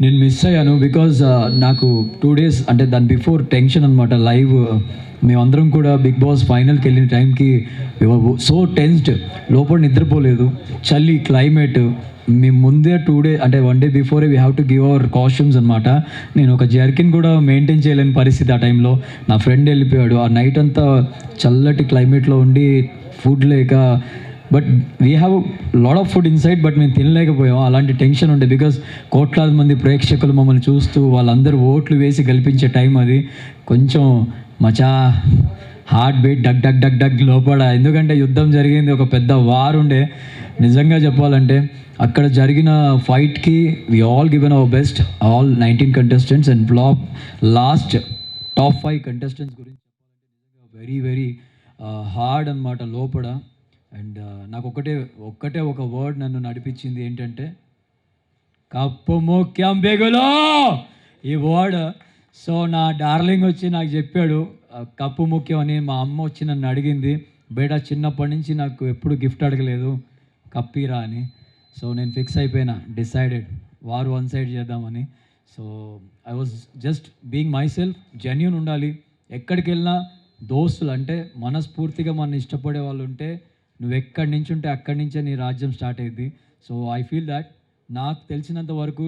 నేను మిస్ అయ్యాను బికాజ్ నాకు 2 days అంటే దాని బిఫోర్ టెన్షన్ అనమాట. లైవ్ మేమందరం కూడా బిగ్ బాస్ ఫైనల్కి వెళ్ళిన టైంకి సో టెన్స్డ్, లోపల నిద్రపోలేదు, చలి క్లైమేట్. మేము ముందే 2 days అంటే 1 day before we have to give our costumes అనమాట. నేను ఒక జర్కిన్ కూడా మెయింటైన్ చేయలేని పరిస్థితి ఆ టైంలో. నా ఫ్రెండ్ వెళ్ళిపోయాడు. ఆ నైట్ అంతా చల్లటి క్లైమేట్లో ఉండి ఫుడ్ లేక, but we have lot of food inside, but మేము తినలేకపోయాం. అలాంటి టెన్షన్ ఉండే బికాస్ కోట్లాది మంది ప్రేక్షకులు మమ్మల్ని చూస్తూ వాళ్ళందరూ ఓట్లు వేసి గెలిపించే టైం అది. కొంచెం మచా హార్ట్ బీట్ డగ్ డగ్ డగ్ డగ్ లోపల, ఎందుకంటే యుద్ధం జరిగింది, ఒక పెద్ద వార్ ఉండే. నిజంగా చెప్పాలంటే అక్కడ జరిగిన ఫైట్కి we all given our best, all 19 contestants and last top 5 contestants గురించి చెప్పాలంటే వెరీ వెరీ హార్డ్ అనమాట లోపల. అండ్ నాకు ఒక్కటే ఒక వర్డ్ నన్ను నడిపించింది, ఏంటంటే కప్పు ముఖ్యం బెగులో, ఈ వర్డ్. సో నా డార్లింగ్ వచ్చి నాకు చెప్పాడు కప్పు ముఖ్యం అని. మా అమ్మ వచ్చి నన్ను అడిగింది, బేటా చిన్నప్పటి నుంచి నాకు ఎప్పుడు గిఫ్ట్ అడగలేదు, కప్పిరా అని. సో నేను ఫిక్స్ అయిపోయినా, డిసైడెడ్ వారు వన్ సైడ్ చేద్దామని. So I was just being my self, genuine ఉండాలి. ఎక్కడికి వెళ్ళినా దోస్తులు అంటే మనస్ఫూర్తిగా మన ఇష్టపడే వాళ్ళు ఉంటే, నువ్వు ఎక్కడి నుంచి ఉంటే అక్కడి నుంచే నీ రాజ్యం స్టార్ట్ అయ్యింది. సో ఐ ఫీల్ దాట్ నాకు తెలిసినంత వరకు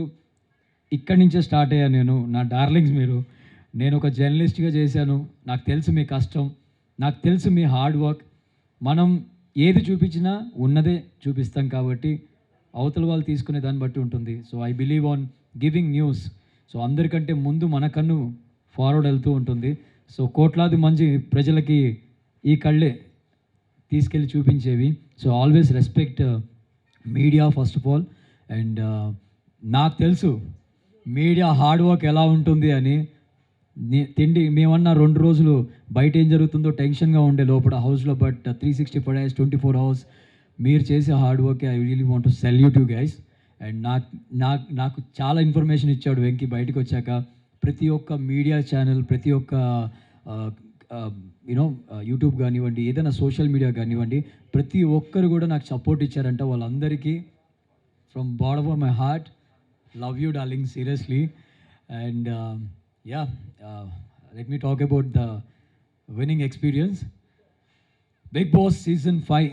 ఇక్కడి నుంచే స్టార్ట్ అయ్యాను నేను. నా డార్లింగ్స్ మీరు, నేను ఒక జర్నలిస్ట్గా చేశాను, నాకు తెలుసు మీ కష్టం, నాకు తెలుసు మీ హార్డ్ వర్క్. మనం ఏది చూపించినా ఉన్నదే చూపిస్తాం కాబట్టి అవతల వాళ్ళు తీసుకునే దాన్ని బట్టి ఉంటుంది. So I believe on giving news. So అందరికంటే ముందు మన కన్ను ఫార్వర్డ్ వెళ్తూ ఉంటుంది. సో కోట్లాది మంది ప్రజలకి ఈ కళ్ళే తీసుకెళ్ళి చూపించేవి. So always respect media first of all. And నాకు తెలుసు మీడియా హార్డ్ వర్క్ ఎలా ఉంటుంది అని. తిండి మేమన్నా 2 రోజులు బయట ఏం జరుగుతుందో టెన్షన్గా ఉండే లోపల హౌస్లో, బట్ 365 days 24 hours మీరు చేసే hard work I really want to salute you guys. And నాకు చాలా ఇన్ఫర్మేషన్ ఇచ్చాడు వెంకీ బయటకు వచ్చాక. ప్రతి ఒక్క మీడియా ఛానల్, ప్రతి ఒక్క యూనో యూట్యూబ్ కానివ్వండి, ఏదైనా సోషల్ మీడియా కానివ్వండి, ప్రతి ఒక్కరు కూడా నాకు సపోర్ట్ ఇచ్చారంట. వాళ్ళందరికీ from bottom of my heart, love you darling, seriously. And ya, let me talk about the winning experience. Bigg Boss season 5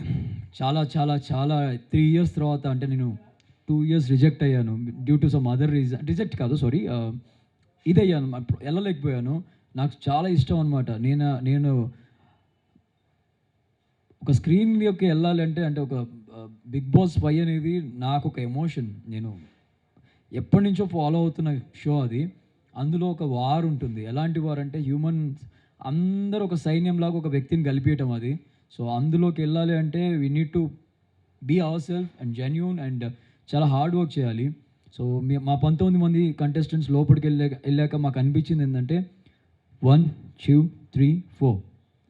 చాలా చాలా చాలా 3 years తర్వాత, అంటే నేను 2 years రిజెక్ట్ అయ్యాను due to some other reason. Reject కాదు, సారీ, ఇదయ్యాను, వెళ్ళలేకపోయాను. నాకు చాలా ఇష్టం అనమాట. నేను ఒక స్క్రీన్లోకి వెళ్ళాలంటే, అంటే ఒక బిగ్ బాస్ 5 అనేది నాకు ఒక ఎమోషన్. నేను ఎప్పటి నుంచో ఫాలో అవుతున్న షో అది. అందులో ఒక వార్ ఉంటుంది. ఎలాంటి వార్ అంటే హ్యూమన్స్ అందరూ ఒక సైన్యంలాగా ఒక వ్యక్తిని కలిపేయటం అది. సో అందులోకి వెళ్ళాలి అంటే we need to be our self and genuine and చాలా హార్డ్ వర్క్ చేయాలి. సో మా 19 మంది కంటెస్టెంట్స్ లోపలికి వెళ్ళాక మాకు అనిపించింది ఏంటంటే 1, 2, 3, 4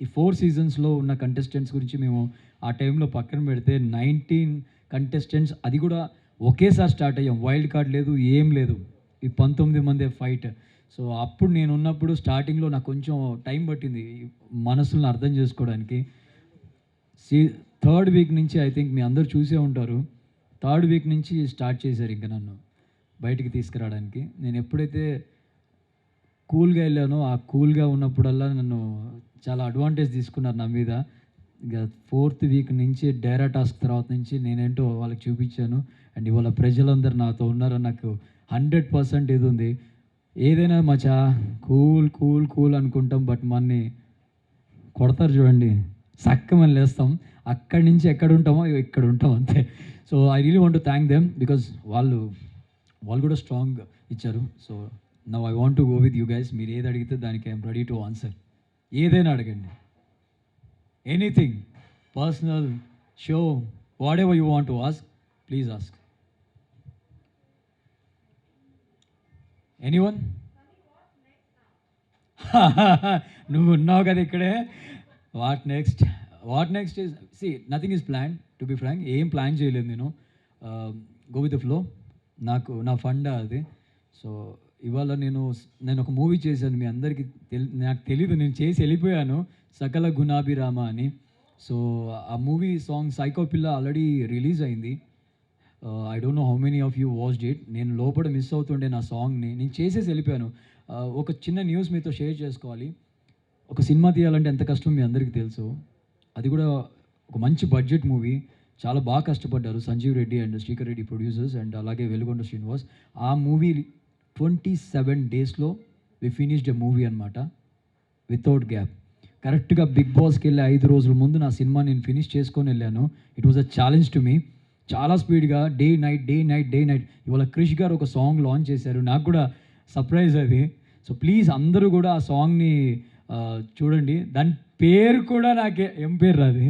ఈ 4 సీజన్స్లో ఉన్న కంటెస్టెంట్స్ గురించి మేము ఆ టైంలో పక్కన పెడితే 19 కంటెస్టెంట్స్, అది కూడా ఒకేసారి స్టార్ట్ అయ్యాం. వైల్డ్ కార్డ్ లేదు, ఏం లేదు, ఈ 19 మంది ఫైట్. సో అప్పుడు నేను ఉన్నప్పుడు స్టార్టింగ్లో నాకు కొంచెం టైం పట్టింది మనసులను అర్థం చేసుకోవడానికి. థర్డ్ వీక్ నుంచి, ఐ థింక్ మీ అందరూ చూసే ఉంటారు, థర్డ్ వీక్ నుంచి స్టార్ట్ చేశారు ఇంకా నన్ను బయటికి తీసుకురావడానికి. నేను ఎప్పుడైతే కూల్గా వెళ్ళానో, ఆ కూల్గా ఉన్నప్పుడల్లా నన్ను చాలా అడ్వాంటేజ్ తీసుకున్నారు నా మీద. ఇంకా 4th వీక్ నుంచి డైరా టాస్క్ తర్వాత నుంచి నేనేంటో వాళ్ళకి చూపించాను. అండ్ ఇవాళ ప్రజలందరూ నాతో ఉన్నారని నాకు 100% ఇది ఉంది. ఏదైనా మచా కూల్ కూల్ కూల్ అనుకుంటాం, బట్ మనని కొడతారు చూడండి, సక్కమని లేస్తాం. అక్కడి నుంచి ఎక్కడ ఉంటామో ఇక్కడ ఉంటాం అంతే. So I really want to thank them because వాళ్ళు కూడా స్ట్రాంగ్ ఇచ్చారు. So now I want to go with you guys. మీరు ఏది అడిగితే దానికి ఐఎమ్ రెడీ టు ఆన్సర్. ఏదైనా అడగండి, anything, personal, show, whatever you want to ask, please ask. Anyone? నువ్వు ఉన్నావు కదా ఇక్కడే. What next is, see nothing is plan, to be frank. ఏం ప్లాన్ చేయలేదు నేను, గో విత్ ద ఫ్లో. నా ఫండా అది. సో ఇవాళ నేను ఒక మూవీ చేశాను, మీ అందరికీ నాకు తెలీదు, నేను చేసి వెళ్ళిపోయాను, సకల గుణాభిరామ అని. సో ఆ మూవీ సాంగ్ సైకో పిల్ల ఆల్రెడీ రిలీజ్ అయింది. I don't know how many of you watched it. నేను లోపల మిస్ అవుతుండే నా సాంగ్ని నేను చేసేసి వెళ్ళిపోయాను. ఒక చిన్న న్యూస్ మీతో షేర్ చేసుకోవాలి. ఒక సినిమా తీయాలంటే ఎంత కష్టం మీ అందరికీ తెలుసు. అది కూడా ఒక మంచి బడ్జెట్ మూవీ. చాలా బాగా కష్టపడ్డారు Sanjeev Reddy and Srikar Reddy producers and అలాగే వెలుగొండ శ్రీనివాస్. ఆ మూవీ 27 డేస్లో వి ఫినిష్డ్ ఎ మూవీ అనమాట, వితౌట్ గ్యాప్. కరెక్ట్గా బిగ్ బాస్కి వెళ్ళి 5 రోజుల ముందు నా సినిమా నేను ఫినిష్ చేసుకొని వెళ్ళాను. It was a challenge to me. చాలా స్పీడ్గా డే నైట్. ఇవాళ క్రిష్ గారు ఒక సాంగ్ లాంచ్ చేశారు, నాకు కూడా సర్ప్రైజ్ అది. సో ప్లీజ్ అందరూ కూడా ఆ సాంగ్ని చూడండి. దాని పేరు కూడా నాకే ఏం పేరు రాది,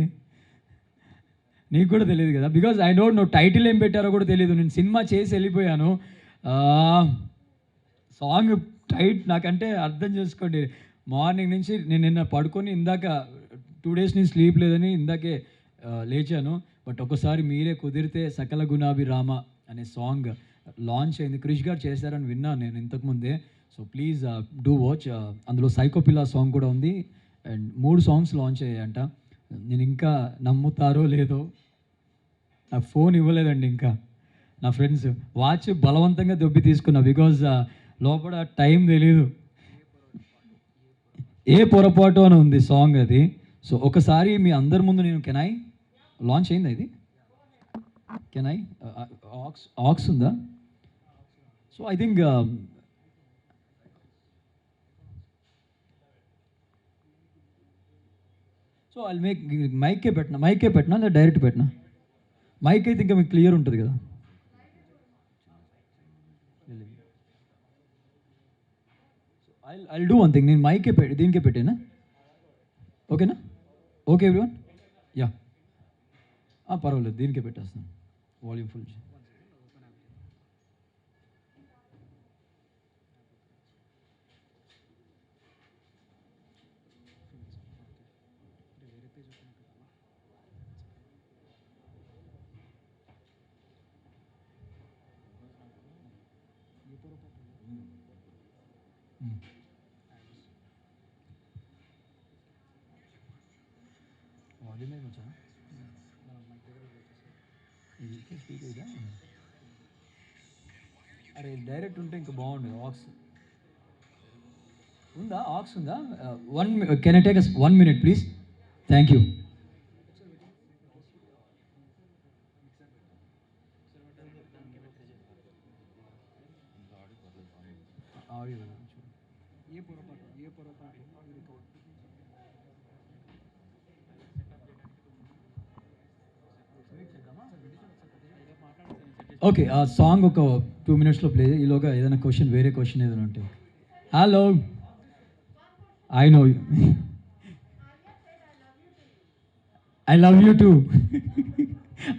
నీకు కూడా తెలియదు కదా, because I don't no title ఏం పెట్టారో కూడా తెలియదు. నేను సినిమా చేసి వెళ్ళిపోయాను. సాంగ్ నాకంటే అర్థం చేసుకోండి. మార్నింగ్ నుంచి నేను నిన్న పడుకొని ఇందాక 2 days నుంచి స్లీప్ లేదని ఇందాకే లేచాను. బట్ ఒకసారి మీరే కుదిరితే సకల గుణాభి రామ అనే సాంగ్ లాంచ్ అయింది, క్రిష్ గారు చేశారని విన్నాను నేను ఇంతకుముందే. So please do watch. అందులో సైకోపిల్లా సాంగ్ కూడా ఉంది అండ్ 3 songs లాంచ్ అయ్యాయంట. నేను ఇంకా నమ్ముతారో లేదో నాకు ఫోన్ ఇవ్వలేదండి ఇంకా నా ఫ్రెండ్స్. వాచ్ బలవంతంగా దొబ్బి తీసుకున్నా, బికాజ్ లోపల టైం తెలీదు. ఏ పొరపాటు అని ఉంది సాంగ్ అది. సో ఒకసారి మీ అందరి ముందు నేను కెనాయ్ లాంచ్ అయిందా ఇది? కెనాయ్ ఆక్స్ ఉందా? So I think so I make మైకే పెట్టినా లేదా డైరెక్ట్ పెట్టినా? మైక్ అయితే ఇంకా మీకు క్లియర్ ఉంటుంది కదా. ఐ డూ వన్ థింగ్, నేను మైకే దీనికే పెట్టేనా? ఓకేనా? Okay everyone? యా పర్వాలేదు, దీనికే పెట్టేస్తాను వాల్యూమ్ ఫుల్. వాల్యూమే కొంచెం అరే డైరెక్ట్ ఉంటే ఇంకా బాగుండేది. ఆక్స్ ఉందా? Can I take 1 minute please? Thank you. Audio okay. ఆ సాంగ్ ఒక 2 minutesలో ప్లే. ఈలోగా ఏదైనా వేరే క్వశ్చన్ ఏదైనా ఉంటే. Hello, I know I love you too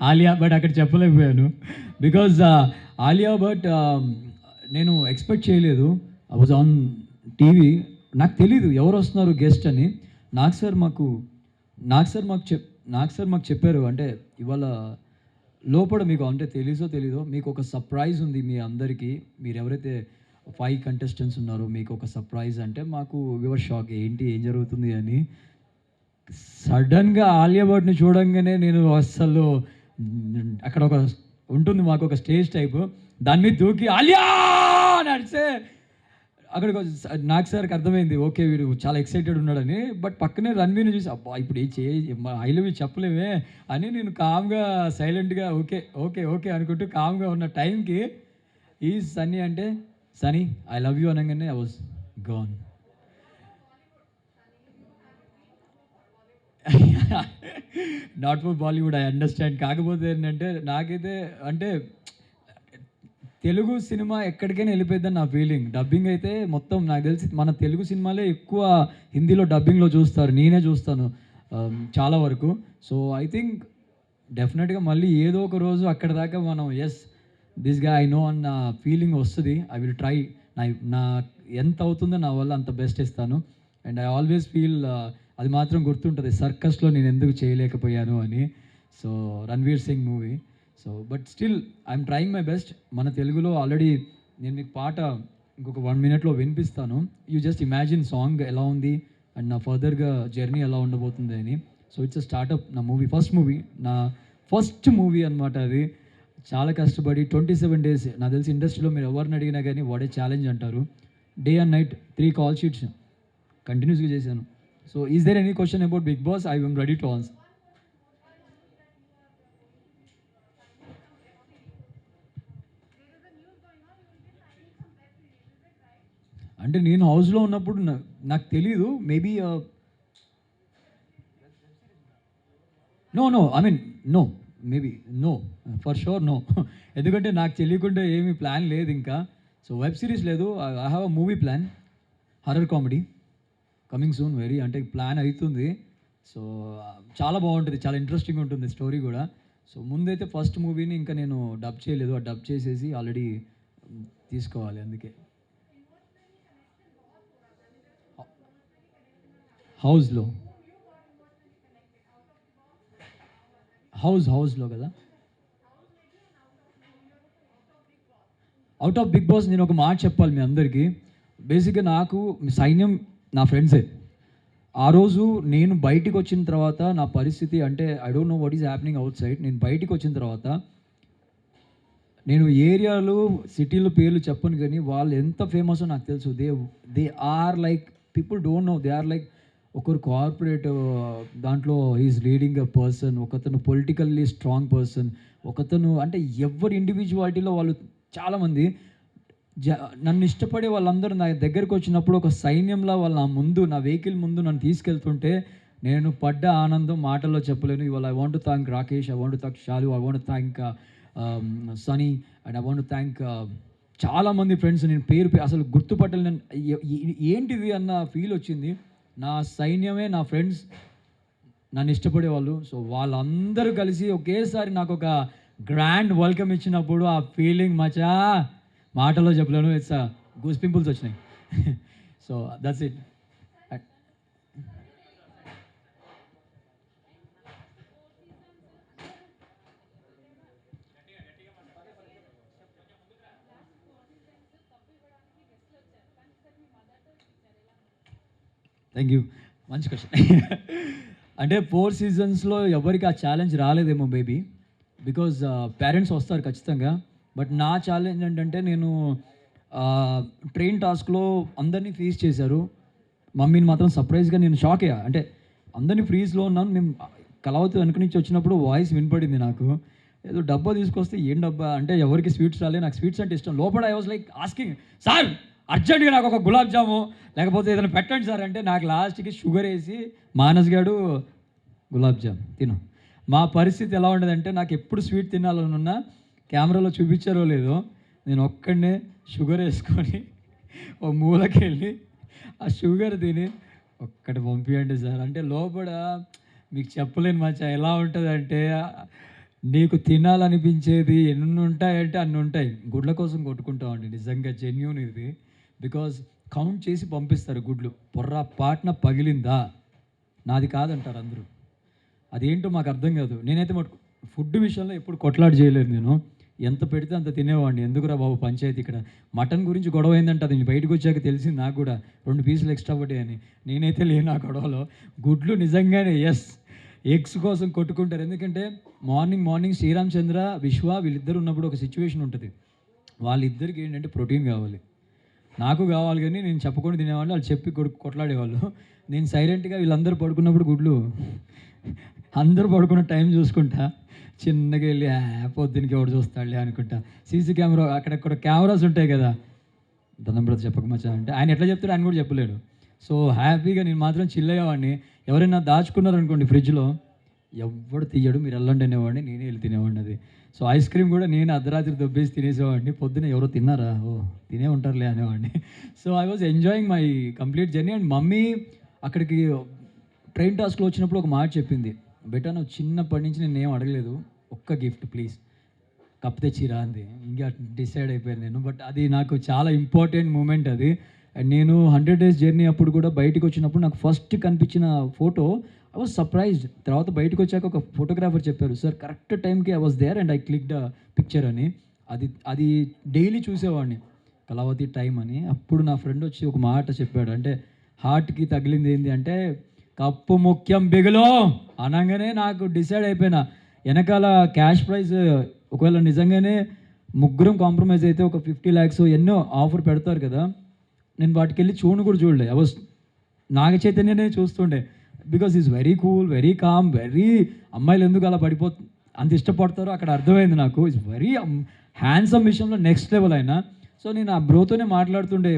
Alia but అక్కడ చెప్పలేకపోయాను, బికాజ్ ఆలియా బట్ నేను ఎక్స్పెక్ట్ చేయలేదు. ఐ వాజ్ ఆన్ టీవీ, నాకు తెలీదు ఎవరు వస్తున్నారు గెస్ట్ అని. నాకు సార్ మాకు చెప్పారు, అంటే ఇవాళ లోపల మీకు అంటే తెలీదో మీకు ఒక సర్ప్రైజ్ ఉంది మీ అందరికీ. మీరు ఎవరైతే 5 contestants ఉన్నారో మీకు ఒక సర్ప్రైజ్ అంటే మాకు వివర్ షాక్, ఏం జరుగుతుంది అని. సడన్గా ఆలియా భట్ని చూడంగానే నేను అస్సలు అక్కడ ఉంటుంది మాకు ఒక స్టేజ్ టైప్, దాని మీద దూకి ఆలియా నడిచే అక్కడ నాకు సార్కి అర్థమైంది ఓకే వీడు చాలా ఎక్సైటెడ్ ఉన్నాడని. బట్ పక్కనే రణ్వీర్ని చూసి అబ్బా ఇప్పుడు ఐ లవ్ యూ చెప్పలేమే అని నేను కామ్గా సైలెంట్గా ఓకే అనుకుంటూ కామ్గా ఉన్న టైంకి ఈ సన్నీ అంటే సనీ ఐ లవ్ యూ అనగానే I was gone. Not for Bollywood, I understand. కాకపోతే ఏంటంటే నాకైతే అంటే తెలుగు సినిమా ఎక్కడికైనా వెళ్ళిపోద్దని నా ఫీలింగ్. డబ్బింగ్ అయితే మొత్తం నాకు తెలిసి మన తెలుగు సినిమాలే ఎక్కువ హిందీలో డబ్బింగ్లో చూస్తారు, నేనే చూస్తాను చాలా వరకు. సో ఐ థింక్ డెఫినెట్గా మళ్ళీ ఏదో ఒక రోజు అక్కడ దాకా మనం దిస్ గా ఐ నో అన్న ఫీలింగ్ వస్తుంది. I will try. నా ఎంత అవుతుందో నా వల్ల అంత బెస్ట్ ఇస్తాను. అండ్ ఐ ఆల్వేస్ ఫీల్ అది మాత్రం గుర్తుంటుంది, సర్కస్లో నేను ఎందుకు చేయలేకపోయాను అని. So Ranveer Singh movie. So but still I'm trying my best. మన తెలుగులో ఆల్రెడీ నేను మీకు పాట ఇంకొక 1 minute వినిపిస్తాను. యూ జస్ట్ ఇమాజిన్ సాంగ్ ఎలా ఉంది అండ్ నా ఫర్దర్గా జర్నీ ఎలా ఉండబోతుంది అని. సో ఇట్స్ అ స్టార్టప్, నా ఫస్ట్ మూవీ అనమాట అది. చాలా కష్టపడి 27 డేస్ నాకు తెలిసి ఇండస్ట్రీలో మీరు ఎవరిని అడిగినా కానీ వాడే ఛాలెంజ్ అంటారు. Day and night 3 call sheets కంటిన్యూస్గా చేశాను. So is there any question about Bigg Boss? I am ready to answer. అంటే నేను హౌస్లో ఉన్నప్పుడు నాకు తెలీదు. Maybe no I mean no maybe no for sure no. ఎందుకంటే నాకు తెలియకుండా ఏమీ ప్లాన్ లేదు ఇంకా. సో వెబ్ సిరీస్ లేదు. I have a movie plan, horror comedy coming soon very, అంటే ప్లాన్ అవుతుంది. సో చాలా బాగుంటుంది, చాలా ఇంట్రెస్టింగ్ ఉంటుంది స్టోరీ కూడా. సో ముందైతే ఫస్ట్ మూవీని ఇంకా నేను డబ్ చేయలేదు, ఆ డబ్ చేసేసి ఆల్రెడీ తీసుకోవాలి. అందుకే హౌస్లో హౌస్లో కదా. అవుట్ ఆఫ్ బిగ్ బాస్ నేను ఒక మాట చెప్పాలి మీ అందరికీ. బేసిక్గా నాకు సైన్యం నా ఫ్రెండ్సే. ఆ రోజు నేను బయటికి వచ్చిన తర్వాత నా పరిస్థితి అంటే I don't know what is happening out side. నేను బయటికి వచ్చిన తర్వాత నేను ఏరియాలు సిటీలో పేర్లు చెప్పను కానీ వాళ్ళు ఎంత ఫేమస్ నాకు తెలుసు. They are like people don't know, they are like ఒకరు కార్పొరేట్ దాంట్లో ఈజ్ లీడింగ్ అ పర్సన్, ఒకతను పొలిటికల్లీ స్ట్రాంగ్ పర్సన్, ఒకతను అంటే ఎవరి ఇండివిజువాలిటీలో వాళ్ళు చాలామంది నన్ను ఇష్టపడే వాళ్ళందరూ నా దగ్గరికి వచ్చినప్పుడు ఒక సైన్యంలో వాళ్ళు నా ముందు, నా వెహికల్ ముందు నన్ను తీసుకెళ్తుంటే నేను పడ్డ ఆనందం మాటల్లో చెప్పలేను. ఇవాళ I want to thank Rakesh, I want to thank Shalu, I want to thank Sunny and I want to thank చాలామంది ఫ్రెండ్స్. నేను పేరు అసలు గుర్తుపట్టలేను, ఏంటిది అన్న ఫీల్ వచ్చింది. నా సైన్యమే నా ఫ్రెండ్స్, నన్ను ఇష్టపడేవాళ్ళు. సో వాళ్ళందరూ కలిసి ఒకేసారి నాకు ఒక గ్రాండ్ వెల్కమ్ ఇచ్చినప్పుడు ఆ ఫీలింగ్ మచా మాటలో చెప్పలేను. ఇట్స్ గూస్ పింపుల్స్ వచ్చినాయి. So that's it. Thank you, మంచి క్వశ్చన్. అంటే 4 సీజన్స్లో ఎవరికి ఆ ఛాలెంజ్ రాలేదేమో మేబీ, బికాజ్ పేరెంట్స్ వస్తారు ఖచ్చితంగా. బట్ నా ఛాలెంజ్ ఏంటంటే నేను ట్రైన్ టాస్క్లో అందరినీ ఫ్రీజ్ చేశారు, మమ్మీని మాత్రం సర్ప్రైజ్గా నేను షాక్ అయ్యా. అంటే అందరినీ ఫ్రీజ్లో ఉన్నాను. మేము కలవతూ వెనక నుంచి వచ్చినప్పుడు వాయిస్ వినపడింది నాకు, ఏదో డబ్బా తీసుకొస్తే ఏం డబ్బా అంటే ఎవరికి స్వీట్స్ రాలే, నాకు స్వీట్స్ అంటే ఇష్టం. లోపల I was like asking, sir అర్జెంట్గా నాకు ఒక గులాబ్ జాము లేకపోతే ఏదైనా పెట్టండి సార్ అంటే, నాకు లాస్ట్కి షుగర్ వేసి మానస్ గాడు గులాబ్ జామ్ తిను. మా పరిస్థితి ఎలా ఉండదంటే నాకు ఎప్పుడు స్వీట్ తినాలని ఉన్నా కెమెరాలో చూపించారో లేదో నేను ఒక్కడనే షుగర్ వేసుకొని ఓ మూలకి వెళ్ళి ఆ షుగర్ తిని ఒక్కటి పంపించండి సార్ అంటే, లోపల మీకు చెప్పలేను మచ్చా ఎలా ఉంటుంది అంటే, నీకు తినాలనిపించేది ఎన్ని ఉంటాయంటే అన్ని ఉంటాయి. గుడ్ల కోసం కొట్టుకుంటామండి నిజంగా, జెన్యూన్ ఇది. బికాజ్ కౌంట్ చేసి పంపిస్తారు గుడ్లు, పొర్రపాటున పగిలిందా నాది కాదంటారు అందరూ. అదేంటో మాకు అర్థం కాదు. నేనైతే ఫుడ్ విషయంలో ఎప్పుడు కొట్లాట చేయలేదు. నేను ఎంత పెడితే అంత తినేవాడిని. ఎందుకురా బాబు పంచాయతీ ఇక్కడ. మటన్ గురించి గొడవ అయిందంటే అది బయటకు వచ్చాక తెలిసింది నాకు కూడా, 2 పీసులు ఎక్స్ట్రా పడ్డాయి అని. నేనైతే లేను ఆ గొడవలో. గుడ్లు నిజంగానే ఎస్ ఎగ్స్ కోసం కొట్టుకుంటారు. ఎందుకంటే మార్నింగ్ శ్రీరామ్ చంద్ర, విశ్వ వీళ్ళిద్దరు ఉన్నప్పుడు ఒక సిచ్యువేషన్ ఉంటుంది. వాళ్ళిద్దరికి ఏంటంటే ప్రోటీన్ కావాలి, నాకు కావాలి, కానీ నేను చెప్పకుండా తినేవాళ్ళు, వాళ్ళు చెప్పి కొట్లాడేవాళ్ళు. నేను సైలెంట్గా వీళ్ళందరూ పడుకున్నప్పుడు గుడ్లు అందరూ పడుకున్న టైం చూసుకుంటా చిన్నగా వెళ్ళి పొద్దునకి ఎవడు చూస్తాడులే అనుకుంటా. సీసీ కెమెరా అక్కడక్కడ కెమెరాస్ ఉంటాయి కదా, దండం చెప్పకమచ్చా అంటే ఆయన ఎట్లా చెప్తాడు ఆయన కూడా చెప్పలేడు. సో హ్యాపీగా నేను మాత్రం చిల్ అయ్యేవాడిని. ఎవరైనా దాచుకున్నారనుకోండి ఫ్రిడ్జ్లో, ఎవడు తీయడు, మీరు వెళ్ళండి అనేవాడిని, నేనే వెళ్ళి తినేవాడిని అది. సో ఐస్ క్రీమ్ కూడా నేను అర్ధరాత్రి దొబ్బేసి తినేసేవాడిని, పొద్దున ఎవరో తిన్నారా, ఓ తినే ఉంటారులే అనేవాడిని. So I was enjoying my complete journey. And mummy అక్కడికి ట్రైన్ టాస్క్లో వచ్చినప్పుడు ఒక మాట చెప్పింది, బెటా నువ్వు చిన్నప్పటి నుంచి నేను ఏం అడగలేదు, ఒక్క గిఫ్ట్ ప్లీజ్, కప్ తెచ్చిరా అంది. ఇంకా డిసైడ్ అయిపోయాను నేను. బట్ అది నాకు చాలా ఇంపార్టెంట్ మూమెంట్ అది. అండ్ నేను 100 డేస్ జర్నీ అప్పుడు కూడా బయటకు వచ్చినప్పుడు నాకు ఫస్ట్ కనిపించిన ఫోటో ఐ వాజ్ సర్ప్రైజ్డ్. తర్వాత బయటకు వచ్చాక ఒక ఫోటోగ్రాఫర్ చెప్పారు, సార్ కరెక్ట్ టైంకి I was there and I clicked the picture అని. అది డైలీ చూసేవాడిని, కళావతి టైం అని. అప్పుడు నా ఫ్రెండ్ వచ్చి ఒక మాట చెప్పాడు, అంటే హార్ట్కి తగిలింది ఏంటి అంటే, కప్పు ముఖ్యం బిగులో అనగానే నాకు డిసైడ్ అయిపోయినా. వెనకాల క్యాష్ ప్రైజ్ ఒకవేళ నిజంగానే ముగ్గురం కాంప్రమైజ్ అయితే ఒక 50 lakhs ఎన్నో ఆఫర్ పెడతారు కదా, నేను వాటికి వెళ్ళి కూడా చూడలే. ఐ వాస్ నాగ చైతన్యనే చూస్తుండే. Because is very cool, very calm, very అమ్మాయిలు ఎందుకు అలా అంత ఇష్టపడతారో అక్కడ అర్థమైంది నాకు. ఇట్స్ వెరీ హ్యాండ్సమ్ విషయంలో నెక్స్ట్ లెవెల్ అయినా. సో నేను ఆ బ్రోతోనే మాట్లాడుతుండే,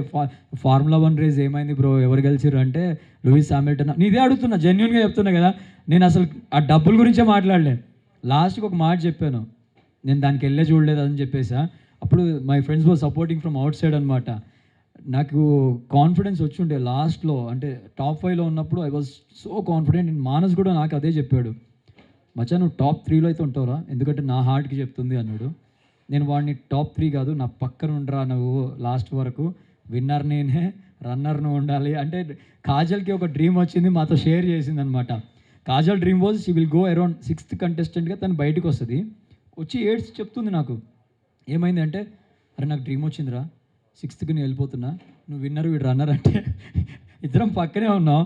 ఫార్ములా 1 రేస్ ఏమైంది బ్రో, ఎవరు గెలిచిర్రు అంటే లూయిస్ హామిల్టన్. ఇదే అడుగుతున్నా, జెన్యున్గా చెప్తున్నా కదా. నేను అసలు ఆ డబ్బుల గురించే మాట్లాడలేదు. లాస్ట్కి ఒక మాట చెప్పాను, నేను దానికి వెళ్ళే చూడలేదు అని చెప్పేసా. అప్పుడు my friends were supporting from out side అనమాట. నాకు కాన్ఫిడెన్స్ వచ్చి ఉండే లాస్ట్లో, అంటే టాప్ 5లో ఉన్నప్పుడు I was so confident. Manas కూడా నాకు అదే చెప్పాడు, మచ్చా నువ్వు టాప్ 3లో అయితే ఉంటావురా, ఎందుకంటే నా హార్ట్కి చెప్తుంది అన్నాడు. నేను వాడిని టాప్ 3 కాదు, నా పక్కన ఉండరా నువ్వు లాస్ట్ వరకు, విన్నర్ నేనే, రన్నర్ నువ్వు ఉండాలి అంటే. కాజల్కి ఒక డ్రీమ్ వచ్చింది, మాతో షేర్ చేసింది అనమాట. Kajal dream was she will go around 6th కంటెస్టెంట్గా తను బయటకు వస్తుంది. వచ్చి ఏడ్స్ చెప్తుంది నాకు, ఏమైంది అంటే, అరే నాకు డ్రీమ్ వచ్చిందిరా, 6th నేను వెళ్ళిపోతున్నా, నువ్వు విన్నర్ వీడు రన్నర్ అంటే. ఇద్దరం పక్కనే ఉన్నాం.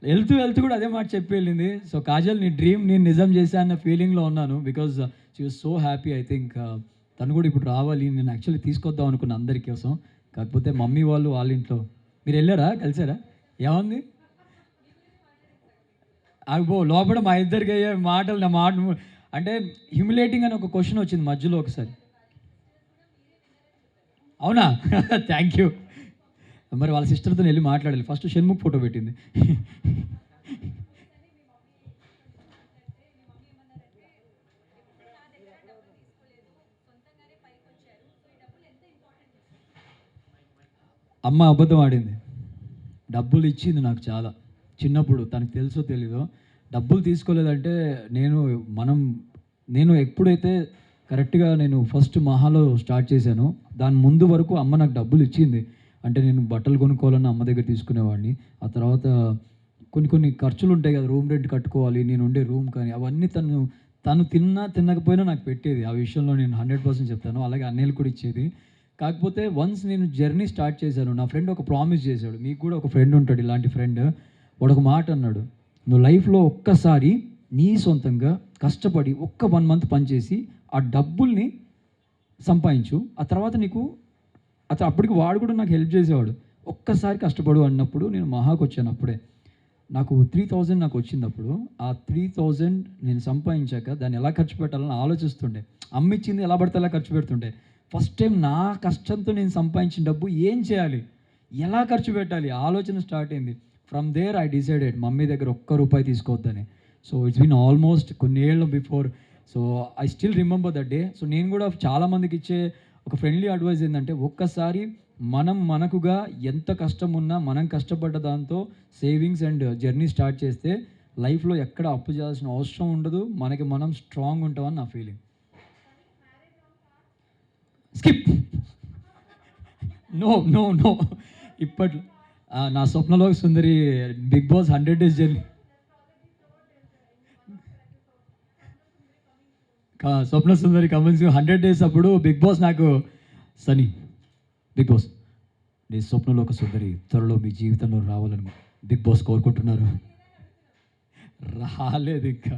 వెళ్తూ కూడా అదే మాట చెప్పి వెళ్ళింది. సో కాజల్ నీ డ్రీమ్ నేను నిజం చేశా అన్న ఫీలింగ్లో ఉన్నాను. Because she was so happy. I think తను కూడా ఇప్పుడు రావాలి. నేను యాక్చువల్లీ తీసుకొద్దాం అనుకున్న అందరి కోసం, కాకపోతే మమ్మీ వాళ్ళు వాళ్ళ ఇంట్లో. మీరు వెళ్ళారా, కలిసారా, ఏముంది అబ్బో లోపల మా ఇద్దరికి అయ్యే మాటలు, నా మాట అంటే హ్యూమిలేటింగ్ అని ఒక క్వశ్చన్ వచ్చింది మధ్యలో ఒకసారి. అవునా? Thank you. మరి వాళ్ళ సిస్టర్తో వెళ్ళి మాట్లాడాలి. ఫస్ట్ షణ్ముఖ్ ఫోటో పెట్టింది. అమ్మ అబద్ధం ఆడింది, డబ్బులు ఇచ్చింది నాకు చాలా చిన్నప్పుడు. తనకు తెలుసో తెలీదో, డబ్బులు తీసుకోలేదంటే నేను ఎప్పుడైతే కరెక్ట్గా నేను ఫస్ట్ మహాలో స్టార్ట్ చేశానో దాని ముందు వరకు అమ్మ నాకు డబ్బులు ఇచ్చింది. అంటే నేను బట్టలు కొనుక్కోవాలన్నా అమ్మ దగ్గర తీసుకునేవాడిని. ఆ తర్వాత కొన్ని ఖర్చులు ఉంటాయి కదా, రూమ్ రెంట్ కట్టుకోవాలి, నేను ఉండే రూమ్ కానీ, అవన్నీ తను తినకపోయినా నాకు పెట్టేది. ఆ విషయంలో నేను 100% చెప్తాను. అలాగే అన్నయ్యలు కూడా ఇచ్చేది. కాకపోతే వన్స్ నేను జర్నీ స్టార్ట్ చేశాను, నా ఫ్రెండ్ ఒక ప్రామిస్ చేశాడు, మీకు కూడా ఒక ఫ్రెండ్ ఉంటాడు ఇలాంటి ఫ్రెండ్. వాడు ఒక మాట అన్నాడు, నువ్వు లైఫ్లో ఒక్కసారి నీ సొంతంగా కష్టపడి 1 month పనిచేసి ఆ డబ్బుల్ని సంపాదించు, ఆ తర్వాత నీకు అప్పటికి వాడు కూడా నాకు హెల్ప్ చేసేవాడు. ఒక్కసారి కష్టపడు అన్నప్పుడు నేను మహాకు వచ్చాను. అప్పుడే నాకు 3000 నాకు వచ్చినప్పుడు ఆ 3000 నేను సంపాదించాక దాన్ని ఎలా ఖర్చు పెట్టాలని ఆలోచిస్తుండే. అమ్మిచ్చింది ఎలా పడితే ఎలా ఖర్చు పెడుతుండే. ఫస్ట్ టైం నా కష్టంతో నేను సంపాదించిన డబ్బు ఏం చేయాలి, ఎలా ఖర్చు పెట్టాలి ఆలోచన స్టార్ట్ అయింది. From there I decided mummy దగ్గర ₹1 తీసుకోవద్దని. సో ఇట్స్ బీన్ ఆల్మోస్ట్ కొన్ని ఏళ్ళు before. So I still remember that day. So నేను కూడా చాలామందికి ఇచ్చే ఒక ఫ్రెండ్లీ అడ్వైస్ ఏంటంటే, ఒక్కసారి మనకుగా ఎంత కష్టం ఉన్నా మనం కష్టపడ్డ దాంతో సేవింగ్స్ అండ్ జర్నీ స్టార్ట్ చేస్తే లైఫ్లో ఎక్కడ అప్పు చేయాల్సిన అవసరం ఉండదు, మనకి మనం స్ట్రాంగ్ ఉంటామని నా ఫీలింగ్. స్కిప్. నో ఇప్పట్లో నా స్వప్నలో సుందరి బిగ్ బాస్ 100 days జర్నీ. స్వప్న సుందరి కమల్స్ 100 days అప్పుడు బిగ్ బాస్ నాకు సనీ బిగ్ బాస్ నీ స్వప్నంలో ఒక సుందరి త్వరలో మీ జీవితంలో రావాలని బిగ్ బాస్ కోరుకుంటున్నారు. రాలేదు ఇంకా.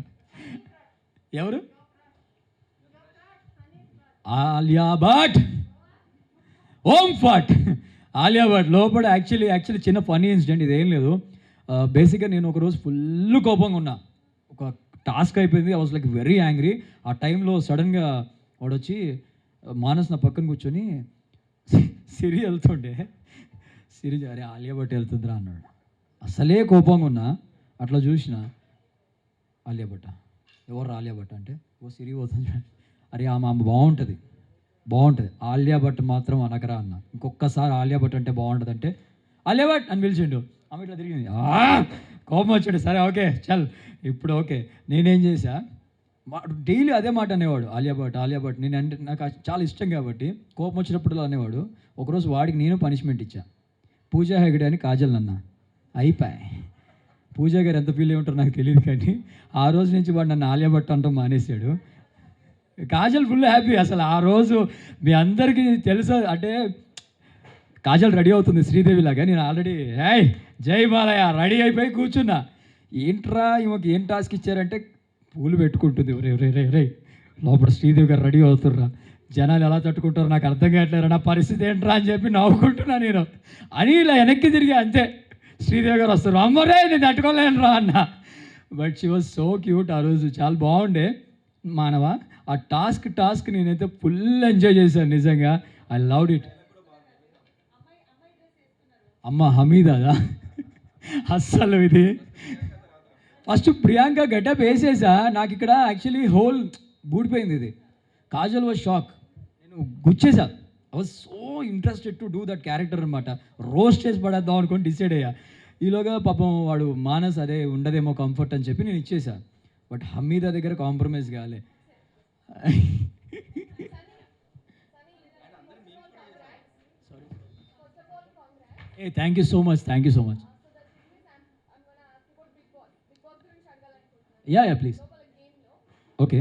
ఎవరు? ఆలియా భట్, ఓం ఫట్. ఆలియా భట్ లోపల యాక్చువల్లీ చిన్న ఫన్నీ ఇన్సిడెంట్, ఇదేం లేదు. బేసిక్గా నేను ఒకరోజు ఫుల్ కోపంగా ఉన్నా. ఒక టాస్క్ అయిపోయింది, I was like very angry. ఆ టైంలో సడన్గా వాడు వచ్చి మానస్ నా పక్కన కూర్చొని సిరి వెళ్తుండే, సిరి అరే ఆలియా భట్ వెళ్తుందిరా అన్నాడు. అసలే కోపంగా ఉన్నా, అట్లా చూసిన ఆలియా భట్, ఎవరు ఆలియా భట్ అంటే ఓ సిరి పోతుంది. అరే ఆమె బాగుంటుంది ఆలియా భట్ మాత్రం అనకరా అన్న. ఇంకొకసారి ఆలియా భట్ అంటే బాగుంటుంది అంటే ఆలియా భట్ అని పిలిచిండు. ఆమె ఇట్లా తిరిగింది, కోపం వచ్చాడు. సరే ఓకే చల్ ఇప్పుడు ఓకే. నేనేం చేశా, డైలీ అదే మాట అనేవాడు, ఆలియా భట్. నేను అంటే నాకు చాలా ఇష్టం కాబట్టి కోపం వచ్చినప్పుడు అనేవాడు. ఒకరోజు వాడికి నేను పనిష్మెంట్ ఇచ్చా. పూజా హెగడే అని కాజల్ అన్న, అయిపోయి. పూజా గారు ఎంత ఫీల్ అయి ఉంటారో నాకు తెలియదు, కానీ ఆ రోజు నుంచి వాడు నన్ను ఆలియా భట్ అంటాం మానేశాడు. Kajal full happy. అసలు ఆ రోజు మీ అందరికీ తెలుసు, అంటే కాజల్ రెడీ అవుతుంది శ్రీదేవి లాగా, నేను ఆల్రెడీ జై బాలయ్య రెడీ అయిపోయి కూర్చున్నా. ఏంట్రా ఈమెకి ఏం టాస్క్ ఇచ్చారంటే పూలు పెట్టుకుంటుంది. రే లోపల శ్రీదేవి గారు రెడీ అవుతుర్రా, జనాలు ఎలా తట్టుకుంటారో నాకు అర్థం కావట్లేరు, నా పరిస్థితి ఏంట్రా అని చెప్పి నవ్వుకుంటున్నా నేను. అని ఇలా వెనక్కి తిరిగి అంతే శ్రీదేవి గారు వస్తారు, అమ్మరే నేను తట్టుకోలేనురా అన్న. But she was so cute. ఆ రోజు చాలా బాగుండే మానవ. ఆ టాస్క్ నేనైతే ఫుల్ ఎంజాయ్ చేశాను నిజంగా. I loved it. అమ్మ హమీదాదా అస్సలు ఇది ఫస్ట్ ప్రియాంక గెటప్ వేసేసా, నాకు ఇక్కడ యాక్చువల్లీ హోల్ బూడిపోయింది ఇది. కాజల్ వాజ్ షాక్, నేను గుచ్చేసా. I was so interested to do that character అనమాట. రోస్ట్ చేసి పడేద్దాం అనుకొని డిసైడ్ అయ్యా. ఈలోగా పాపం వాడు మానస్ అదే ఉండదేమో కంఫర్ట్ అని చెప్పి నేను ఇచ్చేసా. బట్ హమీదా దగ్గర కాంప్రమైజ్ కాలే. ఏ thank you so much, thank you so much. Yeah please. Okay.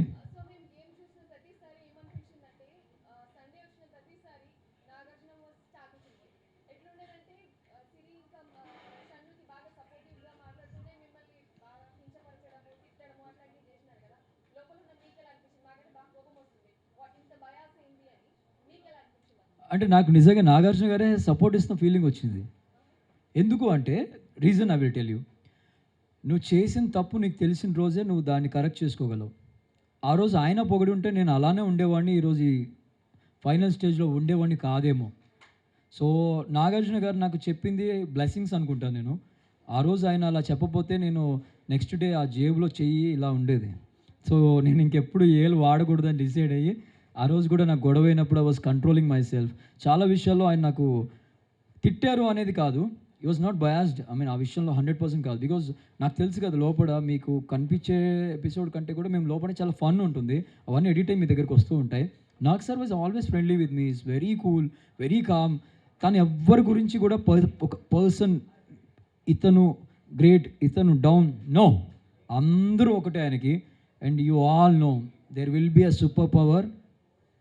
అంటే నాకు నిజంగా నాగార్జున గారే సపోర్ట్ ఇస్తున్న ఫీలింగ్ వచ్చింది. ఎందుకు అంటే reason I will tell you. నువ్వు చేసిన తప్పు నీకు తెలిసిన రోజే నువ్వు దాన్ని కరెక్ట్ చేసుకోగలవు. ఆ రోజు ఆయన పొగిడి ఉంటే నేను అలానే ఉండేవాడిని, ఈరోజు ఈ ఫైనల్ స్టేజ్లో ఉండేవాడిని కాదేమో. సో నాగార్జున గారు నాకు చెప్పింది బ్లెస్సింగ్స్ అనుకుంటాను నేను. ఆ రోజు ఆయన అలా చెప్పపోతే నేను నెక్స్ట్ డే ఆ జేబులో చెయ్యి ఇలా ఉండేది. సో నేను ఇంకెప్పుడు ఏళ్ళు వాడకూడదని డిసైడ్ అయ్యి ఆ రోజు కూడా నాకు గొడవ అయినప్పుడు I was controlling my self. చాలా విషయాల్లో ఆయన నాకు తిట్టారు అనేది కాదు, ఈ was not biased. I mean ఆ విషయంలో 100% కాదు. బికాజ్ నాకు తెలుసు కదా లోపల మీకు కనిపించే ఎపిసోడ్ కంటే కూడా మేము లోపల చాలా ఫన్ ఉంటుంది, అవన్నీ ఎడిట్ అయ్యి మీ దగ్గరికి వస్తూ ఉంటాయి. Nag sir was always friendly with me, is very cool, very calm. కానీ ఎవ్వరి గురించి కూడా ఒక పర్సన్ ఇతను గ్రేట్, ఇతను డౌన్, నో, అందరూ ఒకటే ఆయనకి. And you all know there will be a super power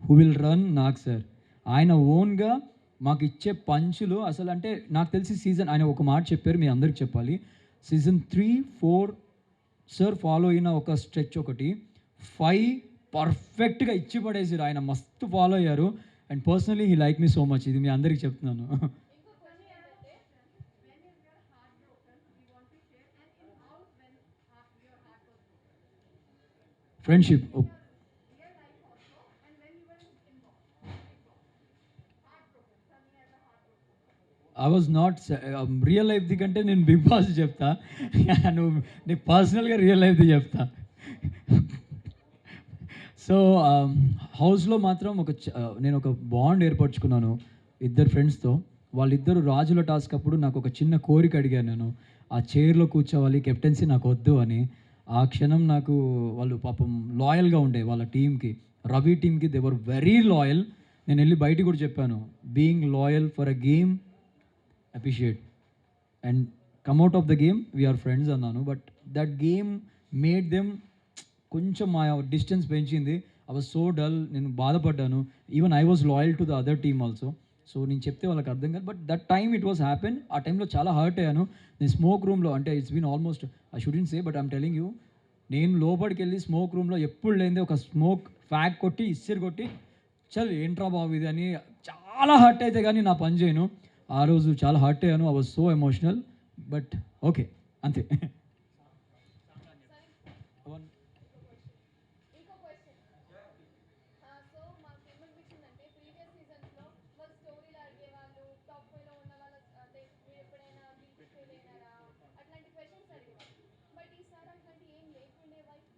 who will run Nag sir. ఆయన ఓన్గా మాకు ఇచ్చే పంచులు అసలు అంటే నాకు తెలిసి సీజన్ ఆయన ఒక మాట చెప్పారు, మీ అందరికి చెప్పాలి. సీజన్ 3, 4 సార్ ఫాలో అయిన ఒక స్ట్రెచ్ ఒకటి, 5 పర్ఫెక్ట్గా ఇచ్చి పడేసారు. ఆయన మస్తు ఫాలో అయ్యారు. And personally he like me so much, ఇది మీ అందరికి చెప్తున్నాను. Friendship. I was not real లైఫ్ది కంటే నేను బిగ్ బాస్ చెప్తా, నువ్వు నీకు పర్సనల్గా రియల్ లైఫ్ది చెప్తా. సో హౌస్లో మాత్రం నేను ఒక బాండ్ ఏర్పరచుకున్నాను ఇద్దరు ఫ్రెండ్స్తో. వాళ్ళిద్దరు రాజుల టాస్క్ అప్పుడు నాకు ఒక చిన్న కోరిక అడిగాను నేను, ఆ చైర్లో కూర్చోవాలి, కెప్టెన్సీ నాకు వద్దు అని. ఆ క్షణం నాకు వాళ్ళు పాపం లాయల్గా ఉండే వాళ్ళ టీంకి, రవి టీంకి దే వర్ వెరీ లాయల్. నేను వెళ్ళి బయటికి కూడా చెప్పాను, being loyal for a game appreciate and come out of the game we are friends అన్నాను. But that game made them కొంచెం మా డిస్టెన్స్ పెంచింది. ఐ వాజ్ సో డల్, నేను బాధపడ్డాను. Even I was loyal to the other team also. So నేను చెప్తే వాళ్ళకి అర్థం కాదు, but that time it was happen. ఆ టైంలో చాలా హర్ట్ అయ్యాను. నేను స్మోక్ రూమ్లో, అంటే it's been almost, I shouldn't say but I'm telling you, నేను లోపలికి వెళ్ళి స్మోక్ రూమ్లో ఎప్పుడు లేనిదే ఒక స్మోక్ ఫ్యాక్ కొట్టి ఇస్సిరి కొట్టి చల్ ఏంట్రా బాబు ఇది అని చాలా హర్ట్ అయితే కానీ నా పని చేయను. ఆ రోజు చాలా హర్ట్ అయ్యాను. I was so emotional. But okay, అంతే.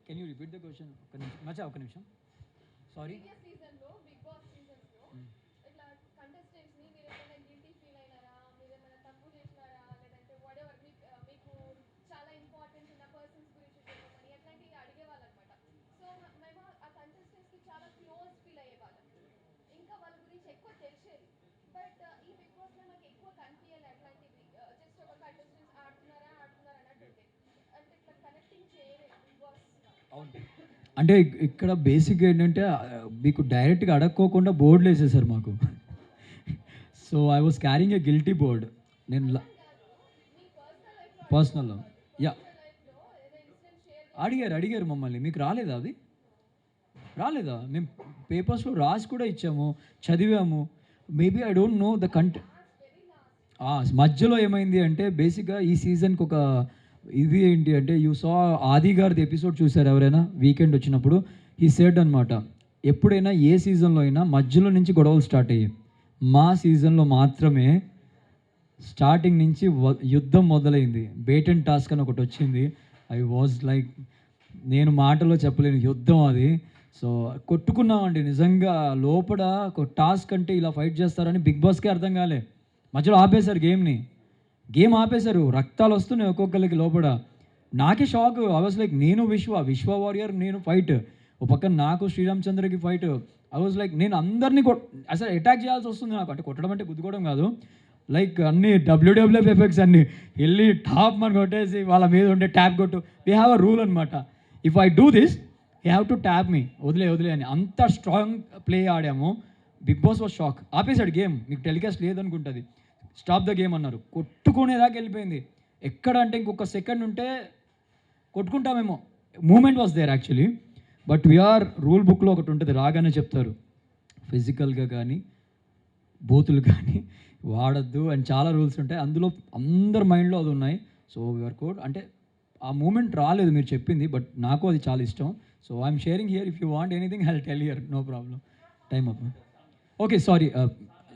Can you repeat the question? ఒక నిమిషం సారీ. అంటే ఇక్కడ బేసిక్ ఏంటంటే మీకు డైరెక్ట్గా అడక్కోకుండా బోర్డులు వేసేసారు మాకు. So I was carrying A guilty board. నేను పర్సనల్, యా, అడిగారు మమ్మల్ని, మీకు రాలేదా అది? రాలేదా? మేము పేపర్స్‌లో రాసి కూడా ఇచ్చాము, చదివాము. Maybe I don't know the మధ్యలో ఏమైంది అంటే బేసిక్‌గా ఈ సీజన్‌కి ఒక ఇది ఏంటి అంటే యూ సా 'ఆది' గారిది ఎపిసోడ్ చూసారా ఎవరైనా? వీకెండ్ వచ్చినప్పుడు హి సెడ్ అనమాట. ఎప్పుడైనా ఏ సీజన్‌లో అయినా మధ్యలో నుంచి గొడవలు స్టార్ట్ అయ్యాయి. మా సీజన్‌లో మాత్రమే స్టార్టింగ్ నుంచి యుద్ధం మొదలైంది. బేట్ అండ్ టాస్క్ అని ఒకటొచ్చింది. ఐ వాజ్ లైక్ నేను మాటలో చెప్పలేను యుద్ధం అది. సో, కొట్టుకున్నామండి నిజంగా. లోపల ఒక టాస్క్ అంటే ఇలా ఫైట్ చేస్తారని బిగ్ బాస్‌కే అర్థం కాలే. మధ్యలో ఆపేశారు గేమ్‌ని. గేమ్ ఆపేశారు. రక్తాలొస్తున్నాయి ఒక్కొక్కళ్ళకి లోపల. నాకే షాకు. ఐ వాస్ లైక్ నేను విశ్వ వారియర్ నేను ఫైట్. ఓ పక్కన నాకు శ్రీరామచంద్రకి ఫైట్. ఐ వాస్ లైక్ నేను అందరిని అసలు అటాక్ చేయాల్సొస్తుంది నాకు. అంటే కొట్టడం అంటే గుద్దుకోవడం కాదు. లైక్ అన్నీ డబ్ల్యూడబ్ల్యూఎఫ్ ఎఫెక్ట్స్ అన్నీ. ఎళ్లి టాప్ అని కొట్టేసి వాళ్ళ మీద ఉండే ట్యాప్ కొట్టు. వి హావ్ అ రూల్ అనమాట. If I do this you have to tap me. వదిలే అని. అంత స్ట్రాంగ్ ప్లే ఆడాము. Big Boss was shock. ఆపేశాడు గేమ్. మీకు టెలికాస్ట్ లేదనుకుంటది. స్టాప్ ద గేమ్ అన్నారు. కొట్టుకునేదాకా వెళ్ళిపోయింది. ఎక్కడ అంటే ఇంకొక సెకండ్ ఉంటే కొట్టుకుంటామేమో. Moment was there actually. But we are rule బుక్‌లో ఒకటి ఉంటుంది. రాగానే చెప్తారు. ఫిజికల్‌గా కానీ, బూతులు కానీ వాడొద్దు అని చాలా రూల్స్ ఉంటాయి. అందులో అందరి మైండ్‌లో అది ఉన్నాయి. సో వీఆర్ కోడ్ అంటే ఆ మూమెంట్ రాలేదు మీరు చెప్పింది. బట్ నాకు అది చాలా ఇష్టం. So I'm sharing here if you want anything I will tell here. No problem. Time up. Okay. Sorry.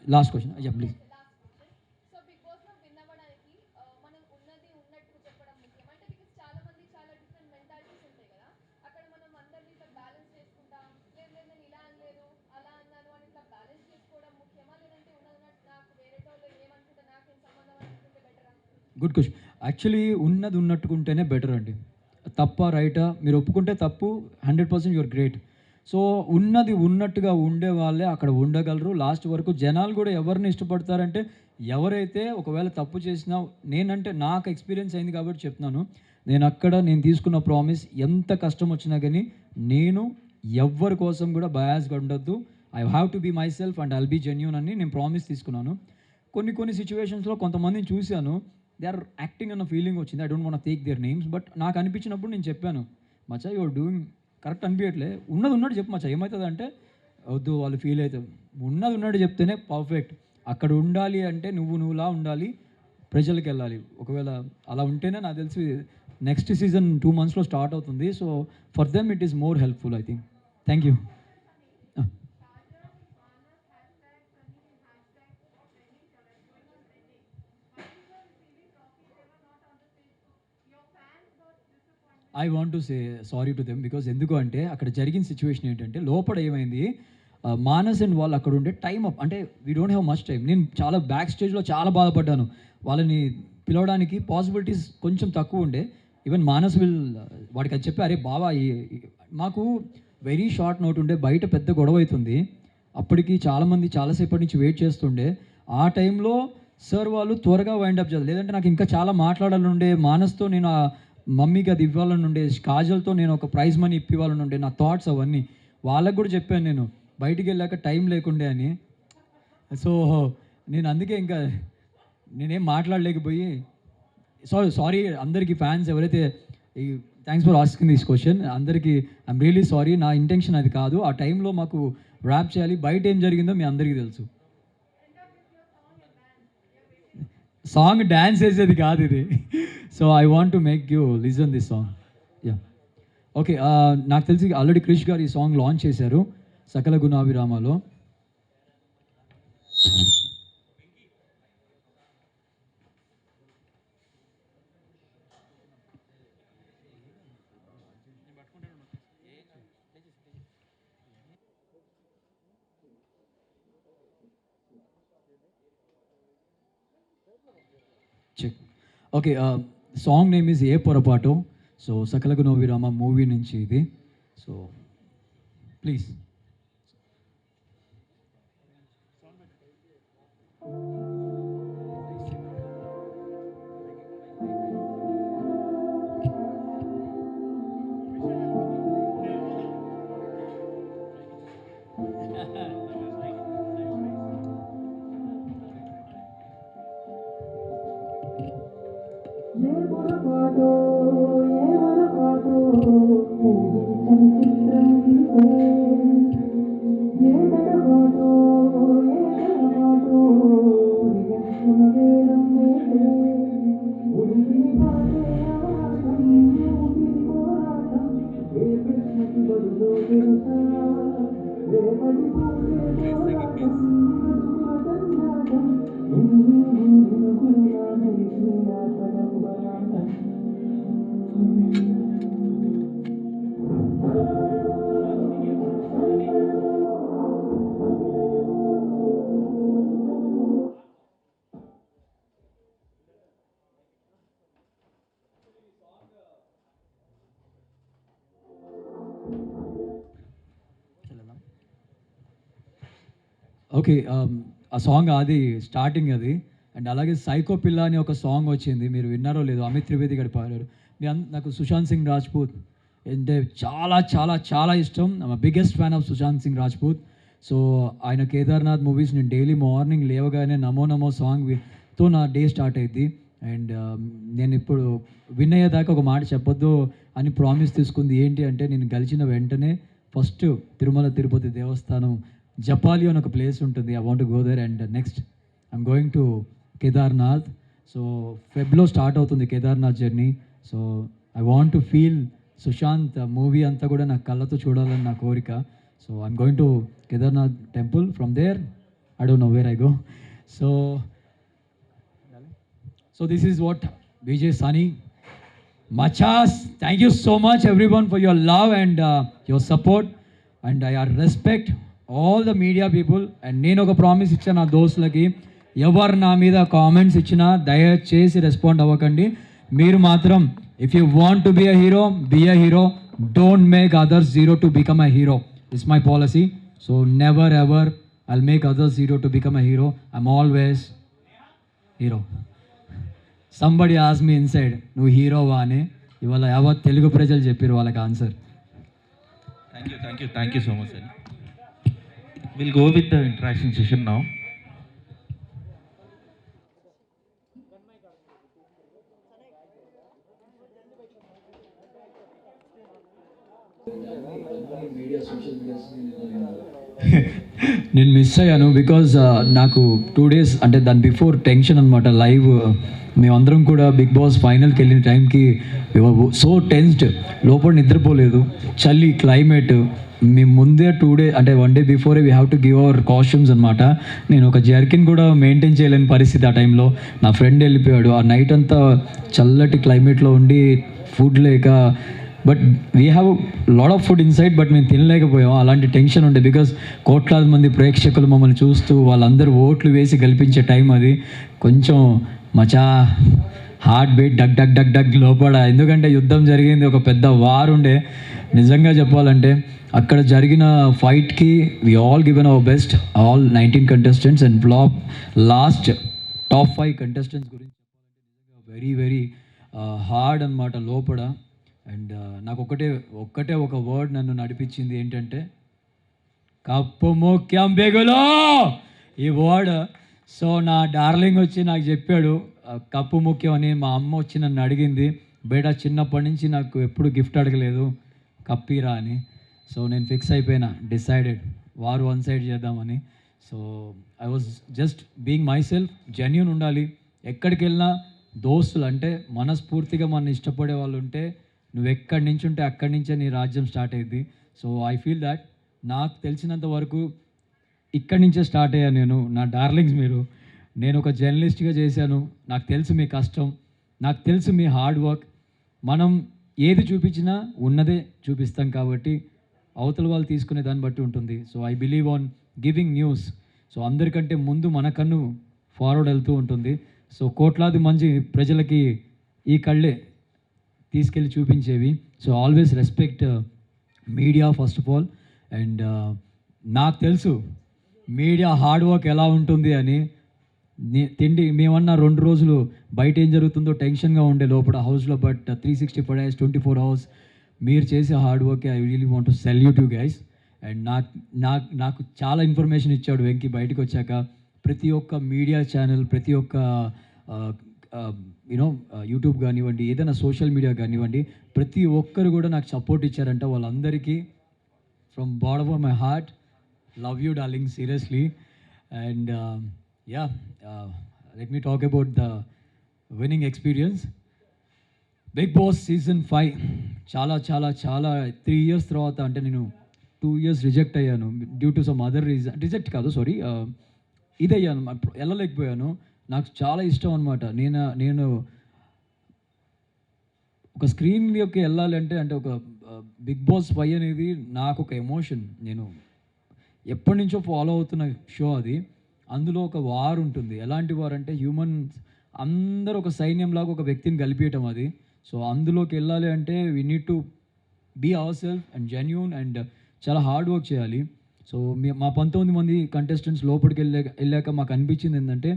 Last question. Ya please. Good question. Actually ఉన్నది ఉన్నట్టుకుంటేనే బెటర్ అండి. తప్పా, రైటా మీరు ఒప్పుకుంటే తప్పు 100% యువర్ గ్రేట్. సో, ఉన్నది ఉన్నట్టుగా ఉండే వాళ్ళే అక్కడ ఉండగలరు. లాస్ట్ వరకు జనాలు కూడా ఎవరిని ఇష్టపడతారంటే ఎవరైతే ఒకవేళ తప్పు చేసినా నేనంటే నాకు ఎక్స్‌పీరియన్స్ అయింది కాబట్టి చెప్తున్నాను. నేను తీసుకున్న ప్రామిస్ ఎంత కష్టం వచ్చినా గానీ నేను ఎవ్వరి కోసం కూడా బయాస్‌గా ఉండొద్దు. I have to be my self and I'll be genuine అని నేను ప్రామిస్ తీసుకున్నాను. కొన్ని సిట్యుయేషన్స్‌లో కొంతమందిని చూశాను. దే ఆర్ యాక్టింగ్ అన్న ఫీలింగ్ వచ్చింది. I don't want take their names. But నాకు అనిపించినప్పుడు నేను చెప్పాను. మచ్చా యు ఆర్ డూయింగ్ కరెక్ట్ అనిపియట్లే. ఉన్నది ఉన్నట్టు చెప్పు మచ్చా. ఏమవుతదంటే, వద్దు వాళ్ళు ఫీల్ అయితారు. ఉన్నది ఉన్నట్టు చెప్తేనే పర్ఫెక్ట్. అక్కడ ఉండాలి అంటే నువ్వులా ఉండాలి. ప్రజలకెళ్ళాలి. ఒకవేళ అలా ఉంటేనే నాకు తెలిసి నెక్స్ట్ సీజన్ 2 మంత్స్‌లో స్టార్ట్ అవుతుంది. So, for them it is more helpful I think. Thank you. I want to say sorry to them because ఎందుకు అంటే అక్కడ జరిగిన సిచ్యువేషన్ ఏంటంటే లోపల ఏమైంది మానస్ అండ్ వాళ్ళు అక్కడ ఉండే టైం అప్ అంటే we don't have much time. నేను చాలా బ్యాక్ స్టేజ్లో చాలా బాధపడ్డాను. వాళ్ళని పిలవడానికి పాసిబిలిటీస్ కొంచెం తక్కువ ఉండే. ఈవెన్ మానస్ వాడికి అది చెప్పి అరే బావా మాకు వెరీ షార్ట్ నోట్ ఉండే బయట పెద్ద గొడవ అవుతుంది. అప్పటికి చాలామంది చాలాసేపటి నుంచి వెయిట్ చేస్తుండే. ఆ టైంలో సార్ వాళ్ళు త్వరగా వైండప్ చేయాలి. లేదంటే నాకు ఇంకా చాలా మాట్లాడాలని ఉండే. మానస్తో నేను మమ్మీకి అది ఇవ్వాలని ఉండే. కాజల్‌తో నేను ఒక ప్రైజ్ మనీ ఇప్పివ్వాలని ఉండే. నా థాట్స్ అవన్నీ. వాళ్ళకి కూడా చెప్పాను నేను. బయటికి వెళ్ళాక టైం లేకుండే అని. సో, నేను అందుకే ఇంకా నేనేం మాట్లాడలేకపోయి సారీ అందరికీ ఫ్యాన్స్ ఎవరైతే ఈ thanks for asking this question. అందరికీ ఐయామ్ రియల్లీ సారీ. నా ఇంటెన్షన్ అది కాదు. ఆ టైంలో మాకు ర్యాప్ చేయాలి. బయట ఏం జరిగిందో మీ అందరికీ తెలుసు. సాంగ్ డాన్స్ వేసేది కాదు ఇది. So, I want to make you listen this song. Yeah! Okay. నాకు తెలిసి ఆల్రెడీ క్రిష్ గారు ఈ సాంగ్ లాంచ్ చేశారు. 'సకల గుణాభిరామ'లో. Check. Okay. Song name is 'ఏ పొరపాటో'. సో, 'సకల గుణాభిరామ' మూవీ నుంచి ఇది. So, please. ఓకే. ఆ సాంగ్ అది స్టార్టింగ్ అది. అండ్ అలాగే 'సైకో పిల్ల' అని ఒక సాంగ్ వచ్చింది. మీరు విన్నారో లేదో అమిత్ త్రివేది గారు పాడారు. నాకు సుశాంత్ సింగ్ రాజ్‌పూత్ అంటే చాలా చాలా చాలా ఇష్టం. I'm biggest fan of Sushant Singh Rajput. So ఆయన 'కేదార్‌నాథ్' మూవీస్ నేను డైలీ మార్నింగ్ లేవగానే 'నమో నమో' సాంగ్‌తో నా డే స్టార్ట్ అయ్యిద్ది. అండ్ నేను ఇప్పుడు విన్ అయ్యేదాకా ఒక మాట చెప్పొద్దు అని ప్రామిస్ తీసుకుంది. ఏంటి అంటే నేను గెలిచిన వెంటనే ఫస్ట్ తిరుమల తిరుపతి దేవస్థానం జపాలి అని ఒక ప్లేస్ ఉంటుంది. I want go there. And next I'm going to Kedarnath. So ఫెబ్లో స్టార్ట్ అవుతుంది Kedarnath journey. So I want to feel Sushant movie అంతా కూడా నా కళ్ళతో చూడాలని నా కోరిక. So I'm going to Kedarnath temple. From there I don't know where I go. So this is what Vijay Sani Machas, thank you so much everyone for your love and your support, and I respect all the media people. And నేను ఒక promise ఇచ్చాను నా దోస్తులకి, ఎవరు నా మీద comments ఇచ్చినా దయచేసి respond అవ్వకండి. మీరు మాత్రం if you want to be a hero, be a hero. Don't make others zero to become a hero. It's my policy. So never ever I'll make others zero to become a hero. I'm always hero. Somebody as me inside, నువ్వు హీరోవా అని. ఇవాళ యావత్ తెలుగు ప్రజలు చెప్పారు వాళ్ళకి answer. Thank you so much అండి. Will go with the interaction session now. నేను మిస్ అయ్యాను బికాజ్ నాకు 2 days అంటే దాని బిఫోర్ టెన్షన్ అనమాట. లైవ్ మేమందరం కూడా బిగ్ బాస్ ఫైనల్కి వెళ్ళిన టైంకి సో టెన్స్డ్, లోపల నిద్రపోలేదు. చలి, క్లైమేట్. మేము ముందే 2 days అంటే 1 day before we have to give our costumes అనమాట. నేను ఒక జర్కిన్ కూడా మెయింటైన్ చేయలేని పరిస్థితి ఆ టైంలో. నా ఫ్రెండ్ వెళ్ళిపోయాడు. ఆ నైట్ అంతా చల్లటి క్లైమేట్లో ఉండి ఫుడ్ లేక, but we have lot of food inside, but మేము తినలేకపోయాం. అలాంటి టెన్షన్ ఉండే బికాస్ కోట్లాది మంది ప్రేక్షకులు మమ్మల్ని చూస్తూ వాళ్ళందరూ ఓట్లు వేసి గెలిపించే టైం అది. కొంచెం మచా హార్ట్ బీట్ డగ్ డగ్ డగ్ డగ్ లోపల. ఎందుకంటే యుద్ధం జరిగింది, ఒక పెద్ద వార్ ఉండే. నిజంగా చెప్పాలంటే అక్కడ జరిగిన ఫైట్కి we all given our best, all 19 contestants. And last top 5 contestants గురించి చెప్పాలంటే వెరీ వెరీ హార్డ్ అనమాట లోపల. అండ్ నాకు ఒక్కటే ఒక వర్డ్ నన్ను నడిపించింది, ఏంటంటే కప్పు ముఖ్యం బెగులో, ఈ వర్డ్. సో నా డార్లింగ్ వచ్చి నాకు చెప్పాడు కప్పు ముఖ్యం అని. మా అమ్మ వచ్చి నన్ను అడిగింది, బేటా చిన్నప్పటి నుంచి నాకు ఎప్పుడు గిఫ్ట్ అడగలేదు, కప్పిరా అని. సో నేను ఫిక్స్ అయిపోయినా, డిసైడెడ్ వారు 1 side చేద్దామని. So I was just being my self. Genuine ఉండాలి. ఎక్కడికి వెళ్ళినా దోస్తులు అంటే మనస్ఫూర్తిగా మన ఇష్టపడే వాళ్ళు ఉంటే, నువ్వు ఎక్కడి నుంచి ఉంటే అక్కడి నుంచే నీ రాజ్యం స్టార్ట్ అయ్యింది. సో ఐ ఫీల్ దాట్ నాకు తెలిసినంత వరకు ఇక్కడి నుంచే స్టార్ట్ అయ్యాను నేను. నా డార్లింగ్స్ మీరు. నేను ఒక జర్నలిస్ట్గా చేశాను. నాకు తెలుసు మీ కష్టం, నాకు తెలుసు మీ హార్డ్ వర్క్. మనం ఏది చూపించినా ఉన్నదే చూపిస్తాం కాబట్టి అవతల వాళ్ళు తీసుకునే దాన్ని బట్టి ఉంటుంది. So I believe on giving news. So అందరికంటే ముందు మన కన్ను ఫార్వర్డ్ వెళ్తూ ఉంటుంది. సో కోట్లాది మంది ప్రజలకి ఈ కళ్ళే తీసుకెళ్ళి చూపించేవి. So always respect media first of all. And నాకు తెలుసు మీడియా హార్డ్ వర్క్ ఎలా ఉంటుంది అని. తిండి మేమన్నా 2 రోజులు బయట ఏం జరుగుతుందో టెన్షన్గా ఉండే లోపల హౌస్లో, బట్ 365 days 24 hours మీరు చేసే hard work I really want to salute you guys. And నాకు చాలా ఇన్ఫర్మేషన్ ఇచ్చాడు వెంకీ బయటకు వచ్చాక. ప్రతి ఒక్క మీడియా ఛానల్, ప్రతి ఒక్క యూనో యూట్యూబ్ కానివ్వండి, ఏదైనా సోషల్ మీడియా కానివ్వండి, ప్రతి ఒక్కరు కూడా నాకు సపోర్ట్ ఇచ్చారంట. వాళ్ళందరికీ from bottom of my heart, love you darling, seriously. And ya, let me talk about the winning experience. Bigg Boss season 5 చాలా చాలా చాలా 3 ఇయర్స్ తర్వాత, అంటే నేను 2 ఇయర్స్ రిజెక్ట్ అయ్యాను due to some other reason. Reject కాదు, సారీ, ఇదయ్యాను, వెళ్ళలేకపోయాను. నాకు చాలా ఇష్టం అనమాట. నేను ఒక స్క్రీన్‌లోకి వెళ్ళాలంటే, అంటే ఒక బిగ్ బాస్ 5 అనేది నాకు ఒక ఎమోషన్. నేను ఎప్పటినుంచో ఫాలో అవుతున్న షో అది. అందులో ఒక వార్ ఉంటుంది. ఎలాంటి వార్ అంటే, హ్యూమన్స్ అందరూ ఒక సైన్యంలాగా ఒక వ్యక్తిని కలిపియటం అది. సో అందులోకి వెళ్ళాలి అంటే we need to be our self and genuine and చాలా హార్డ్ వర్క్ చేయాలి. సో మా 19 మంది కంటెస్టెంట్స్ లోపలికి వెళ్ళాక మాకు అనిపించింది ఏంటంటే,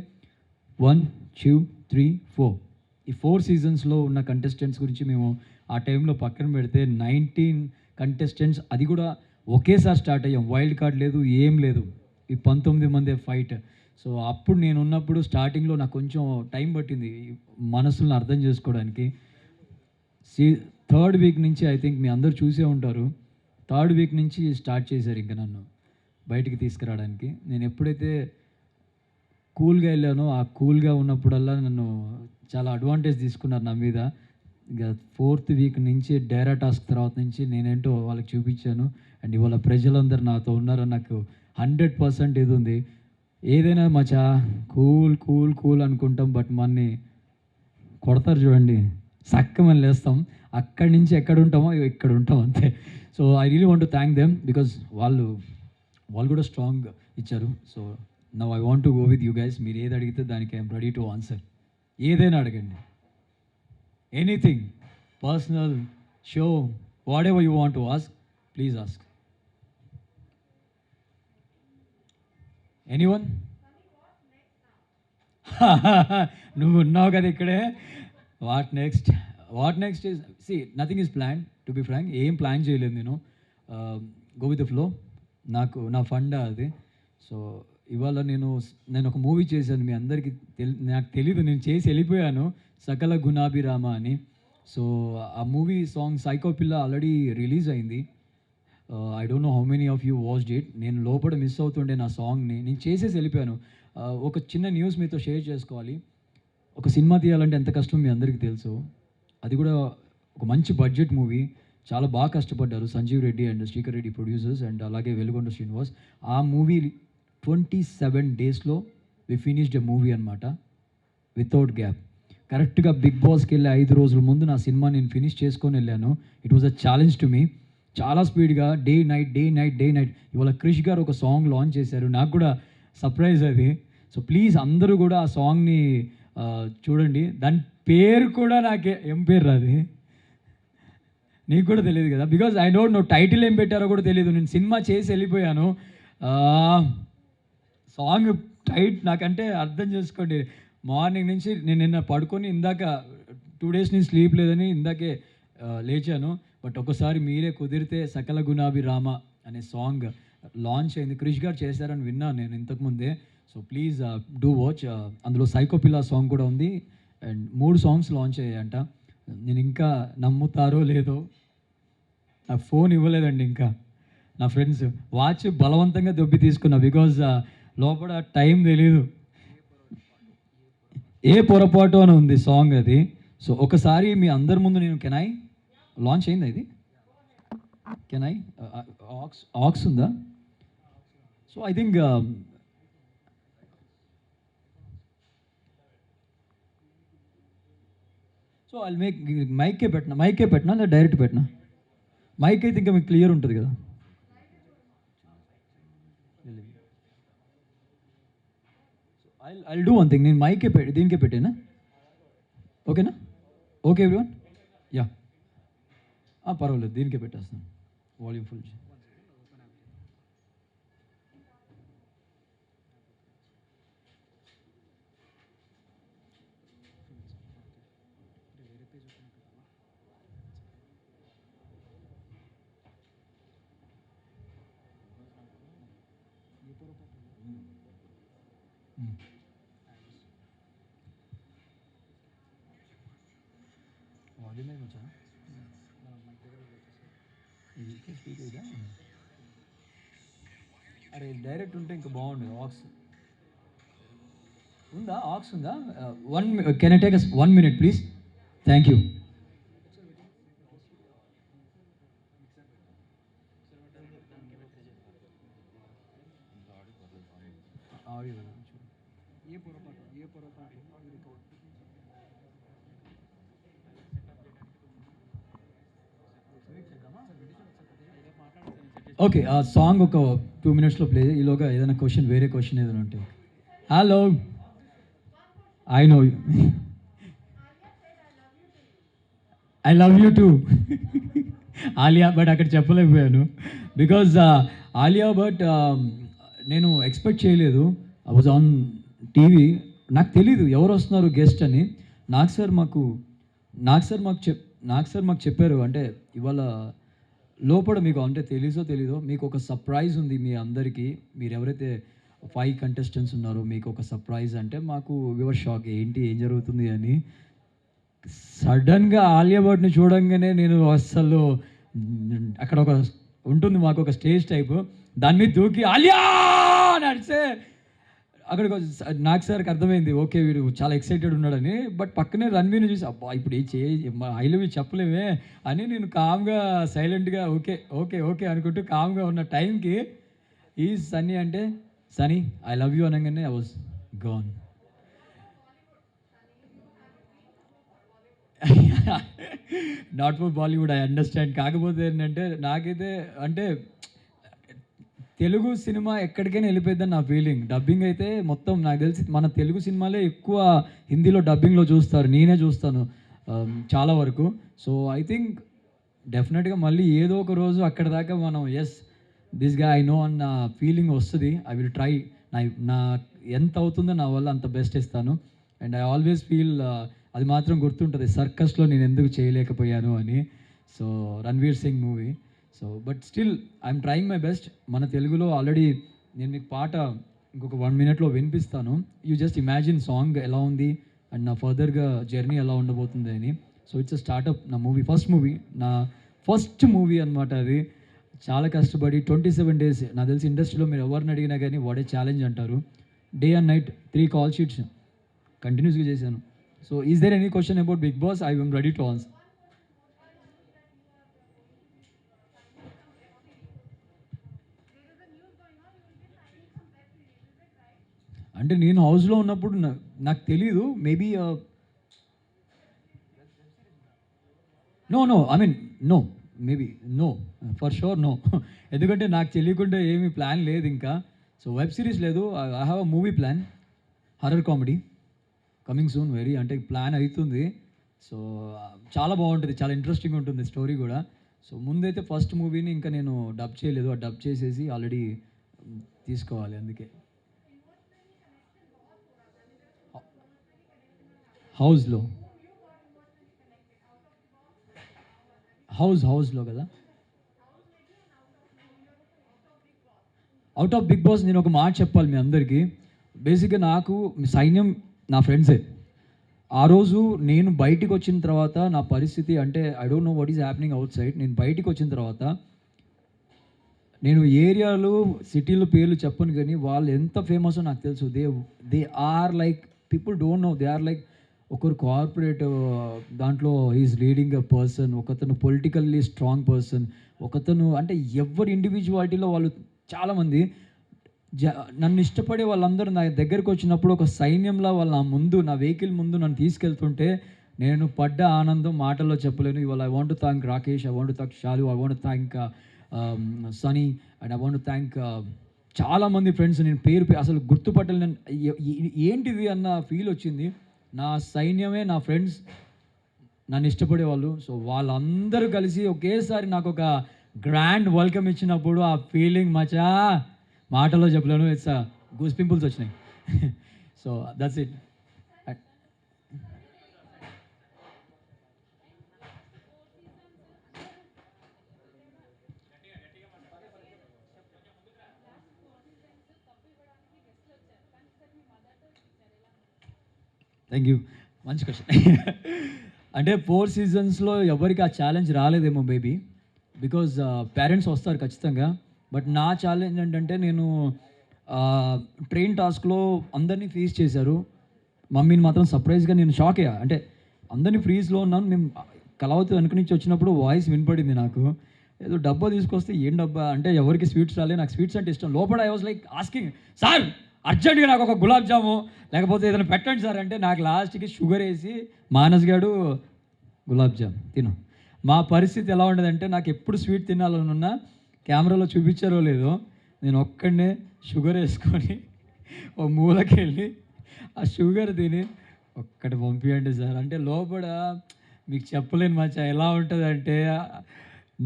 1, 2, 3, 4 ఈ 4 సీజన్స్లో ఉన్న కంటెస్టెంట్స్ గురించి మేము ఆ టైంలో పక్కన పెడితే 19 కంటెస్టెంట్స్, అది కూడా ఒకేసారి స్టార్ట్ అయ్యాం. వైల్డ్ కార్డ్ లేదు, ఏం లేదు. ఈ 19 మందే ఫైట్. సో అప్పుడు నేను ఉన్నప్పుడు స్టార్టింగ్లో నాకు కొంచెం టైం పట్టింది మనసులను అర్థం చేసుకోవడానికి. సీ థర్డ్ వీక్ నుంచి, ఐ థింక్ మీ అందరూ చూసే ఉంటారు, థర్డ్ వీక్ నుంచి స్టార్ట్ చేశారు ఇంకా నన్ను బయటికి తీసుకురావడానికి. నేను ఎప్పుడైతే కూల్గా వెళ్ళానో, ఆ కూల్గా ఉన్నప్పుడల్లా నన్ను చాలా అడ్వాంటేజ్ తీసుకున్నారు నా మీద. ఇంకా ఫోర్త్ వీక్ నుంచి డైరా టాస్క్ తర్వాత నుంచి నేనేంటో వాళ్ళకి చూపించాను. అండ్ ఇవాళ ప్రజలందరూ నాతో ఉన్నారని నాకు 100% ఇది ఉంది. ఏదైనా మచా కూల్ కూల్ కూల్ అనుకుంటాం, బట్ మనని కొడతారు చూడండి, సక్కమని లేస్తాం. అక్కడి నుంచి ఎక్కడ ఉంటామో ఇక్కడ ఉంటాం అంతే. So I really want to thank them, because వాళ్ళు కూడా స్ట్రాంగ్ ఇచ్చారు. So now I want to go with you guys. మీరు ఏది అడిగితే దానికి ఐఎమ్ రెడీ టు ఆన్సర్. ఏదైనా అడగండి, anything, personal, show, whatever you want to ask, please ask. Anyone? నువ్వు ఉన్నావు కదా ఇక్కడే. What next is, see nothing is plan, to be frank. ఏం ప్లాన్ చేయలేదు నేను. Go with the flow. నా ఫండా అది. సో ఇవాళ నేను ఒక మూవీ చేశాను, మీ అందరికీ నాకు తెలీదు, నేను చేసి వెళ్ళిపోయాను, సకల గుణాభిరామ అని. సో ఆ మూవీ సాంగ్ సైకో పిల్ల ఆల్రెడీ రిలీజ్ అయింది. I don't know how many of you watched it. నేను లోపల మిస్ అవుతుండే నా సాంగ్ని, నేను చేసేసి వెళ్ళిపోయాను. ఒక చిన్న న్యూస్ మీతో షేర్ చేసుకోవాలి. ఒక సినిమా తీయాలంటే ఎంత కష్టం మీ అందరికీ తెలుసు. అది కూడా ఒక మంచి బడ్జెట్ మూవీ. చాలా బాగా కష్టపడ్డారు Sanjeev Reddy and Srikar Reddy producers, and అలాగే వెలుగొండ శ్రీనివాస్. ఆ మూవీ 27 డేస్లో వి ఫినిష్డ్ ఎ మూవీ అనమాట, వితౌట్ గ్యాప్. కరెక్ట్గా బిగ్ బాస్కి వెళ్ళి 5 రోజుల ముందు నా సినిమా నేను ఫినిష్ చేసుకొని వెళ్ళాను. It was a challenge to me. చాలా స్పీడ్గా డే నైట్. ఇవాళ క్రిష్ గారు ఒక సాంగ్ లాంచ్ చేశారు, నాకు కూడా సర్ప్రైజ్ అది. సో ప్లీజ్ అందరూ కూడా ఆ సాంగ్ని చూడండి. దాని పేరు కూడా నాకే ఏం పేరు రాదు, నీకు కూడా తెలియదు కదా, because I don't no title ఏం పెట్టారో కూడా తెలియదు. నేను సినిమా చేసి వెళ్ళిపోయాను. సాంగ్ నాకంటే అర్థం చేసుకోండి. మార్నింగ్ నుంచి నేను నిన్న పడుకొని ఇందాక 2 డేస్ నుంచి స్లీప్ లేదని ఇందాకే లేచాను. బట్ ఒకసారి మీరే కుదిరితే సకల గుణాభిరామ అనే సాంగ్ లాంచ్ అయింది, క్రిష్ గారు చేశారని విన్నాను నేను ఇంతకుముందే. So please do watch. అందులో సైకో పిల్ల సాంగ్ కూడా ఉంది, అండ్ 3 సాంగ్స్ లాంచ్ అయ్యాయంట. నేను ఇంకా నమ్ముతారో లేదో, నాకు ఫోన్ ఇవ్వలేదండి ఇంకా నా ఫ్రెండ్స్. వాచ్ బలవంతంగా దొబ్బి తీసుకున్నా, బికాజ్ లోపల టైం తెలీదు, ఏ పొరపాటు అని ఉంది సాంగ్ అది. సో ఒకసారి మీ అందరి ముందు నేను కెనాయ్ లాంచ్ అయిందా ఇది? కెనాయ్ ఆక్స్ ఉందా? So I think so I make మైకే పెట్టినా లేదా డైరెక్ట్ పెట్టినా? మైక్ అయితే ఇంకా మీకు క్లియర్ ఉంటుంది కదా. ఐ డూ వన్ థింగ్, నేను మైకే దీనికే పెట్టానా? ఓకేనా? Okay everyone? యా, పర్వాలేదు, దీనికే పెట్టేస్తాను, వాల్యూమ్ ఫుల్. అరే డైరెక్ట్ ఉంటే ఇంకా బాగుండు ఆక్స్ ఉందా ఆక్స్ ఉందా one can I take 1 minute please thank you audio okay ఆ సాంగ్ ఒక 2 minutesలో ప్లే ఈలోగా ఏదైనా క్వశ్చన్ వేరే క్వశ్చన్ ఏదైనా ఉంటే hello I know I love you too Alia but అక్కడ చెప్పలేకపోయాను బికాజ్ ఆలియా బట్ నేను ఎక్స్పెక్ట్ చేయలేదు ఐ వాజ్ ఆన్ టీవీ నాకు తెలీదు ఎవరు వస్తున్నారు గెస్ట్ అని నాకు సార్ మాకు నాకు సార్ మాకు చెప్పారు అంటే ఇవాళ లోపల మీకు అంటే తెలీదో మీకు ఒక సర్ప్రైజ్ ఉంది మీ అందరికీ మీరు ఎవరైతే 5 కంటెస్టెంట్స్ ఉన్నారో మీకు ఒక సర్ప్రైజ్ అంటే మాకు వివర్ షాక్ ఏంటి ఏం జరుగుతుంది అని సడన్గా ఆలియా భట్ని చూడంగానే నేను అస్సలు అక్కడ ఒక ఉంటుంది మాకు ఒక స్టేజ్ టైప్ దాని మీద దూకి ఆలియా అని అడిస్తే అక్కడ నాకు సార్కి అర్థమైంది ఓకే వీడు చాలా ఎక్సైటెడ్ ఉన్నాడని బట్ పక్కనే రణ్వీర్ని చూసి అబ్బా ఇప్పుడు ఐ లవ్ యూ చెప్పలేమే అని నేను కామ్గా సైలెంట్గా ఓకే ఓకే ఓకే అనుకుంటూ కామ్గా ఉన్న టైంకి ఈ సన్నీ అంటే సనీ ఐ లవ్ యూ అనగానే I was gone not for Bollywood I understand కాకపోతే ఏంటంటే నాకైతే అంటే తెలుగు సినిమా ఎక్కడికైనా వెళ్ళిపోద్దని నా ఫీలింగ్ డబ్బింగ్ అయితే మొత్తం నాకు తెలిసి మన తెలుగు సినిమాలే ఎక్కువ హిందీలో డబ్బింగ్లో చూస్తారు నేనే చూస్తాను చాలా వరకు సో ఐ థింక్ డెఫినెట్గా మళ్ళీ ఏదో ఒక రోజు అక్కడ దాకా మనం ఎస్ దిస్ గా ఐ నో అన్న ఫీలింగ్ వస్తుంది ఐ విల్ ట్రై నా ఎంత అవుతుందో నా వల్ల అంత బెస్ట్ ఇస్తాను అండ్ ఐ ఆల్వేస్ ఫీల్ అది మాత్రం గుర్తుంటుంది సర్కస్లో నేను ఎందుకు చేయలేకపోయాను అని so Ranveer Singh movie so but still I'm trying my best మన తెలుగులో ఆల్రెడీ నేను మీకు పాట ఇంకొక 1 minute వినిపిస్తాను యూ జస్ట్ ఇమాజిన్ సాంగ్ ఎలా ఉంది అండ్ నా ఫర్దర్గా జర్నీ ఎలా ఉండబోతుంది అని సో ఇట్స్ స్టార్ట్అప్ నా నా ఫస్ట్ మూవీ అనమాట అది చాలా కష్టపడి 27 days నాకు తెలిసి ఇండస్ట్రీలో మీరు ఎవరిని అడిగినా కానీ వాడే ఛాలెంజ్ అంటారు day and night 3 call sheets కంటిన్యూస్గా చేశాను so is there any question about Bigg Boss I am ready to answer అంటే నేను హౌస్లో ఉన్నప్పుడు నాకు తెలీదు maybe no I mean no maybe no for sure no ఎందుకంటే నాకు తెలియకుండా ఏమీ ప్లాన్ లేదు ఇంకా సో వెబ్ సిరీస్ లేదు I have a movie plan horror comedy coming soon very అంటే ప్లాన్ అవుతుంది సో చాలా బాగుంటుంది చాలా ఇంట్రెస్టింగ్ ఉంటుంది స్టోరీ కూడా సో ముందైతే ఫస్ట్ మూవీని ఇంకా నేను డబ్ చేయలేదు ఆ డబ్ చేసేసి ఆల్రెడీ తీసుకోవాలి అందుకే హౌస్లో కదా అవుట్ ఆఫ్ బిగ్ బాస్ నేను ఒక మాట చెప్పాలి మీ అందరికీ బేసిక్గా నాకు సైన్యం నా ఫ్రెండ్సే ఆ రోజు నేను బయటికి వచ్చిన తర్వాత నా పరిస్థితి అంటే I don't know what is happening out side నేను బయటికి వచ్చిన తర్వాత నేను ఏరియాలు సిటీలు పేర్లు చెప్పను కానీ వాళ్ళు ఎంత ఫేమస్ నాకు తెలుసు they are like people don't know they are like ఒకరు కార్పొరేట్ దాంట్లో ఈజ్ లీడింగ్ అ పర్సన్ ఒకతను పొలిటికల్లీ స్ట్రాంగ్ పర్సన్ ఒకతను అంటే ఎవరి ఇండివిజువాలిటీలో వాళ్ళు చాలామంది నన్ను ఇష్టపడే వాళ్ళందరూ నా దగ్గరికి వచ్చినప్పుడు ఒక సైన్యంలో వాళ్ళ నా వెహికల్ ముందు నన్ను తీసుకెళ్తుంటే నేను పడ్డ ఆనందం మాటల్లో చెప్పలేను ఇవాళ I want to thank Rakesh I want to thank Shalu I want to thank Sunny and I want to thank చాలామంది ఫ్రెండ్స్ నేను పేరు అసలు గుర్తుపట్టలేను ఏంటిది అన్న ఫీల్ వచ్చింది నా సైన్యమే నా ఫ్రెండ్స్ నన్ను ఇష్టపడేవాళ్ళు సో వాళ్ళందరూ కలిసి ఒకేసారి నాకు ఒక గ్రాండ్ వెల్కమ్ ఇచ్చినప్పుడు ఆ ఫీలింగ్ మచా మాటలో చెప్పలేను ఇట్స్ గూస్ పింపుల్స్ వచ్చినాయి so that's it thank you మంచి క్వశ్చన్ అంటే 4 సీజన్స్లో ఎవరికి ఆ ఛాలెంజ్ రాలేదేమో మేబీ, బికాజ్ పేరెంట్స్ వస్తారు ఖచ్చితంగా. బట్ నా ఛాలెంజ్ ఏంటంటే నేను ట్రైన్ టాస్క్లో అందరినీ ఫేస్ చేశారు. మమ్మీని మాత్రం సర్ప్రైజ్గా నేను షాక్ అయ్యా. అంటే అందరినీ ఫ్రీజ్లో ఉన్నాను. మేము కలవతు వెనక నుంచి వచ్చినప్పుడు వాయిస్ వినపడింది నాకు. ఏదో డబ్బా తీసుకొస్తే ఏం డబ్బా అంటే ఎవరికి స్వీట్స్ రాలే, నాకు స్వీట్స్ అంటే ఇష్టం. లోపల I was like asking, sir అర్జెంట్గా నాకు ఒక గులాబ్ జాము లేకపోతే ఏదైనా పెట్టండి సార్ అంటే, నాకు లాస్ట్కి షుగర్ వేసి మానస్ గాడు గులాబ్ జామ్ తిను. మా పరిస్థితి ఎలా ఉండదంటే, నాకు ఎప్పుడు స్వీట్ తినాలని ఉన్నా కెమెరాలో చూపించారో లేదో నేను ఒక్కడనే షుగర్ వేసుకొని ఓ మూలకి వెళ్ళి ఆ షుగర్ తిని ఒక్కటి పంపించండి సార్ అంటే, లోపల మీకు చెప్పలేను మచ్చా ఎలా ఉంటుందంటే,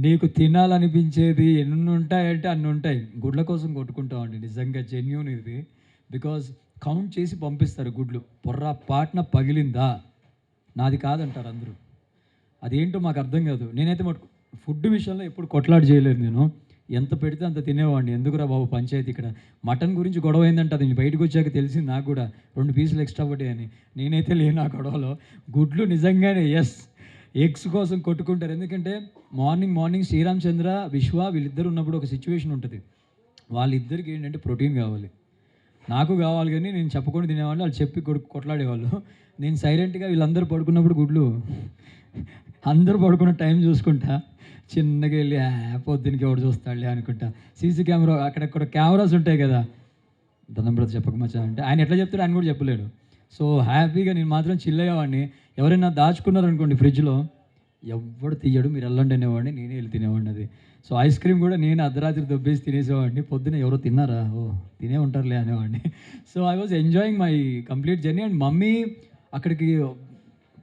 నీకు తినాలనిపించేది ఎన్ని ఉంటాయంటే అన్ని ఉంటాయి. గుడ్ల కోసం కొట్టుకుంటామండి నిజంగా, జెన్యూన్ ఇది. బికాజ్ కౌంట్ చేసి పంపిస్తారు గుడ్లు. పొర్రపాటున పగిలిందా నాది కాదంటారు అందరూ. అదేంటో మాకు అర్థం కాదు. నేనైతే ఫుడ్ విషయంలో ఎప్పుడు కొట్లాట చేయలేదు. నేను ఎంత పెడితే అంత తినేవాడిని. ఎందుకురా బాబు పంచాయతీ ఇక్కడ. మటన్ గురించి గొడవ అయిందంట, అది బయటకు వచ్చాక తెలిసింది నాకు కూడా, 2 పీసులు ఎక్స్ట్రా పడ్డాయి అని. నేనైతే లేను ఆ గొడవలో. గుడ్లు నిజంగానే ఎస్ ఎగ్స్ కోసం కొట్టుకుంటారు. ఎందుకంటే మార్నింగ్ శ్రీరామచంద్ర విశ్వ వీళ్ళిద్దరు ఉన్నప్పుడు ఒక సిచ్యువేషన్ ఉంటుంది. వాళ్ళిద్దరికి ఏంటంటే ప్రోటీన్ కావాలి, నాకు కావాలి, కానీ నేను చెప్పకుండా తినేవాళ్ళు, వాళ్ళు చెప్పి కొట్లాడేవాళ్ళు. నేను సైలెంట్గా వీళ్ళందరూ పడుకున్నప్పుడు గుడ్లు అందరూ పడుకున్న టైం చూసుకుంటా చిన్నగా వెళ్ళి పొద్దునకి ఎవడు చూస్తాడులే అనుకుంటా. సీసీ కెమెరా అక్కడక్కడ కెమెరాస్ ఉంటాయి కదా, దండం బ్రదర్ చెప్పక మచ్చా అంటే ఆయన ఎట్లా చెప్తాడు ఆయన కూడా చెప్పలేడు. సో హ్యాపీగా నేను మాత్రం చిల్ అయ్యేవాడిని. ఎవరైనా దాచుకున్నారనుకోండి ఫ్రిడ్జ్లో, ఎవడు తీయడు, మీరు వెళ్ళండి అనేవాడిని, నేనే వెళ్ళి తినేవాడిని అది. సో ఐస్ క్రీమ్ కూడా నేను అర్ధరాత్రి దొబ్బేసి తినేసేవాడిని. పొద్దున ఎవరో తిన్నారా, ఓ తినే ఉంటారులే అనేవాడిని. So I was enjoying my complete journey. And mummy అక్కడికి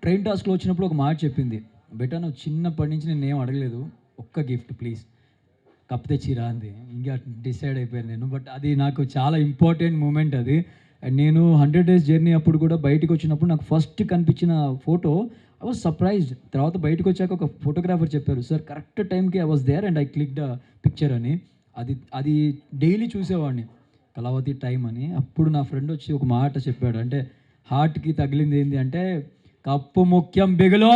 ట్రైన్ టాస్క్లో వచ్చినప్పుడు ఒక మాట చెప్పింది, బెటా నువ్వు చిన్నప్పటి నుంచి నేను ఏం అడగలేదు, ఒక్క గిఫ్ట్ ప్లీజ్, కప్ తెచ్చిరా అంది. ఇంకా డిసైడ్ అయిపోయాను నేను. బట్ అది నాకు చాలా ఇంపార్టెంట్ మూమెంట్ అది. అండ్ నేను 100 days జర్నీ అప్పుడు కూడా బయటకు వచ్చినప్పుడు నాకు ఫస్ట్ కనిపించిన ఫోటో ఐ వాజ్ సర్ప్రైజ్డ్. తర్వాత బయటకు వచ్చాక ఒక ఫోటోగ్రాఫర్ చెప్పారు, సార్ కరెక్ట్ టైంకి I was there and I clicked picture అని. అది డైలీ చూసేవాడిని, కళావతి టైం అని. అప్పుడు నా ఫ్రెండ్ వచ్చి ఒక మాట చెప్పాడు, అంటే హార్ట్కి తగిలింది ఏంటి అంటే, కప్పు ముఖ్యం బిగులో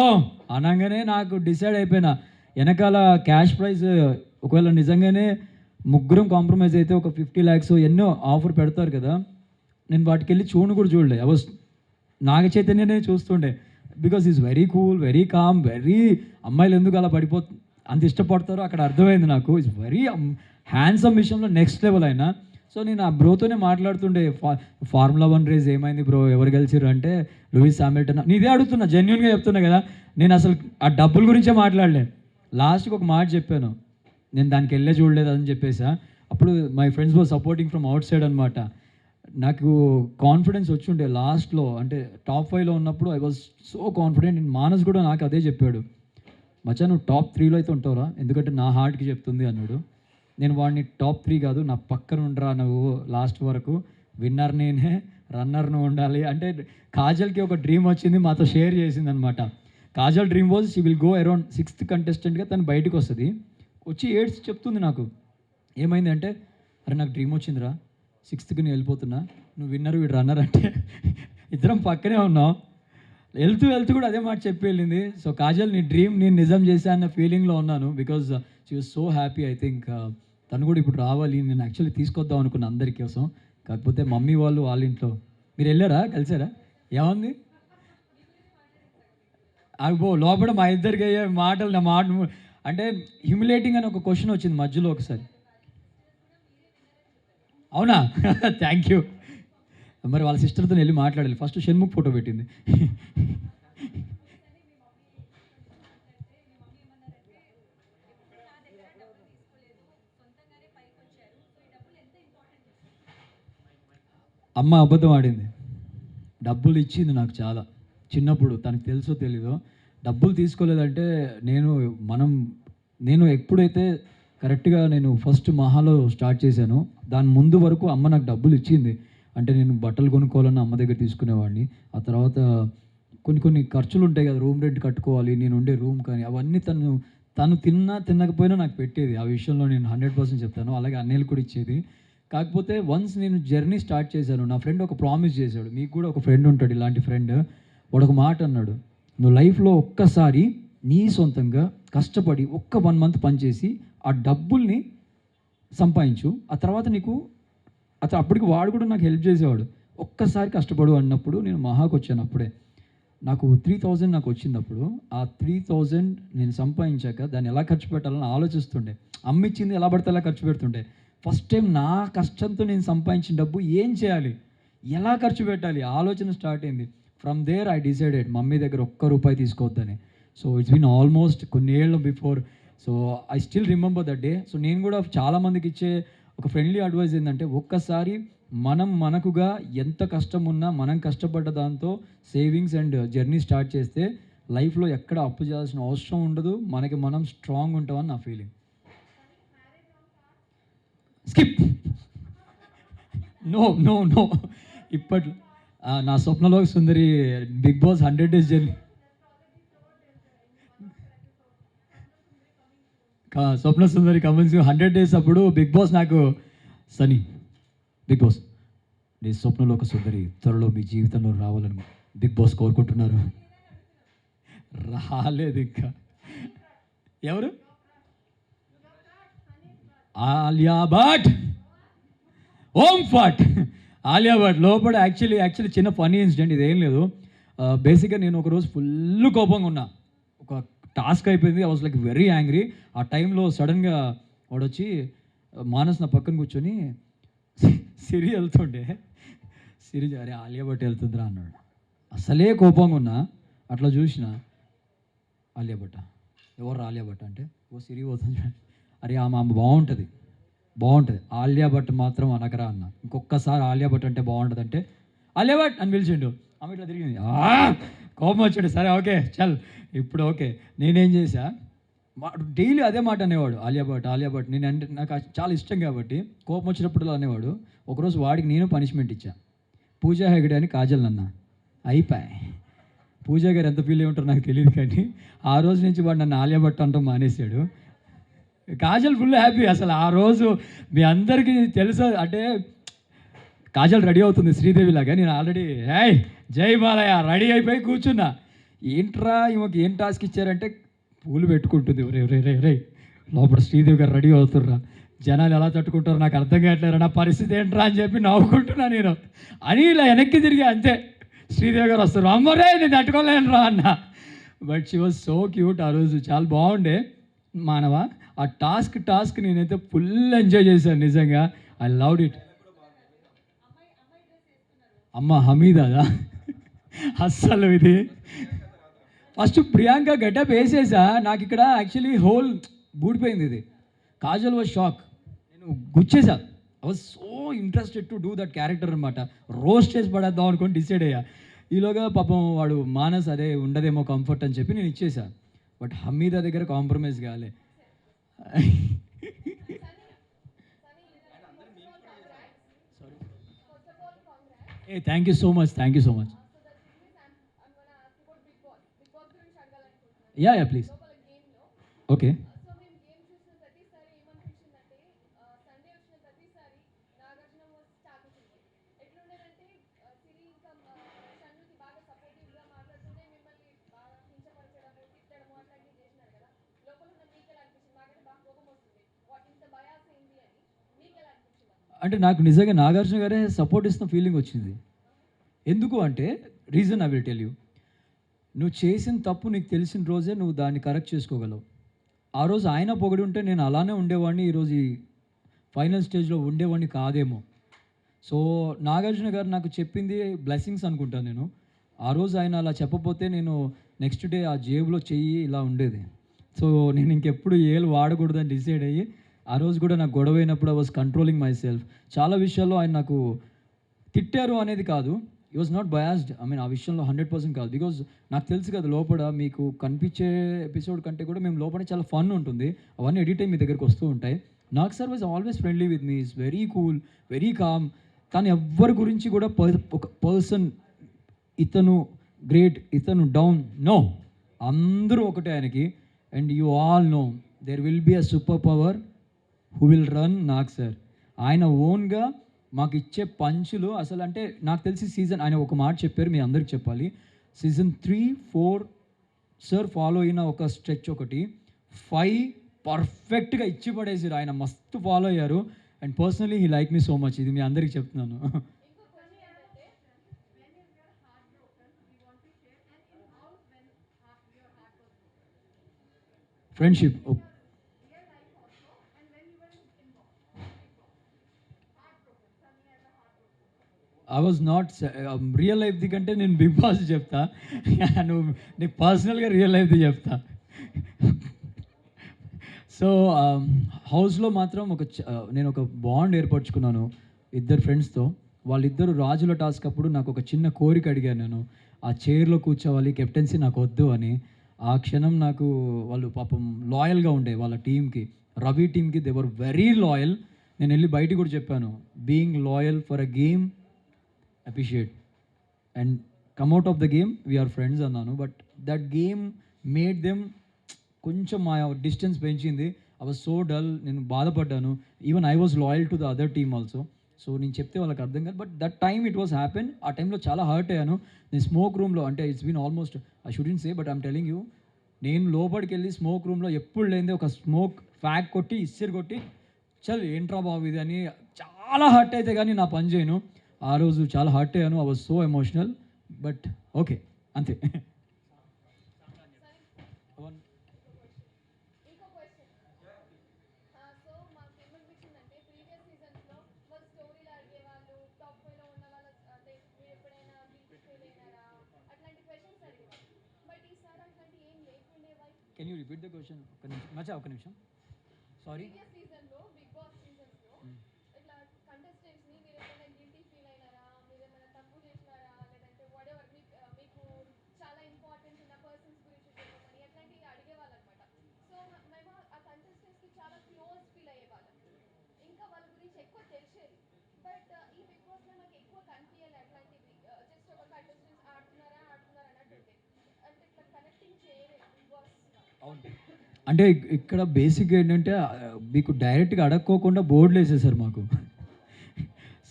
అనగానే నాకు డిసైడ్ అయిపోయినా. వెనకాల క్యాష్ ప్రైజ్ ఒకవేళ నిజంగానే ముగ్గురం కాంప్రమైజ్ అయితే ఒక 50 lakhs ఎన్నో ఆఫర్ పెడతారు కదా, నేను వాటికి వెళ్ళి కూడా చూడలే. ఐ వాజ్ నాగ చైతన్యనే చూస్తుండే. Because is very cool, very calm, very అమ్మాయిలు ఎందుకు అలా అంత ఇష్టపడతారో అక్కడ అర్థమైంది నాకు. ఇట్స్ వెరీ హ్యాండ్సమ్ విషయంలో నెక్స్ట్ లెవెల్ అయినా. సో నేను ఆ బ్రోతోనే మాట్లాడుతుండే, ఫార్ములా 1 రేస్ ఏమైంది బ్రో, ఎవరు గెలిచిర్రు అంటే లూయిస్ హామిల్టన్. నీదే అడుగుతున్నా, జెన్యున్గా చెప్తున్నా కదా. నేను అసలు ఆ డబ్బుల గురించే మాట్లాడలే. లాస్ట్కి ఒక మాట చెప్పాను, నేను దానికి వెళ్ళే చూడలేదు అని చెప్పేసా. అప్పుడు my friends were supporting from out side అనమాట. నాకు కాన్ఫిడెన్స్ వచ్చుండే లాస్ట్లో, అంటే టాప్ 5లో ఉన్నప్పుడు I was so confident. And Manas కూడా నాకు అదే చెప్పాడు, మచ్చా నువ్వు టాప్ 3లో అయితే ఉంటావురా, ఎందుకంటే నా హార్ట్కి చెప్తుంది అన్నాడు. నేను వాడిని టాప్ 3 కాదు, నా పక్కన ఉండరా నువ్వు లాస్ట్ వరకు, విన్నర్ నేనే, రన్నర్ నువ్వు ఉండాలి అంటే. కాజల్కి ఒక డ్రీమ్ వచ్చింది, మాతో షేర్ చేసింది అనమాట. Kajal dream was she will go around 6th contestant తను బయటకు వస్తుంది. వచ్చి ఏడ్స్ చెప్తుంది నాకు, ఏమైంది అంటే, అరే నాకు డ్రీమ్ వచ్చిందిరా, 6th నేను వెళ్ళిపోతున్నా, నువ్వు విన్నర్ వీడు రన్నర్ అంటే. ఇద్దరం పక్కనే ఉన్నాం, వెళ్తూ కూడా అదే మాట చెప్పి వెళ్ళింది. సో కాజల్ నీ డ్రీమ్ నేను నిజం చేశా అన్న ఫీలింగ్లో ఉన్నాను. Because she was so happy. I think తను కూడా ఇప్పుడు రావాలి. నేను యాక్చువల్లీ తీసుకొద్దాం అనుకున్నా అందరి కోసం, కాకపోతే మమ్మీ వాళ్ళు వాళ్ళ ఇంట్లో. మీరు వెళ్ళారా, కలిసారా, ఏముంది అబ్బో లోపల మా ఇద్దరికి అయ్యే మాటలు, నా మాట అంటే హ్యూమిలేటింగ్ అని ఒక క్వశ్చన్ వచ్చింది మధ్యలో ఒకసారి. అవునా థ్యాంక్ యూ. మరి వాళ్ళ సిస్టర్తో వెళ్ళి మాట్లాడాలి. ఫస్ట్ షణ్ముఖ్ ఫోటో పెట్టింది. అమ్మ అబద్ధం ఆడింది, డబ్బులు ఇచ్చింది నాకు చాలా చిన్నప్పుడు, తనకు తెలుసో తెలీదో. డబ్బులు తీసుకోలేదంటే నేను ఎప్పుడైతే కరెక్ట్గా నేను ఫస్ట్ మహాలో స్టార్ట్ చేశాను, దాని ముందు వరకు అమ్మ నాకు డబ్బులు ఇచ్చింది. అంటే నేను బట్టలు కొనుక్కోవాలన్నా అమ్మ దగ్గర తీసుకునేవాడిని. ఆ తర్వాత కొన్ని ఖర్చులు ఉంటాయి కదా, రూమ్ రెంట్ కట్టుకోవాలి, నేను ఉండే రూమ్ కానీ అవన్నీ తను తినకపోయినా నాకు పెట్టేది. ఆ విషయంలో నేను 100% చెప్తాను. అలాగే అన్నయ్యలు కూడా ఇచ్చేది. కాకపోతే వన్స్ నేను జర్నీ స్టార్ట్ చేశాను, నా ఫ్రెండ్ ఒక ప్రామిస్ చేశాడు, మీకు కూడా ఒక ఫ్రెండ్ ఉంటాడు ఇలాంటి ఫ్రెండ్. వాడు ఒక మాట అన్నాడు, నువ్వు లైఫ్లో ఒక్కసారి నీ సొంతంగా కష్టపడి ఒక్క 1 మంత్ పనిచేసి ఆ డబ్బుల్ని సంపాదించు. ఆ తర్వాత నీకు అప్పటికి వాడు కూడా నాకు హెల్ప్ చేసేవాడు. ఒక్కసారి కష్టపడు అన్నప్పుడు నేను మహాకు వచ్చాను. అప్పుడే నాకు 3000 నాకు వచ్చినప్పుడు ఆ 3000 నేను సంపాదించాక దాన్ని ఎలా ఖర్చు పెట్టాలని ఆలోచిస్తుండే. అమ్మిచ్చింది ఎలా పడితే అలా ఖర్చు పెడుతుండే. ఫస్ట్ టైం నా కష్టంతో నేను సంపాదించిన డబ్బు ఏం చేయాలి, ఎలా ఖర్చు పెట్టాలి ఆలోచన స్టార్ట్ అయింది. From there I decided mummy దగ్గర ఒక్క రూపాయి తీసుకోవద్దని. సో ఇట్స్ బీన్ ఆల్మోస్ట్ కొన్ని ఏళ్ళ before. So I still remember that day. So నేను కూడా చాలామందికి ఇచ్చే ఒక ఫ్రెండ్లీ అడ్వైస్ ఏంటంటే, ఒక్కసారి మనకుగా ఎంత కష్టం ఉన్నా మనం కష్టపడ్డ దాంతో సేవింగ్స్ అండ్ జర్నీ స్టార్ట్ చేస్తే లైఫ్లో ఎక్కడ అప్పు చేయాల్సిన అవసరం ఉండదు. మనకి మనం స్ట్రాంగ్ ఉంటామని నా feeling. Skip. No no no ఇప్పట్లో నా స్వప్నలోక సుందరి బిగ్ బాస్ 100 days జర్నీ. స్వప్న సుందరి కమింగ్స్ 100 days అప్పుడు బిగ్ బాస్ నాకు సనీ బిగ్ బాస్ నీ స్వప్నలోక సుందరి త్వరలో మీ జీవితంలో రావాలని బిగ్ బాస్ కోరుకుంటున్నారు. రాలేదు ఇంకా. ఎవరు? ఆలియా భట్, ఓం ఫట్. ఆలియా భట్ లోపల యాక్చువల్లీ చిన్న ఫన్నీ ఇన్సిడెంట్. ఇదేం లేదు. బేసిక్గా నేను ఒకరోజు ఫుల్ కోపంగా ఉన్నా. ఒక టాస్క్ అయిపోయింది. I was like very angry. ఆ టైంలో సడన్గా వాడు వచ్చి మానస్ నా పక్కన కూర్చొని సిరి వెళ్తుండే, సిరి అరే ఆలియా భట్ వెళ్తుందిరా అన్నాడు. అసలే కోపంగా ఉన్నా. అట్లా చూసిన ఆలియా భట్, ఎవరు ఆలియా భట్ అంటే ఓ సిరి పోతుంది. అరే ఆమె బాగుంటుంది ఆలియా భట్ మాత్రం అనకరా అన్న. ఇంకొకసారి ఆలియా భట్ అంటే బాగుంటుంది అంటే ఆలియా భట్ అని పిలిచిండు. ఆమె ఇట్లా తిరిగింది. కోపం వచ్చాడు. సరే ఓకే చల్ ఇప్పుడు ఓకే. నేనేం చేశా, డైలీ అదే మాట అనేవాడు, ఆలియా భట్. నేను అంటే నాకు చాలా ఇష్టం కాబట్టి కోపం వచ్చినప్పుడు అనేవాడు. ఒకరోజు వాడికి నేను పనిష్మెంట్ ఇచ్చా. పూజా హెగడే అని కాజల్ నన్న అయిపోయి. పూజా గారు ఎంత ఫీల్ అయి ఉంటారో నాకు తెలియదు, కానీ ఆ రోజు నుంచి వాడు నన్ను ఆలియా భట్ అంటాం మానేశాడు. Kajal full happy. అసలు ఆ రోజు మీ అందరికీ తెలుసు అంటే కాజల్ రెడీ అవుతుంది శ్రీదేవి లాగా. నేను ఆల్రెడీ జై బాలయ్య రెడీ అయిపోయి కూర్చున్నా. ఏంట్రా ఈమెకి ఏం టాస్క్ ఇచ్చారంటే పూలు పెట్టుకుంటుంది. రే లోపల శ్రీదేవి గారు రెడీ అవుతుర్రా, జనాలు ఎలా తట్టుకుంటారో నాకు అర్థం కావట్లేరు, నా పరిస్థితి ఏంట్రా అని చెప్పి నవ్వుకుంటున్నా నేను. అని ఇలా వెనక్కి తిరిగి అంతే శ్రీదేవి గారు వస్తారు. అమ్మరే నేను తట్టుకోలేనురా అన్న. But she was so cute. ఆ రోజు చాలా బాగుండే. మానవ ఆ టాస్క్ నేనైతే ఫుల్ ఎంజాయ్ చేశాను నిజంగా. I loved it. అమ్మ హమీదాదా అస్సలు ఇది ఫస్ట్ ప్రియాంక గెటప్ వేసేసా. నాకు ఇక్కడ యాక్చువల్లీ హోల్ బూడిపోయింది. ఇది కాజల్ వాజ్ షాక్. నేను గుచ్చేసా. I was so interested to do that character అనమాట. రోస్ట్ చేసి పడేద్దాం అనుకొని డిసైడ్ అయ్యా. ఈలోగా పాపం వాడు మానస్ అదే ఉండదేమో కంఫర్ట్ అని చెప్పి నేను ఇచ్చేసా. బట్ హమీదా దగ్గర కాంప్రమైజ్ కాలే. Thank you so much. Yeah please. Okay. అంటే నాకు నిజంగా నాగార్జున గారే సపోర్ట్ ఇస్తున్న ఫీలింగ్ వచ్చింది. ఎందుకు అంటే reason I will tell you. నువ్వు చేసిన తప్పు నీకు తెలిసిన రోజే నువ్వు దాన్ని కరెక్ట్ చేసుకోగలవు. ఆ రోజు ఆయన పొగిడి ఉంటే నేను అలానే ఉండేవాడిని, ఈరోజు ఈ ఫైనల్ స్టేజ్లో ఉండేవాడిని కాదేమో. సో నాగార్జున గారు నాకు చెప్పింది బ్లెస్సింగ్స్ అనుకుంటాను నేను. ఆ రోజు ఆయన అలా చెప్పపోతే నేను నెక్స్ట్ డే ఆ జేబులో చెయ్యి ఇలా ఉండేది. సో నేను ఇంకెప్పుడు ఏలు వాడకూడదని డిసైడ్ అయ్యి ఆ రోజు కూడా నాకు గొడవ అయినప్పుడు I was controlling my self. చాలా విషయాల్లో ఆయన నాకు తిట్టారు అనేది కాదు, ఈ was not biased. I mean ఆ విషయంలో 100% కాదు. బికాజ్ నాకు తెలుసు కదా లోపల మీకు కనిపించే ఎపిసోడ్ కంటే కూడా మేము లోపల చాలా ఫన్ ఉంటుంది. అవన్నీ ఎడిట్ అయ్యి మీ దగ్గరికి వస్తూ ఉంటాయి. Nag sir was always friendly with me, is very cool, very calm. కానీ ఎవ్వరి గురించి కూడా ఒక పర్సన్ ఇతను గ్రేట్, ఇతను డౌన్, నో, అందరూ ఒకటే ఆయనకి. And you all know there will be a super power who will run Nag sir. ఆయన ఓన్గా మాకు ఇచ్చే పంచులు అసలు అంటే నాకు తెలిసి సీజన్ ఆయన ఒక మాట చెప్పారు, మీ అందరికి చెప్పాలి. సీజన్ 3, 4 సార్ ఫాలో అయిన ఒక స్ట్రెచ్ ఒకటి 5 పర్ఫెక్ట్గా ఇచ్చి పడేసారు. ఆయన మస్తు ఫాలో అయ్యారు. And personally he like me so much. ఇది మీ అందరికీ చెప్తున్నాను. Friendship. I was not real లైఫ్ది కంటే నేను బిగ్ బాస్ చెప్తా. నువ్వు నీకు పర్సనల్గా రియల్ లైఫ్ది చెప్తా. సో హౌస్లో మాత్రం నేను ఒక బాండ్ ఏర్పరచుకున్నాను ఇద్దరు ఫ్రెండ్స్తో. వాళ్ళిద్దరు రాజుల టాస్క్ అప్పుడు నాకు ఒక చిన్న కోరిక అడిగాను. నేను ఆ చైర్లో కూర్చోవాలి, కెప్టెన్సీ నాకు వద్దు అని. ఆ క్షణం నాకు వాళ్ళు పాపం లాయల్గా ఉండే వాళ్ళ టీంకి, రవి టీంకి దే వర్ వెరీ లాయల్. నేను వెళ్ళి బయటికి కూడా చెప్పాను, being loyal for a game appreciate and come out of the game we are friends అన్నాను. But that game made them కొంచెం మా డిస్టెన్స్ పెంచింది. I was so dull. నేను బాధపడ్డాను. Even I was loyal to the other team also. So నేను చెప్తే వాళ్ళకి అర్థం కాదు. But that time it was happen. ఆ టైంలో చాలా హర్ట్ అయ్యాను. నేను స్మోక్ రూమ్లో, అంటే it's been almost, I shouldn't say but I'm telling you, నేను లోపలికి వెళ్ళి స్మోక్ రూమ్లో ఎప్పుడు లేనిదే ఒక స్మోక్ ఫ్యాక్ కొట్టి ఇస్సిరి కొట్టి చల్ ఏంట్రా బాబు ఇది అని చాలా హర్ట్ అయితే కానీ నా పని చేయను. ఆ రోజు చాలా హర్ట్ అయ్యాను. I was so emotional. But okay, అంతే. Can you repeat the question? ఒక నిమిషం మచ్చా, ఒక నిమిషం. సారీ. అవును. అంటే ఇక్కడ బేసిక్ ఏంటంటే మీకు డైరెక్ట్గా అడక్కోకుండా బోర్డులు వేసేసారు మాకు.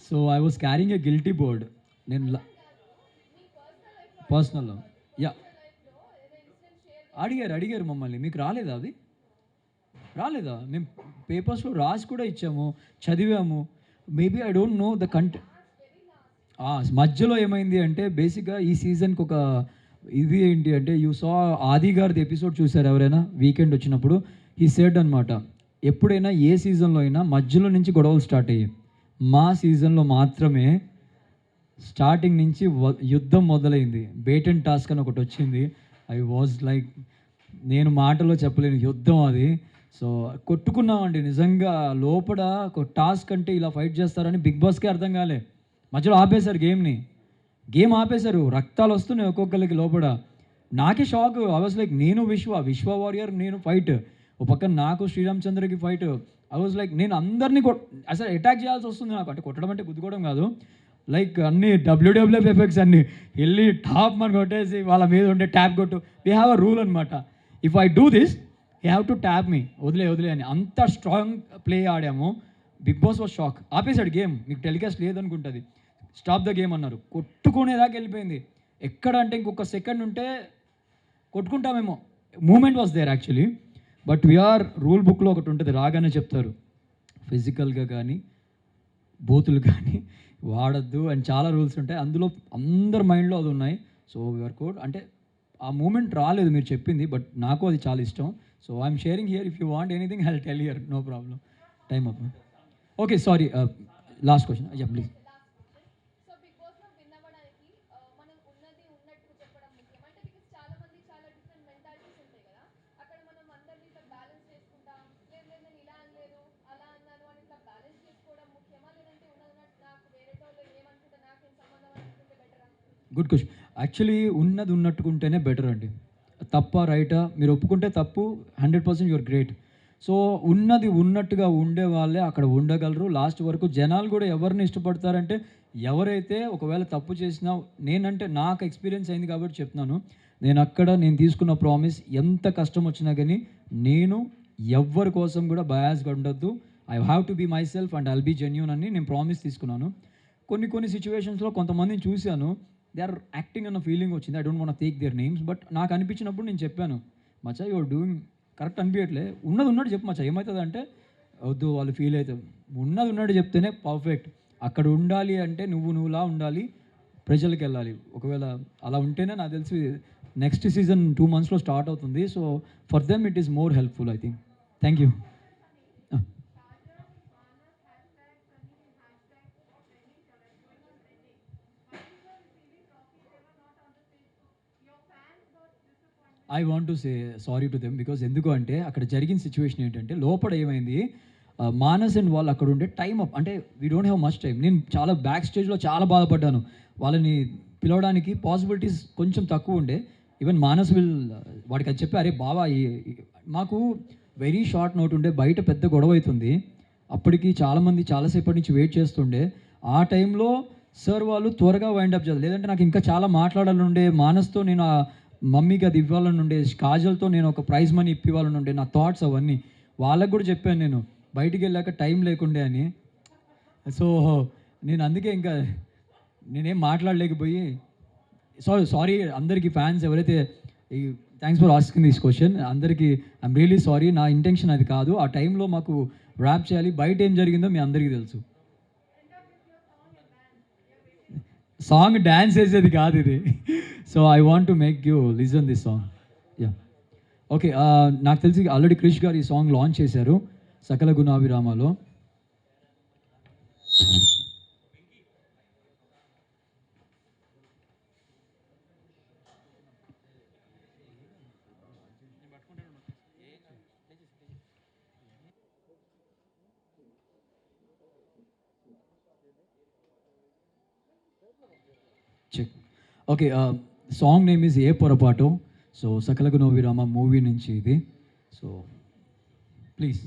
So I was carrying A guilty board. నేను పర్సనల్, యా, అడిగారు మమ్మల్ని. మీకు రాలేదా అది? రాలేదా? మేము పేపర్స్లో రాసి కూడా ఇచ్చాము, చదివాము. Maybe I don't know the మధ్యలో ఏమైంది అంటే బేసిక్గా ఈ సీజన్కి ఒక ఇది ఏంటి అంటే, యూ సా ఆది గారిది ఎపిసోడ్ చూసారు ఎవరైనా వీకెండ్ వచ్చినప్పుడు? ఈ సెడ్ అనమాట, ఎప్పుడైనా ఏ సీజన్లో అయినా మధ్యలో నుంచి గొడవలు స్టార్ట్ అయ్యాయి. మా సీజన్లో మాత్రమే స్టార్టింగ్ నుంచి యుద్ధం మొదలైంది. బేట్ అండ్ టాస్క్ అని ఒకటి వచ్చింది. ఐ వాజ్ లైక్, నేను మాటలో చెప్పలేను యుద్ధం అది. సో కొట్టుకున్నామండి నిజంగా. లోపల ఒక టాస్క్ అంటే ఇలా ఫైట్ చేస్తారని బిగ్ బాస్కే అర్థం కాలే. మధ్యలో ఆపేశారు గేమ్ ఆపేశారు. రక్తాలు వస్తున్నాయి ఒక్కొక్కరికి లోపల. నాకే షాక్. ఐ వాజ్ లైక్, నేను విశ్వ వారియర్, నేను ఫైట్, ఒక పక్కన నాకు శ్రీరామచంద్రకి ఫైట్. ఐ వాజ్ లైక్, నేను అందరినీ అసలు అటాక్ చేయాల్సి వస్తుంది నాకు. అంటే కొట్టడం అంటే గుద్దుకోవడం కాదు, లైక్ అన్ని WWF ఎఫెక్ట్స్ అన్ని వెళ్ళి టాప్ మన కొట్టేసి వాళ్ళ మీద ఉండే ట్యాప్ కొట్టు. వీ హ్యావ్ అ రూల్ అనమాట, if I do this you have to tap me, వదిలే అని. అంత స్ట్రాంగ్ ప్లే ఆడాము. Big boss was shock. ఆపేశాడు గేమ్. మీకు టెలికాస్ట్ లేదనుకుంటుంది. స్టాప్ ద గేమ్ అన్నారు. కొట్టుకునేదాకా వెళ్ళిపోయింది. ఎక్కడ అంటే ఇంకొక సెకండ్ ఉంటే కొట్టుకుంటామేమో. Moment was there actually. But we are rule బుక్లో ఒకటి ఉంటుంది, రాగానే చెప్తారు ఫిజికల్గా కానీ బూతులు కానీ వాడద్దు అని చాలా రూల్స్ ఉంటాయి. అందులో అందరి మైండ్లో అది ఉన్నాయి. సో వీఆర్ కోడ్ అంటే ఆ మూమెంట్ రాలేదు మీరు చెప్పింది, బట్ నాకు అది చాలా ఇష్టం. So I'm sharing here. If you want anything I will tell here, no problem. Time up. Okay, sorry, last question. Yeah please. Good question. Actually ఉన్నది ఉన్నట్టుకుంటేనే బెటర్ అండి. తప్ప రైటా మీరు ఒప్పుకుంటే తప్పు, 100% యువర్ గ్రేట్. సో ఉన్నది ఉన్నట్టుగా ఉండే వాళ్ళే అక్కడ ఉండగలరు లాస్ట్ వరకు. జనాలు కూడా ఎవరిని ఇష్టపడతారంటే ఎవరైతే ఒకవేళ తప్పు చేసినా, నేనంటే నాకు ఎక్స్పీరియన్స్ అయింది కాబట్టి చెప్తున్నాను. నేను తీసుకున్న ప్రామిస్, ఎంత కష్టం వచ్చినా కానీ నేను ఎవ్వరి కోసం కూడా బయాస్గా ఉండొద్దు. I have to be my self and I'll be genuine అని నేను ప్రామిస్ తీసుకున్నాను. కొన్ని సిచ్యువేషన్స్లో కొంతమందిని చూశాను, దే ఆర్ యాక్టింగ్ అన్న ఫీలింగ్ వచ్చింది. I don't want take their names, but నాకు అనిపించినప్పుడు నేను చెప్పాను, మచ్చా యువర్ డూయింగ్ కరెక్ట్ అనిపించట్లే, ఉన్నది ఉన్నట్టు చెప్పు మచ్చా, ఏమవుతుంది అంటే వద్దు వాళ్ళు ఫీల్ అవుతారు, ఉన్నది ఉన్నట్టు చెప్తేనే పర్ఫెక్ట్. అక్కడ ఉండాలి అంటే నువ్వులా ఉండాలి, ప్రజలకు వెళ్ళాలి. ఒకవేళ అలా ఉంటేనే నాకు తెలిసి నెక్స్ట్ సీజన్ 2 monthsలో స్టార్ట్ అవుతుంది. So for them it is more helpful I think. Thank you. I want to say sorry to them because ఎందుకు అంటే అక్కడ జరిగిన సిచ్యువేషన్ ఏంటంటే లోపల ఏమైంది, మానస్ అండ్ వాళ్ళు అక్కడ ఉండే టైం అప్ అంటే we don't have much time. నేను చాలా బ్యాక్ స్టేజ్లో చాలా బాధపడ్డాను, వాళ్ళని పిలవడానికి పాసిబిలిటీస్ కొంచెం తక్కువ ఉండే. ఈవెన్ మానస్ వాడికి అది చెప్పి, అరే బావా మాకు వెరీ షార్ట్ నోట్ ఉండే, బయట పెద్ద గొడవ అవుతుంది, అప్పటికి చాలామంది చాలాసేపటి నుంచి వెయిట్ చేస్తుండే. ఆ టైంలో సార్ వాళ్ళు త్వరగా వైండప్ చేయాలి, లేదంటే నాకు ఇంకా చాలా మాట్లాడాలని ఉండే. మానస్తో నేను మమ్మీకి అది ఇవ్వాలని ఉండే, కాజల్తో నేను ఒక ప్రైజ్ మనీ ఇప్పివ్వాలని ఉండే, నా థాట్స్ అవన్నీ వాళ్ళకు కూడా చెప్పాను నేను బయటికి వెళ్ళాక టైం లేకుండే అని. సో నేను అందుకే ఇంకా నేనేం మాట్లాడలేకపోయి సారీ అందరికీ ఫ్యాన్స్ ఎవరైతే ఈ thanks for asking this question అందరికీ ఐఎమ్ రియలీ సారీ. నా ఇంటెన్షన్ అది కాదు. ఆ టైంలో మాకు ర్యాప్ చేయాలి, బయట ఏం జరిగిందో మీ అందరికీ తెలుసు. సాంగ్ డ్యాన్స్ వేసేది కాదు ఇది. So I want to make you listen this song. Yeah okay. నాకు తెలిసి ఆల్రెడీ క్రిష్ గారు ఈ సాంగ్ లాంచ్ చేశారు సకల గుణాభిరామాలో. Check. Okay. Song name is ఏ పొరపాటు. సో సకల గుణాభిరామ మూవీ నుంచి ఇది. So please.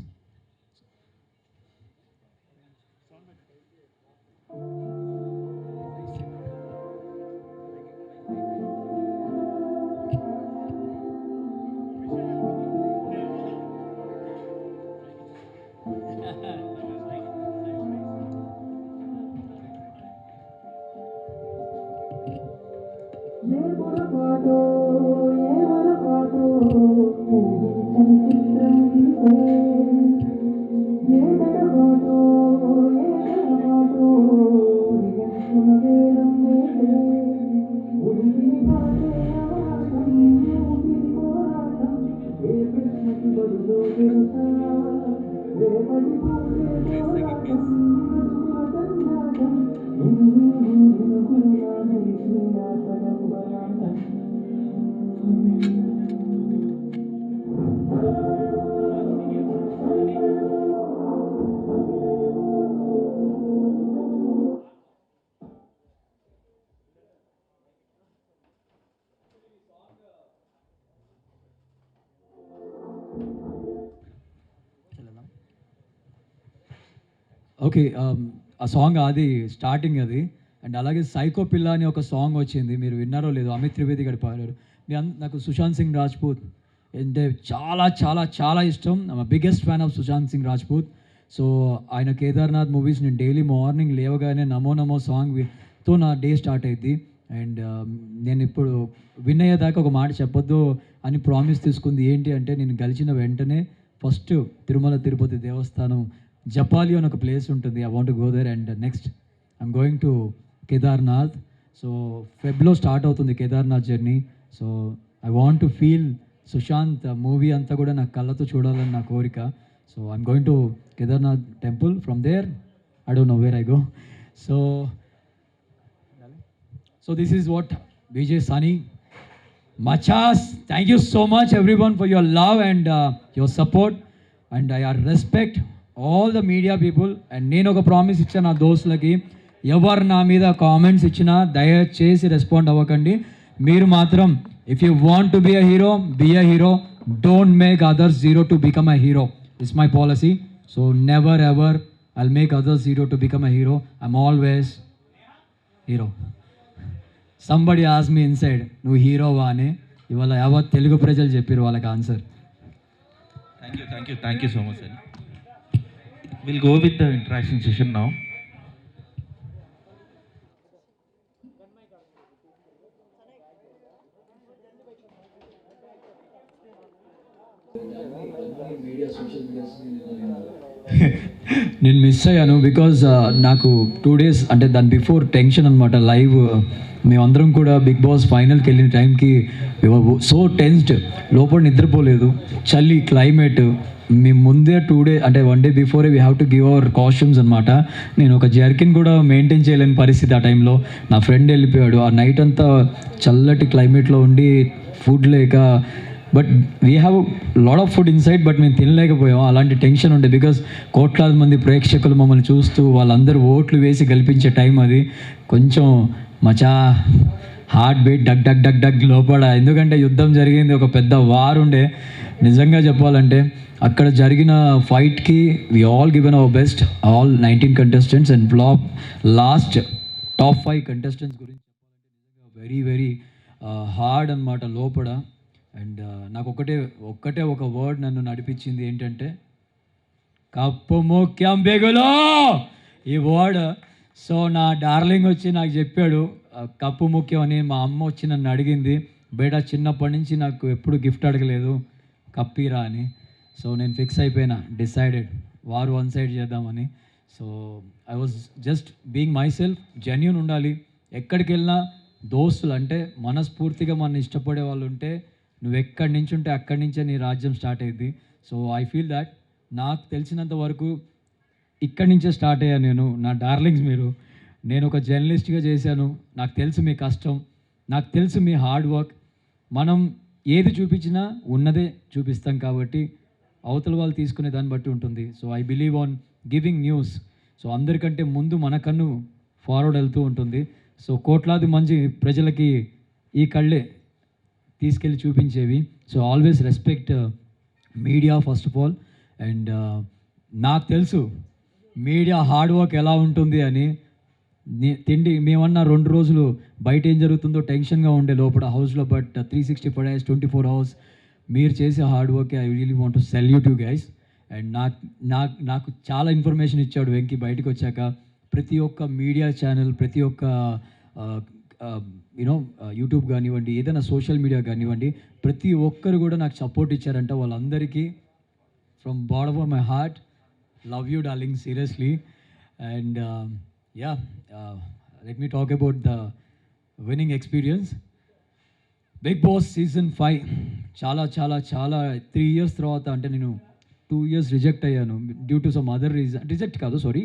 ఓకే. ఆ సాంగ్ అది స్టార్టింగ్ అది. అండ్ అలాగే సైకో పిల్ల అని ఒక సాంగ్ వచ్చింది, మీరు విన్నారో లేదో, అమిత్ త్రివేది గారు పాడారు. నాకు సుశాంత్ సింగ్ రాజ్పూత్ అంటే చాలా చాలా చాలా ఇష్టం. Biggest fan of Sushant Singh Rajput. So ఆయన కేదార్నాథ్ మూవీస్ నేను డైలీ మార్నింగ్ లేవగానే నమో నమో సాంగ్తో నా డే స్టార్ట్ అయింది. అండ్ నేను ఇప్పుడు విన్ అయ్యేదాకా ఒక మాట చెప్పొద్దు అని ప్రామిస్ తీసుకుంది. ఏంటి అంటే నేను గెలిచిన వెంటనే ఫస్ట్ తిరుమల తిరుపతి దేవస్థానం జపాలి అని ఒక ప్లేస్ ఉంటుంది, I want go there. And next I'm going to Kedarnath. So ఫెబ్లో స్టార్ట్ అవుతుంది Kedarnath journey. So I want to feel Sushant movie అంతా కూడా నా కళ్ళతో చూడాలని నా కోరిక. So I'm going to Kedarnath temple. From there I don't know where I go. So this is what BJ Sunny. Machas, thank you so much everyone for your love and your support, and I respect all the media people. And నేను ఒక promise ఇచ్చాను నా దోస్తులకి, ఎవరు నా మీద comments ఇచ్చినా దయచేసి respond అవ్వకండి. మీరు మాత్రం if you want to be a hero, be a hero, don't make others zero to become a hero. It's my policy. So never ever I'll make others zero to become a hero. I'm always hero. Somebody as me inside, నువ్వు హీరోవా అని ఇవాళ యావత్ తెలుగు ప్రజలు చెప్పారు వాళ్ళకి answer. Thank you so much అండి. Will go with the interaction session now. నేను మిస్ అయ్యాను బికాజ్ నాకు 2 days అంటే దాని బిఫోర్ టెన్షన్ అనమాట లైవ్ మేమందరం కూడా బిగ్ బాస్ ఫైనల్కి వెళ్ళిన టైంకి సో టెన్స్డ్ లోపల నిద్రపోలేదు చలి క్లైమేట్ మేము ముందే 2 days అంటే 1 day before we have to give our costumes అనమాట నేను ఒక జర్కిన్ కూడా మెయింటైన్ చేయలేని పరిస్థితి ఆ టైంలో నా ఫ్రెండ్ వెళ్ళిపోయాడు ఆ నైట్ అంతా చల్లటి క్లైమేట్లో ఉండి ఫుడ్ లేక but we have lot of food inside but మేము తినలేకపోయాం అలాంటి టెన్షన్ ఉండే బికాస్ కోట్లాది మంది ప్రేక్షకులు మమ్మల్ని చూస్తూ వాళ్ళందరూ ఓట్లు వేసి గెలిపించే టైం అది కొంచెం మచా హార్ట్ బీట్ డగ్ డగ్ డగ్ డగ్ లోపల ఎందుకంటే యుద్ధం జరిగింది ఒక పెద్ద వార్ ఉండే నిజంగా చెప్పాలంటే అక్కడ జరిగిన ఫైట్కి we all given our best all 19 contestants and last top 5 contestants గురించి చెప్పాలంటే వెరీ వెరీ హార్డ్ అనమాట లోపల అండ్ నాకు ఒక్కటే ఒక వర్డ్ నన్ను నడిపించింది ఏంటంటే కప్పు ముఖ్యం బెగులో ఈ వర్డ్ సో నా డార్లింగ్ వచ్చి నాకు చెప్పాడు కప్పు ముఖ్యం అని మా అమ్మ వచ్చి నన్ను అడిగింది బేటా చిన్నప్పటి నుంచి నాకు ఎప్పుడు గిఫ్ట్ అడగలేదు కప్పిరా అని సో నేను ఫిక్స్ అయిపోయినా డిసైడెడ్ వారు వన్ సైడ్ చేద్దామని so I was just being my self genuine ఉండాలి ఎక్కడికి వెళ్ళినా దోస్తులు అంటే మనస్ఫూర్తిగా మన ఇష్టపడే వాళ్ళు ఉంటే నువ్వు ఎక్కడి నుంచి ఉంటే అక్కడి నుంచే నీ రాజ్యం స్టార్ట్ అయ్యింది సో ఐ ఫీల్ దాట్ నాకు తెలిసినంత వరకు ఇక్కడి నుంచే స్టార్ట్ అయ్యాను నేను నా డార్లింగ్స్ మీరు నేను ఒక జర్నలిస్ట్గా చేశాను నాకు తెలుసు మీ కష్టం నాకు తెలుసు మీ హార్డ్ వర్క్ మనం ఏది చూపించినా ఉన్నదే చూపిస్తాం కాబట్టి అవతల వాళ్ళు తీసుకునే దాన్ని బట్టి ఉంటుంది so I believe on giving news so అందరికంటే ముందు మన కన్ను ఫార్వర్డ్ వెళ్తూ ఉంటుంది సో కోట్లాది మంది ప్రజలకి ఈ కళ్ళే తీసుకెళ్ళి చూపించేవి so always respect media first of all and నాకు తెలుసు మీడియా హార్డ్ వర్క్ ఎలా ఉంటుంది అని తిండి మేమన్నా 2 రోజులు బయట ఏం జరుగుతుందో టెన్షన్గా ఉండే లోపల హౌస్లో బట్ 365 days 24 hours మీరు చేసే hard work I really want to salute you guys and నాకు చాలా ఇన్ఫర్మేషన్ ఇచ్చాడు వెంకీ బయటకు వచ్చాక ప్రతి ఒక్క మీడియా ఛానల్ ప్రతి ఒక్క యూనో యూట్యూబ్ కానివ్వండి ఏదైనా సోషల్ మీడియా కానివ్వండి ప్రతి ఒక్కరు కూడా నాకు సపోర్ట్ ఇచ్చారంట వాళ్ళందరికీ from bottom of my heart love you darling seriously and yeah let me talk about the winning experience Bigg Boss season 5 చాలా చాలా చాలా 3 years తర్వాత అంటే నేను 2 years రిజెక్ట్ అయ్యాను due to some other reason reject కాదు సారీ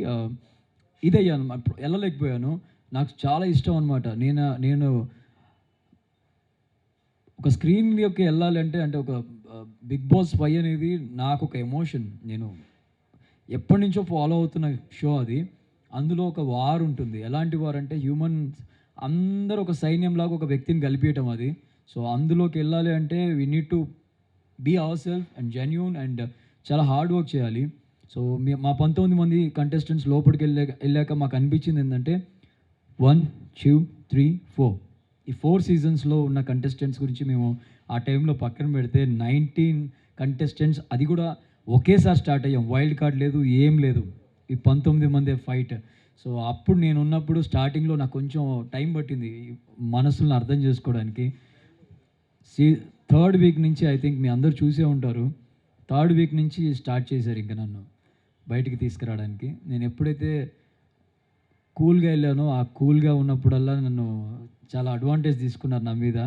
ఇదయ్యాను వెళ్ళలేకపోయాను నాకు చాలా ఇష్టం అనమాట నేను ఒక స్క్రీన్లోకి వెళ్ళాలంటే అంటే ఒక బిగ్ బాస్ 5 అనేది నాకు ఒక ఎమోషన్ నేను ఎప్పటి నుంచో ఫాలో అవుతున్న షో అది అందులో ఒక వార్ ఉంటుంది ఎలాంటి వార్ అంటే హ్యూమన్స్ అందరూ ఒక సైన్యంలాగా ఒక వ్యక్తిని కలిపేయటం అది సో అందులోకి వెళ్ళాలి అంటే we need to be our self and genuine and చాలా హార్డ్ వర్క్ చేయాలి సో మా 19 మంది కంటెస్టెంట్స్ లోపలికి వెళ్ళాక మాకు అనిపించింది ఏంటంటే 1 2 3 4 ఈ 4 seasonsలో ఉన్న కంటెస్టెంట్స్ గురించి మేము ఆ టైంలో పక్కన పెడితే 19 కంటెస్టెంట్స్ అది కూడా ఒకేసారి స్టార్ట్ అయ్యాం వైల్డ్ కార్డ్ లేదు ఏం లేదు ఈ 19 మంది ఫైట్ సో అప్పుడు నేను ఉన్నప్పుడు స్టార్టింగ్లో నాకు కొంచెం టైం పట్టింది మనసులను అర్థం చేసుకోవడానికి థర్డ్ వీక్ నుంచి ఐ థింక్ మీ అందరూ చూసే ఉంటారు థర్డ్ వీక్ నుంచి స్టార్ట్ చేశారు ఇంకా నన్ను బయటికి తీసుకురావడానికి నేను ఎప్పుడైతే కూల్గా వెళ్ళానో ఆ కూల్గా ఉన్నప్పుడల్లా నన్ను చాలా అడ్వాంటేజ్ తీసుకున్నారు నా మీద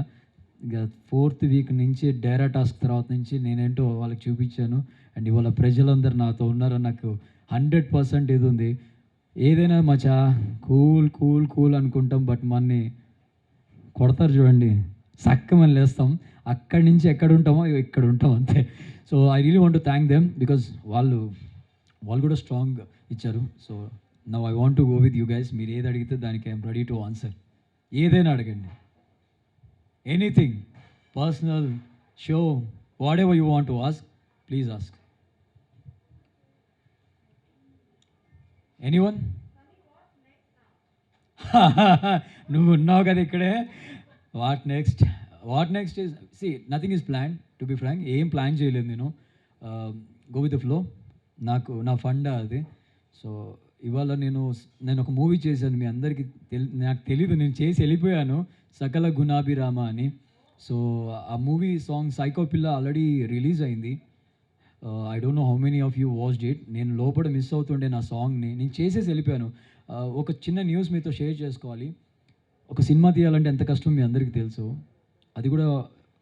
ఇక 4th వీక్ నుంచి డేరా టాస్క్ తర్వాత నుంచి నేనేంటో వాళ్ళకి చూపించాను అండ్ ఇవాళ ప్రజలందరూ నాతో ఉన్నారని నాకు 100% ఇది ఉంది ఏదైనా మచా కూల్ కూల్ కూల్ అనుకుంటాం బట్ మనని కొడతారు చూడండి సక్కమని లేస్తాం అక్కడి నుంచి ఎక్కడ ఉంటామో ఇక్కడ ఉంటాం అంతే so I really want to thank them because వాళ్ళు కూడా స్ట్రాంగ్ ఇచ్చారు so now I want to go with you guys మీరు ఏది అడిగితే దానికి ఐఎమ్ రెడీ టు ఆన్సర్ ఏదైనా అడగండి anything personal show whatever you want to ask please ask anyone నువ్వు ఉన్నావు కదా ఇక్కడే what next is nothing is plan to be frank ఏం ప్లాన్ చేయలేదు నేను గో విత్ ద ఫ్లో నా ఫండ్ అది సో ఇవాళ నేను ఒక మూవీ చేశాను మీ అందరికీ నాకు తెలీదు నేను చేసి వెళ్ళిపోయాను సకల గుణాభిరామ అని సో ఆ మూవీ సాంగ్ సైకో పిల్ల ఆల్రెడీ రిలీజ్ అయింది I don't know how many of you watched it. నేను లోపల మిస్ అవుతుండే నా సాంగ్ని నేను చేసేసి వెళ్ళిపోయాను. ఒక చిన్న న్యూస్ మీతో షేర్ చేసుకోవాలి. ఒక సినిమా తీయాలంటే ఎంత కష్టం మీ అందరికీ తెలుసు. అది కూడా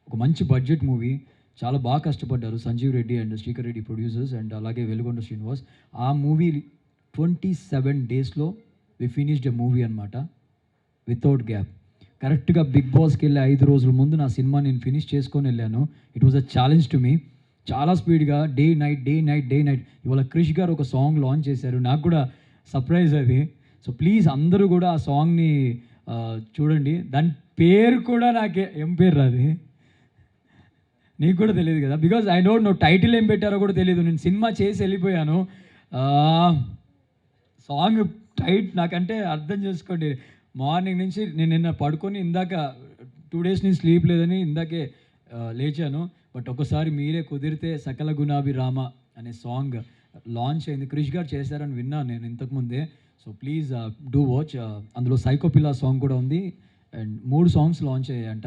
ఒక మంచి బడ్జెట్ మూవీ. చాలా బాగా కష్టపడ్డారు Sanjeev Reddy and Srikar Reddy producers and అలాగే వెలుగొండ శ్రీనివాస్. ఆ మూవీ 27 డేస్లో వి ఫినిష్డ్ ఎ మూవీ అనమాట, వితౌట్ గ్యాప్. కరెక్ట్గా బిగ్ బాస్కి వెళ్ళి 5 రోజుల ముందు నా సినిమా నేను ఫినిష్ చేసుకొని వెళ్ళాను. It was a challenge to me. చాలా స్పీడ్గా డే నైట్. ఇవాళ క్రిష్ గారు ఒక సాంగ్ లాంచ్ చేశారు, నాకు కూడా సర్ప్రైజ్ అది. సో ప్లీజ్ అందరూ కూడా ఆ సాంగ్ని చూడండి. దాని పేరు కూడా నాకే ఏం పేరు రాదు, నీకు కూడా తెలియదు కదా, because I don't no title ఏం పెట్టారో కూడా తెలియదు. నేను సినిమా చేసి వెళ్ళిపోయాను. సాంగ్ నాకంటే అర్థం చేసుకోండి. మార్నింగ్ నుంచి నేను నిన్న పడుకొని ఇందాక 2 డేస్ నుంచి స్లీప్ లేదని ఇందాకే లేచాను. బట్ ఒకసారి మీరే కుదిరితే సకల గుణాభి రామ అనే సాంగ్ లాంచ్ అయింది, క్రిష్ గారు చేశారని విన్నాను నేను ఇంతకుముందే. So please do watch. అందులో సైకోపిల్లా సాంగ్ కూడా ఉంది అండ్ 3 సాంగ్స్ లాంచ్ అయ్యాయంట.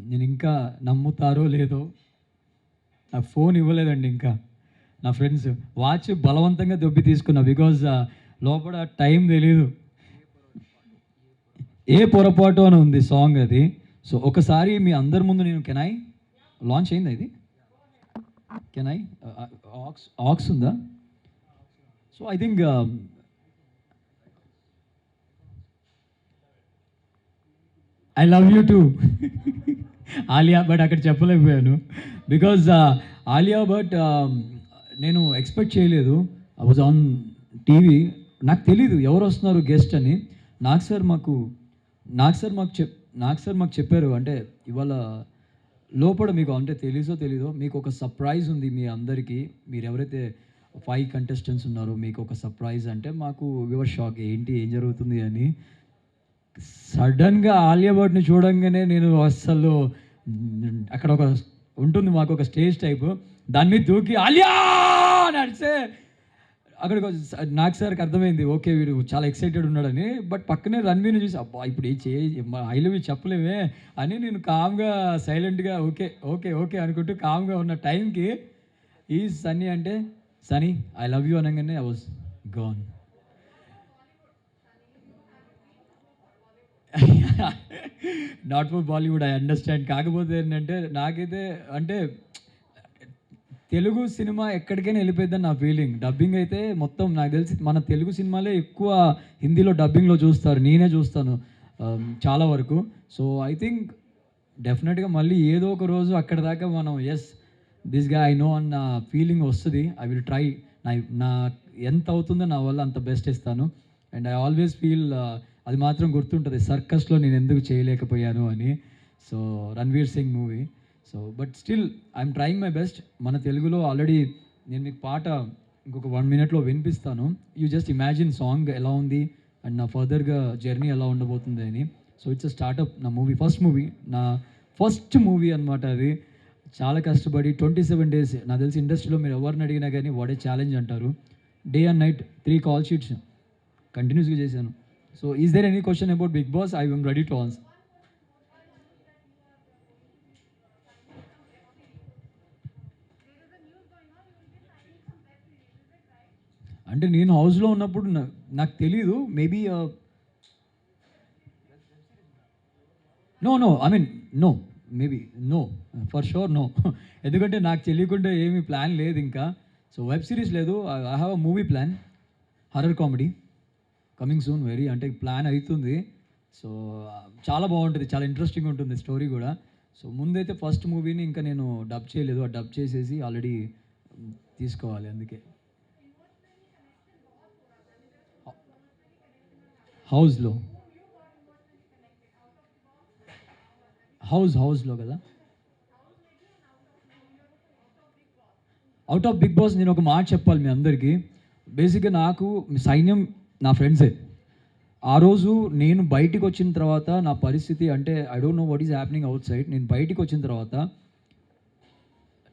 నేను ఇంకా నమ్ముతారో లేదో నాకు ఫోన్ ఇవ్వలేదండి ఇంకా నా ఫ్రెండ్స్. వాచ్ బలవంతంగా దొబ్బి తీసుకున్నా, బికాజ్ లోపల టైం తెలీదు. ఏ పొరపాటు అని ఉంది సాంగ్ అది. సో ఒకసారి మీ అందరి ముందు నేను కెనై లాంచ్ అయిందా ఇది, కెనై ఆక్స్ ఉందా? So I think I love you too Alia Bhatt. అక్కడ చెప్పలేకపోయాను బికాజ్ ఆలియా భట్ నేను ఎక్స్పెక్ట్ చేయలేదు. ఐ వాజ్ ఆన్ టీవీ, నాకు తెలీదు ఎవరు వస్తున్నారు గెస్ట్ అని. నాకు సార్ మాకు చెప్పారు, అంటే ఇవాళ లోపల మీకు అంటే తెలీదో మీకు ఒక సర్ప్రైజ్ ఉంది మీ అందరికీ. మీరు ఎవరైతే 5 కంటెస్టెంట్స్ ఉన్నారో మీకు ఒక సర్ప్రైజ్ అంటే మాకు వివర్ షాక్, ఏం జరుగుతుంది అని. సడన్గా ఆలియా భట్ని చూడంగానే నేను అస్సలు అక్కడ ఒక ఉంటుంది మాకు ఒక స్టేజ్ టైపు, దాని మీద దూకి ఆలియా నడిచే అక్కడికి నాకు సార్కి అర్థమైంది ఓకే వీడు చాలా ఎక్సైటెడ్ ఉన్నాడని. బట్ పక్కనే రణ్వీర్ని చూసి అబ్బా ఇప్పుడు ఐ లవ్ యూ చెప్పలేమే అని నేను కామ్గా సైలెంట్గా ఓకే అనుకుంటూ కామ్గా ఉన్న టైంకి ఈ సన్నీ అంటే సనీ ఐ లవ్ యూ అనగానే I was gone. Not for Bollywood, I understand. కాకపోతే ఏంటంటే నాకైతే అంటే తెలుగు సినిమా ఎక్కడికైనా వెళ్ళిపోద్దని నా ఫీలింగ్. డబ్బింగ్ అయితే మొత్తం నాకు తెలిసి మన తెలుగు సినిమాలే ఎక్కువ హిందీలో డబ్బింగ్లో చూస్తారు, నేనే చూస్తాను చాలా వరకు. సో ఐ థింక్ డెఫినెట్గా మళ్ళీ ఏదో ఒక రోజు అక్కడ దాకా మనం దిస్ గా ఐ నో అన్న ఫీలింగ్ వస్తుంది. I will try. నా ఎంత అవుతుందో నా వల్ల అంత బెస్ట్ ఇస్తాను. అండ్ ఐ ఆల్వేస్ ఫీల్ అది మాత్రం గుర్తుంటుంది, సర్కస్లో నేను ఎందుకు చేయలేకపోయాను అని. So Ranveer Singh movie. So but still I'm trying my best. మన తెలుగులో ఆల్రెడీ నేను మీకు పాట ఇంకొక 1 minute వినిపిస్తాను. యూ జస్ట్ ఇమాజిన్ సాంగ్ ఎలా ఉంది అండ్ నా ఫర్దర్గా జర్నీ ఎలా ఉండబోతుంది అని. సో ఇట్స్ అ స్టార్ట్అప్, నా ఫస్ట్ మూవీ అనమాట అది. చాలా కష్టపడి 27 days, నాకు తెలిసి ఇండస్ట్రీలో మీరు ఎవరిని అడిగినా కానీ వాడే ఛాలెంజ్ అంటారు. Day and night 3 call sheets కంటిన్యూస్గా చేశాను. So is there any question about Bigg Boss? I am ready to answer. అంటే నేను హౌస్లో ఉన్నప్పుడు నాకు తెలీదు. Maybe no I mean no for sure no. ఎందుకంటే నాకు తెలియకుండా ఏమీ ప్లాన్ లేదు ఇంకా. సో వెబ్ సిరీస్ లేదు, I have a movie plan, horror comedy coming soon very, అంటే ప్లాన్ అవుతుంది. సో చాలా బాగుంటుంది, చాలా ఇంట్రెస్టింగ్ ఉంటుంది స్టోరీ కూడా. సో ముందైతే ఫస్ట్ మూవీని ఇంకా నేను డబ్ చేయలేదు, ఆ డబ్ చేసేసి ఆల్రెడీ తీసుకోవాలి. అందుకే హౌస్లో కదా. అవుట్ ఆఫ్ బిగ్ బాస్ నేను ఒక మాట చెప్పాలి మీ అందరికీ. బేసిక్గా నాకు సైన్యం నా ఫ్రెండ్సే. ఆ రోజు నేను బయటికి వచ్చిన తర్వాత నా పరిస్థితి అంటే I don't know what is happening out side. నేను బయటికి వచ్చిన తర్వాత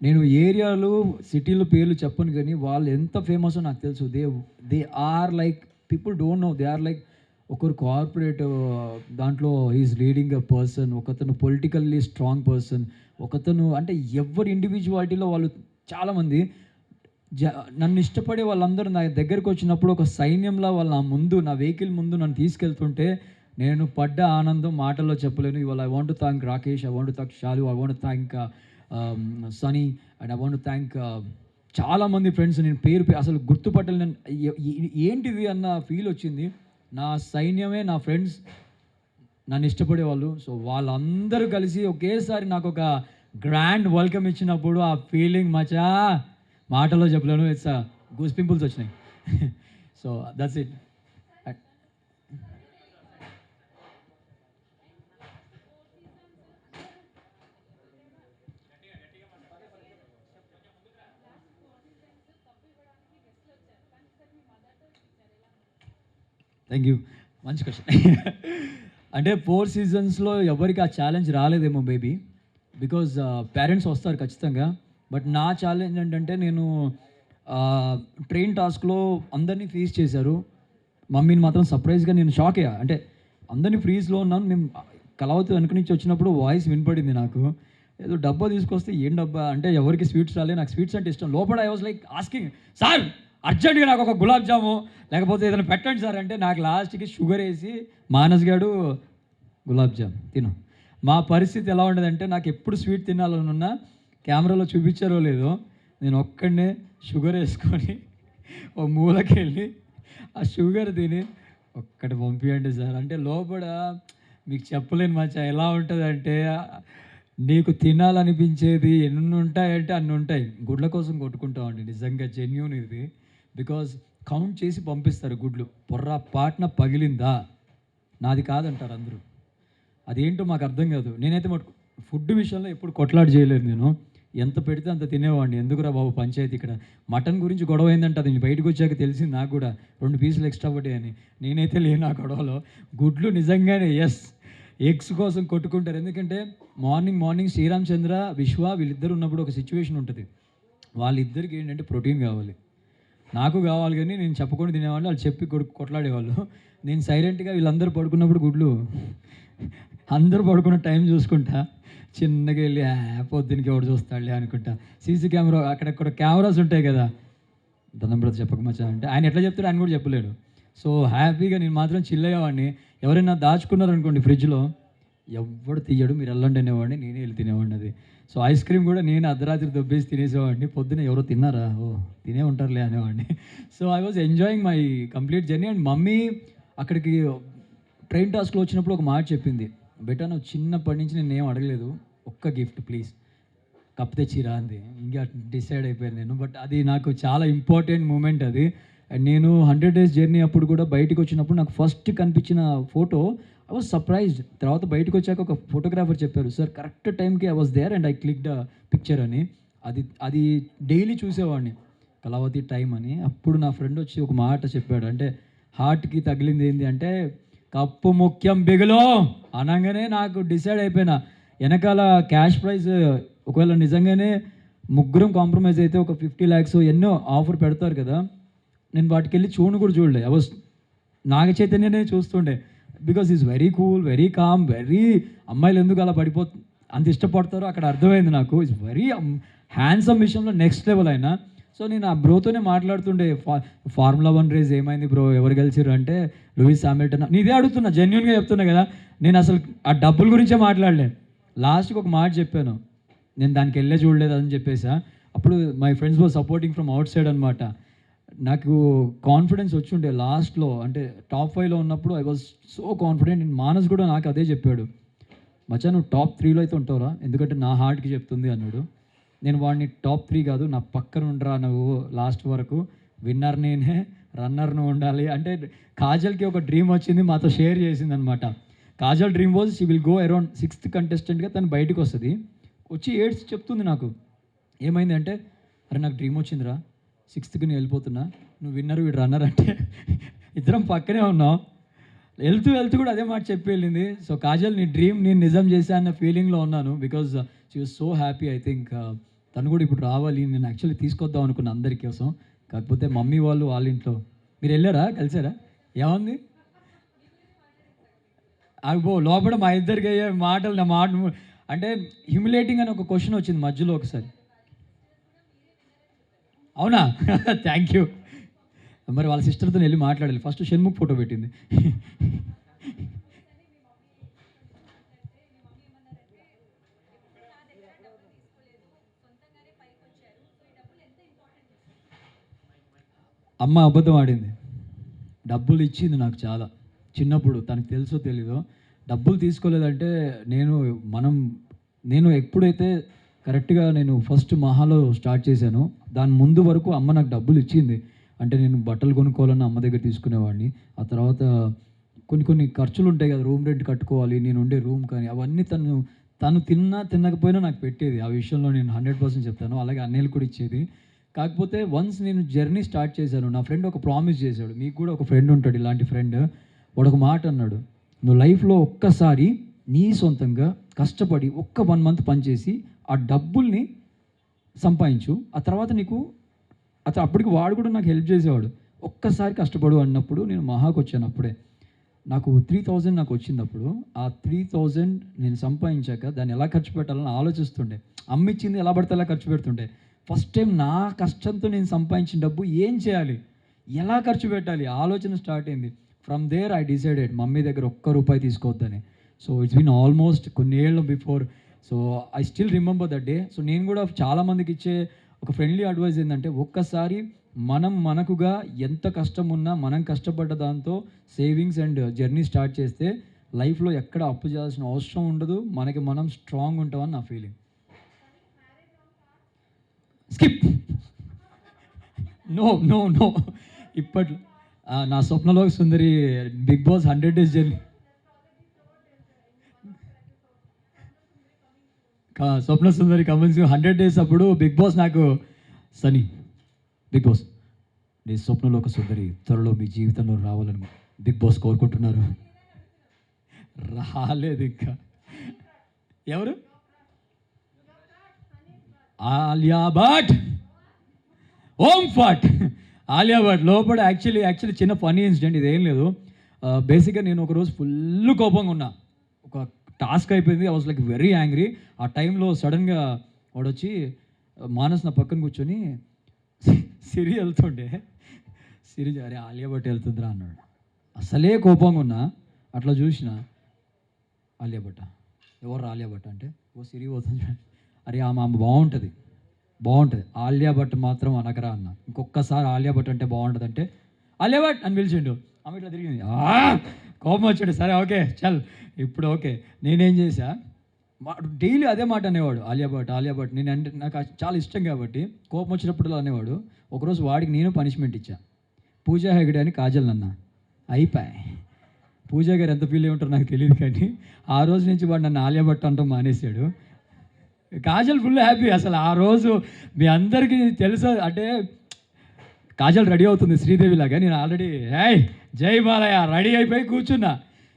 నేను ఏరియాలు సిటీలో పేర్లు చెప్పను కానీ వాళ్ళు ఎంత ఫేమస్ నాకు తెలుసు. They are like people don't know, they are like ఒకరు కార్పొరేట్ దాంట్లో ఈజ్ లీడింగ్ అ పర్సన్, ఒకతను పొలిటికల్లీ స్ట్రాంగ్ పర్సన్, ఒకతను అంటే ఎవరి ఇండివిజువాలిటీలో వాళ్ళు చాలామంది. నన్ను ఇష్టపడే వాళ్ళందరూ నా దగ్గరికి వచ్చినప్పుడు ఒక సైన్యంలా వాళ్ళ నా ముందు నా వెహికల్ ముందు నన్ను తీసుకెళ్తుంటే నేను పడ్డ ఆనందం మాటల్లో చెప్పలేను. ఇవాళ I want to thank Rakesh, I want to thank Shalu, I want to thank Sunny and I want to thank చాలామంది ఫ్రెండ్స్. నేను అసలు గుర్తుపట్టలేను. ఏంటిది అన్న ఫీల్ వచ్చింది. నా సైన్యమే నా ఫ్రెండ్స్, నన్ను ఇష్టపడేవాళ్ళు. సో వాళ్ళందరూ కలిసి ఒకేసారి నాకు ఒక గ్రాండ్ వెల్కమ్ ఇచ్చినప్పుడు ఆ ఫీలింగ్ మచా మాటల్లో చెప్పలేను. ఇట్స్ గూస్ పింపుల్స్ వచ్చినాయి. So that's it. Thank you. మంచి క్వశ్చన్. అంటే 4 సీజన్స్లో ఎవరికి ఆ ఛాలెంజ్ రాలేదేమో బేబీ, బికాజ్ పేరెంట్స్ వస్తారు ఖచ్చితంగా. బట్ నా ఛాలెంజ్ ఏంటంటే నేను ట్రైన్ టాస్క్లో అందరినీ ఫేస్ చేశారు. మమ్మీని మాత్రం సర్ప్రైజ్గా నేను షాక్ అయ్యా. అంటే అందరినీ ఫ్రీజ్లో ఉన్నాను. మేము కలవతు వెనక నుంచి వచ్చినప్పుడు వాయిస్ వినపడింది నాకు. ఏదో డబ్బా తీసుకొస్తే ఏం డబ్బా అంటే ఎవరికి స్వీట్స్ రాలే, నాకు స్వీట్స్ అంటే ఇష్టం. లోపల I was like asking, sir అర్జెంట్గా నాకు ఒక గులాబ్ జాము లేకపోతే ఏదైనా పెట్టండి సార్ అంటే నాకు లాస్ట్కి షుగర్ వేసి మానస్ గాడు గులాబ్ జామ్ తిను. మా పరిస్థితి ఎలా ఉండదంటే నాకు ఎప్పుడు స్వీట్ తినాలని ఉన్నా కెమెరాలో చూపించారో లేదో నేను ఒక్కడనే షుగర్ వేసుకొని ఓ మూలకి వెళ్ళి ఆ షుగర్ తిని ఒక్కటి పంపించండి సార్ అంటే లోపల మీకు చెప్పలేను మచ్చా ఎలా ఉంటుందంటే నీకు తినాలనిపించేది ఎన్ని ఉంటాయంటే అన్ని ఉంటాయి. గుడ్ల కోసం కొట్టుకుంటామండి నిజంగా, జెన్యూన్ ఇది. బికాజ్ కౌంట్ చేసి పంపిస్తారు గుడ్లు, పొర్రపాటున పగిలిందా నాది కాదంటారు అందరూ. అదేంటో మాకు అర్థం కాదు. నేనైతే ఫుడ్ విషయంలో ఎప్పుడు కొట్లాట చేయలేదు. నేను ఎంత పెడితే అంత తినేవాడిని. ఎందుకురా బాబు పంచాయతీ ఇక్కడ. మటన్ గురించి గొడవ అయిందంటే అది బయటకు వచ్చాక తెలిసింది నాకు కూడా, 2 పీసులు ఎక్స్ట్రా పడ్డాయి అని. నేనైతే లేను ఆ గొడవలో. గుడ్లు నిజంగానే ఎగ్స్ కోసం కొట్టుకుంటారు. ఎందుకంటే మార్నింగ్ శ్రీరామ్ చంద్ర, విశ్వ వీళ్ళిద్దరు ఉన్నప్పుడు ఒక సిచ్యువేషన్ ఉంటుంది. వాళ్ళిద్దరికి ఏంటంటే ప్రోటీన్ కావాలి, నాకు కావాలి. కానీ నేను చెప్పకుండా తినేవాళ్ళు, వాళ్ళు చెప్పి కొట్లాడేవాళ్ళు. నేను సైలెంట్గా వీళ్ళందరూ పడుకున్నప్పుడు గుడ్లు అందరూ పడుకున్న టైం చూసుకుంటా చిన్నగా వెళ్ళి పొద్దున్నకి ఎవడు చూస్తాడులే అనుకుంటా. సీసీ కెమెరా అక్కడక్కడ కెమెరాస్ ఉంటాయి కదా, దండం బ్రత చెప్పక మచ్చా అంటే ఆయన ఎట్లా చెప్తాడు ఆయన కూడా చెప్పలేడు. సో హ్యాపీగా నేను మాత్రం చిల్ అయ్యేవాడిని. ఎవరైనా దాచుకున్నారనుకోండి ఫ్రిడ్జ్లో, ఎవడు తీయడు, మీరు వెళ్ళండి అనేవాడిని, నేనే వెళ్ళి తినేవాడిని అది. సో ఐస్ క్రీమ్ కూడా నేను అర్ధరాత్రి దొబ్బేసి తినేసేవాడిని. పొద్దున్న ఎవరో తిన్నారా, తినే ఉంటారులే అనేవాడిని. So I was enjoying my complete journey. And mummy అక్కడికి ట్రైన్ టాస్క్లో వచ్చినప్పుడు ఒక మాట చెప్పింది, బెటా నువ్వు చిన్నప్పటి నుంచి నేను ఏం అడగలేదు, ఒక్క గిఫ్ట్ ప్లీజ్, కప్ తెచ్చిరా అంది. ఇంకా డిసైడ్ అయిపోయాను నేను. బట్ అది నాకు చాలా ఇంపార్టెంట్ మూమెంట్ అది. అండ్ నేను 100 days జర్నీ అప్పుడు కూడా బయటకు వచ్చినప్పుడు నాకు ఫస్ట్ కనిపించిన ఫోటో ఐ వాజ్ సర్ప్రైజ్డ్. తర్వాత బయటకు వచ్చాక ఒక ఫోటోగ్రాఫర్ చెప్పారు, సార్ కరెక్ట్ టైంకి I was there and I clicked picture అని. అది డైలీ చూసేవాడిని, కళావతి టైం అని. అప్పుడు నా ఫ్రెండ్ వచ్చి ఒక మాట చెప్పాడు, అంటే హార్ట్కి తగిలింది ఏంటి అంటే, కప్పు ముఖ్యం బిగులో అనగానే నాకు డిసైడ్ అయిపోయినా. వెనకాల క్యాష్ ప్రైజ్ ఒకవేళ నిజంగానే ముగ్గురం కాంప్రమైజ్ అయితే ఒక 50 lakhs ఎన్నో ఆఫర్ పెడతారు కదా, నేను వాటికి వెళ్ళి కూడా చూడలే. ఐ వాజ్ నాగ చైతన్యనే చూస్తుండే. Because is very cool, very calm, very అమ్మాయిలు ఎందుకు అలా అంత ఇష్టపడతారో అక్కడ అర్థమైంది నాకు. ఇట్స్ వెరీ హ్యాండ్సమ్ విషయంలో నెక్స్ట్ లెవెల్ అయినా. సో నేను ఆ బ్రోతోనే మాట్లాడుతుండే, ఫార్ములా 1 రేస్ ఏమైంది బ్రో, ఎవరు గెలిచిర్రు అంటే లూయిస్ హామిల్టన్. ఇదే అడుగుతున్నా, జెన్యున్గా చెప్తున్నా కదా. నేను అసలు ఆ డబ్బుల గురించే మాట్లాడలే. లాస్ట్కి ఒక మాట చెప్పాను, నేను దానికి వెళ్ళే చూడలేదు అని చెప్పేసా. అప్పుడు my friends were supporting from out side అనమాట. నాకు కాన్ఫిడెన్స్ వచ్చుండే లాస్ట్లో, అంటే టాప్ 5లో ఉన్నప్పుడు I was so confident. Manas కూడా నాకు అదే చెప్పాడు, మచ్చా నువ్వు టాప్ 3లో అయితే ఉంటావురా, ఎందుకంటే నా హార్ట్కి చెప్తుంది అన్నాడు. నేను వాడిని టాప్ 3 కాదు, నా పక్కన ఉండరా నువ్వు లాస్ట్ వరకు, విన్నర్ నేనే, రన్నర్ నువ్వు ఉండాలి అంటే. కాజల్కి ఒక డ్రీమ్ వచ్చింది, మాతో షేర్ చేసింది అనమాట. Kajal dream was she will go around 6th contestant తను బయటకు వస్తుంది. వచ్చి ఏడ్స్ చెప్తుంది నాకు, ఏమైంది అంటే, అరే నాకు డ్రీమ్ వచ్చిందిరా, 6th నేను వెళ్ళిపోతున్నా, నువ్వు విన్నర్ వీడు రన్నర్ అంటే. ఇద్దరం పక్కనే ఉన్నాం, వెళ్తూ కూడా అదే మాట చెప్పి వెళ్ళింది. సో కాజల్ నీ డ్రీమ్ నేను నిజం చేశా అన్న ఫీలింగ్లో ఉన్నాను. Because she was so happy. I think తను కూడా ఇప్పుడు రావాలి. నేను యాక్చువల్లీ తీసుకొద్దాం అనుకున్నా అందరి కోసం, కాకపోతే మమ్మీ వాళ్ళు వాళ్ళ ఇంట్లో. మీరు వెళ్ళారా, కలిసారా, ఏముంది అబ్బో లోపల మా ఇద్దరికి అయ్యే మాటలు, నా మాట అంటే హ్యూమిలేటింగ్ అని ఒక క్వశ్చన్ వచ్చింది మధ్యలో ఒకసారి. అవునా? Thank you. మరి వాళ్ళ సిస్టర్తో వెళ్ళి మాట్లాడాలి. ఫస్ట్ షణ్ముఖ్ ఫోటో పెట్టింది. అమ్మ అబద్ధం ఆడింది. డబ్బులు ఇచ్చింది నాకు చాలా. చిన్నప్పుడు తనకు తెలుసో తెలీదో డబ్బులు తీసుకోలేదంటే నేను మనం నేను ఎప్పుడైతే కరెక్ట్‌గా నేను ఫస్ట్ మహాలో స్టార్ట్ చేశానో, దాని ముందు వరకు అమ్మ నాకు డబ్బులు ఇచ్చింది. అంటే నేను బట్టలు కొనుక్కోవాలన్నా అమ్మ దగ్గర తీసుకునేవాడిని. ఆ తర్వాత కొన్ని కొన్ని ఖర్చులు ఉంటాయి కదా! రూమ్ రెంట్ కట్టుకోవాలి. నేను ఉండే రూమ్ కానీ అవన్నీ తను తిన్నా తినకపోయినా నాకు పెట్టేది. ఆ విషయంలో నేను 100% చెప్తాను. అలాగే అన్నయ్యలు కూడా ఇచ్చేది. కాకపోతే వన్స్ నేను జర్నీ స్టార్ట్ చేశాను. నా ఫ్రెండ్ ఒక ప్రామిస్ చేశాడు. మీకు కూడా ఒక ఫ్రెండ్ ఉంటాడు ఇలాంటి ఫ్రెండ్. వాడు ఒక మాట అన్నాడు. "నువ్వు లైఫ్‌లో ఒక్కసారి నీ సొంతంగా కష్టపడి ఒక్క 1 మంత్ పనిచేసి ఆ డబ్బుల్ని సంపాదించు. ఆ తర్వాత నీకు" అప్పటికి వాడు కూడా నాకు హెల్ప్ చేసేవాడు. "ఒక్కసారి కష్టపడు" అన్నప్పుడు నేను మహాకొచ్చాను అప్పుడే. నాకు 3000 నాకు వచ్చిందప్పుడు. ఆ 3000 నేను సంపాదించాక దాన్ని ఎలా ఖర్చు పెట్టాలని ఆలోచిస్తుండే. అమ్మ ఇచ్చింది ఎలా పడితే అలా ఖర్చు పెడుతుండే. ఫస్ట్ టైం నా కష్టంతో నేను సంపాదించిన డబ్బు ఏం చేయాలి? ఎలా ఖర్చు పెట్టాలి? ఆలోచన స్టార్ట్ అయింది. From there I decided mummy దగ్గర ఒక్క రూపాయి తీసుకోవద్దని. సో ఇట్స్ బీన్ ఆల్మోస్ట్ కొన్ని ఏళ్ళు before. So I still remember that day. So నేను కూడా చాలామందికి ఇచ్చే ఒక ఫ్రెండ్లీ అడ్వైస్ ఏంటంటే ఒక్కసారి మనకుగా ఎంత కష్టం ఉన్నా మనం కష్టపడ్డ దాంతో సేవింగ్స్ అండ్ జర్నీ స్టార్ట్ చేస్తే లైఫ్లో ఎక్కడ అప్పు చేయాల్సిన అవసరం ఉండదు. మనకి మనం స్ట్రాంగ్ ఉంటామని నా feeling. Skip. No no no. ఇప్పట్లో నా స్వప్నలో సుందరి బిగ్ బాస్ 100 డేస్ జర్నీ. స్వప్న సుందరి కమింగ్స్ 100 డేస్ అప్పుడు బిగ్ బాస్ నాకు సనీ బిగ్ బాస్ నీ స్వప్నంలో ఒక సుందరి త్వరలో మీ జీవితంలో రావాలని బిగ్ బాస్ కోరుకుంటున్నారు. రాలేదు ఇంకా. ఎవరు? ఆలియా భట్. ఓం ఫట్. ఆలియా భట్ లోపల యాక్చువల్లీ చిన్న ఫన్నీ ఇన్సిడెంట్. ఇదేం లేదు. బేసిక్గా నేను ఒకరోజు ఫుల్ కోపంగా ఉన్నా. ఒక టాస్క్ అయిపోయింది. I was like very angry. ఆ టైంలో సడన్గా వాడు వచ్చి మానస్ నా పక్కన కూర్చొని సిరి వెళ్తుండే సిరి అరే ఆలియా భట్ వెళ్తుందిరా అన్నాడు. అసలే కోపంగా ఉన్నా. అట్లా చూసిన ఆలియా భట్ ఎవరు ఆలియా భట్ అంటే ఓ సిరి పోతుంది. అరే ఆమె బాగుంటుంది ఆలియా భట్ మాత్రం అనకరా అన్న. ఇంకొకసారి ఆలియా భట్ అంటే బాగుంటుంది అంటే ఆలియా భట్ అని పిలిచిండు. ఆమె ఇట్లా తిరిగింది. కోపం వచ్చాడు. సరే ఓకే చల్ ఇప్పుడు ఓకే. నేనేం చేశా డైలీ అదే మాట అనేవాడు ఆలియా భట్ నేను అంటే నాకు చాలా ఇష్టం కాబట్టి కోపం వచ్చినప్పుడు అనేవాడు. ఒకరోజు వాడికి నేను పనిష్మెంట్ ఇచ్చా. పూజా హెగడే అని కాజల్ నన్న అయిపోయి. పూజా గారు ఎంత ఫీల్ అయి ఉంటారో నాకు తెలియదు కానీ ఆ రోజు నుంచి వాడు నన్ను ఆలియా భట్ అంటాం మానేశాడు. Kajal full happy. అసలు ఆ రోజు మీ అందరికీ తెలుసు అంటే కాజల్ రెడీ అవుతుంది శ్రీదేవిలాగా. నేను ఆల్రెడీ జై బాలయ్య రెడీ అయిపోయి కూర్చున్నా.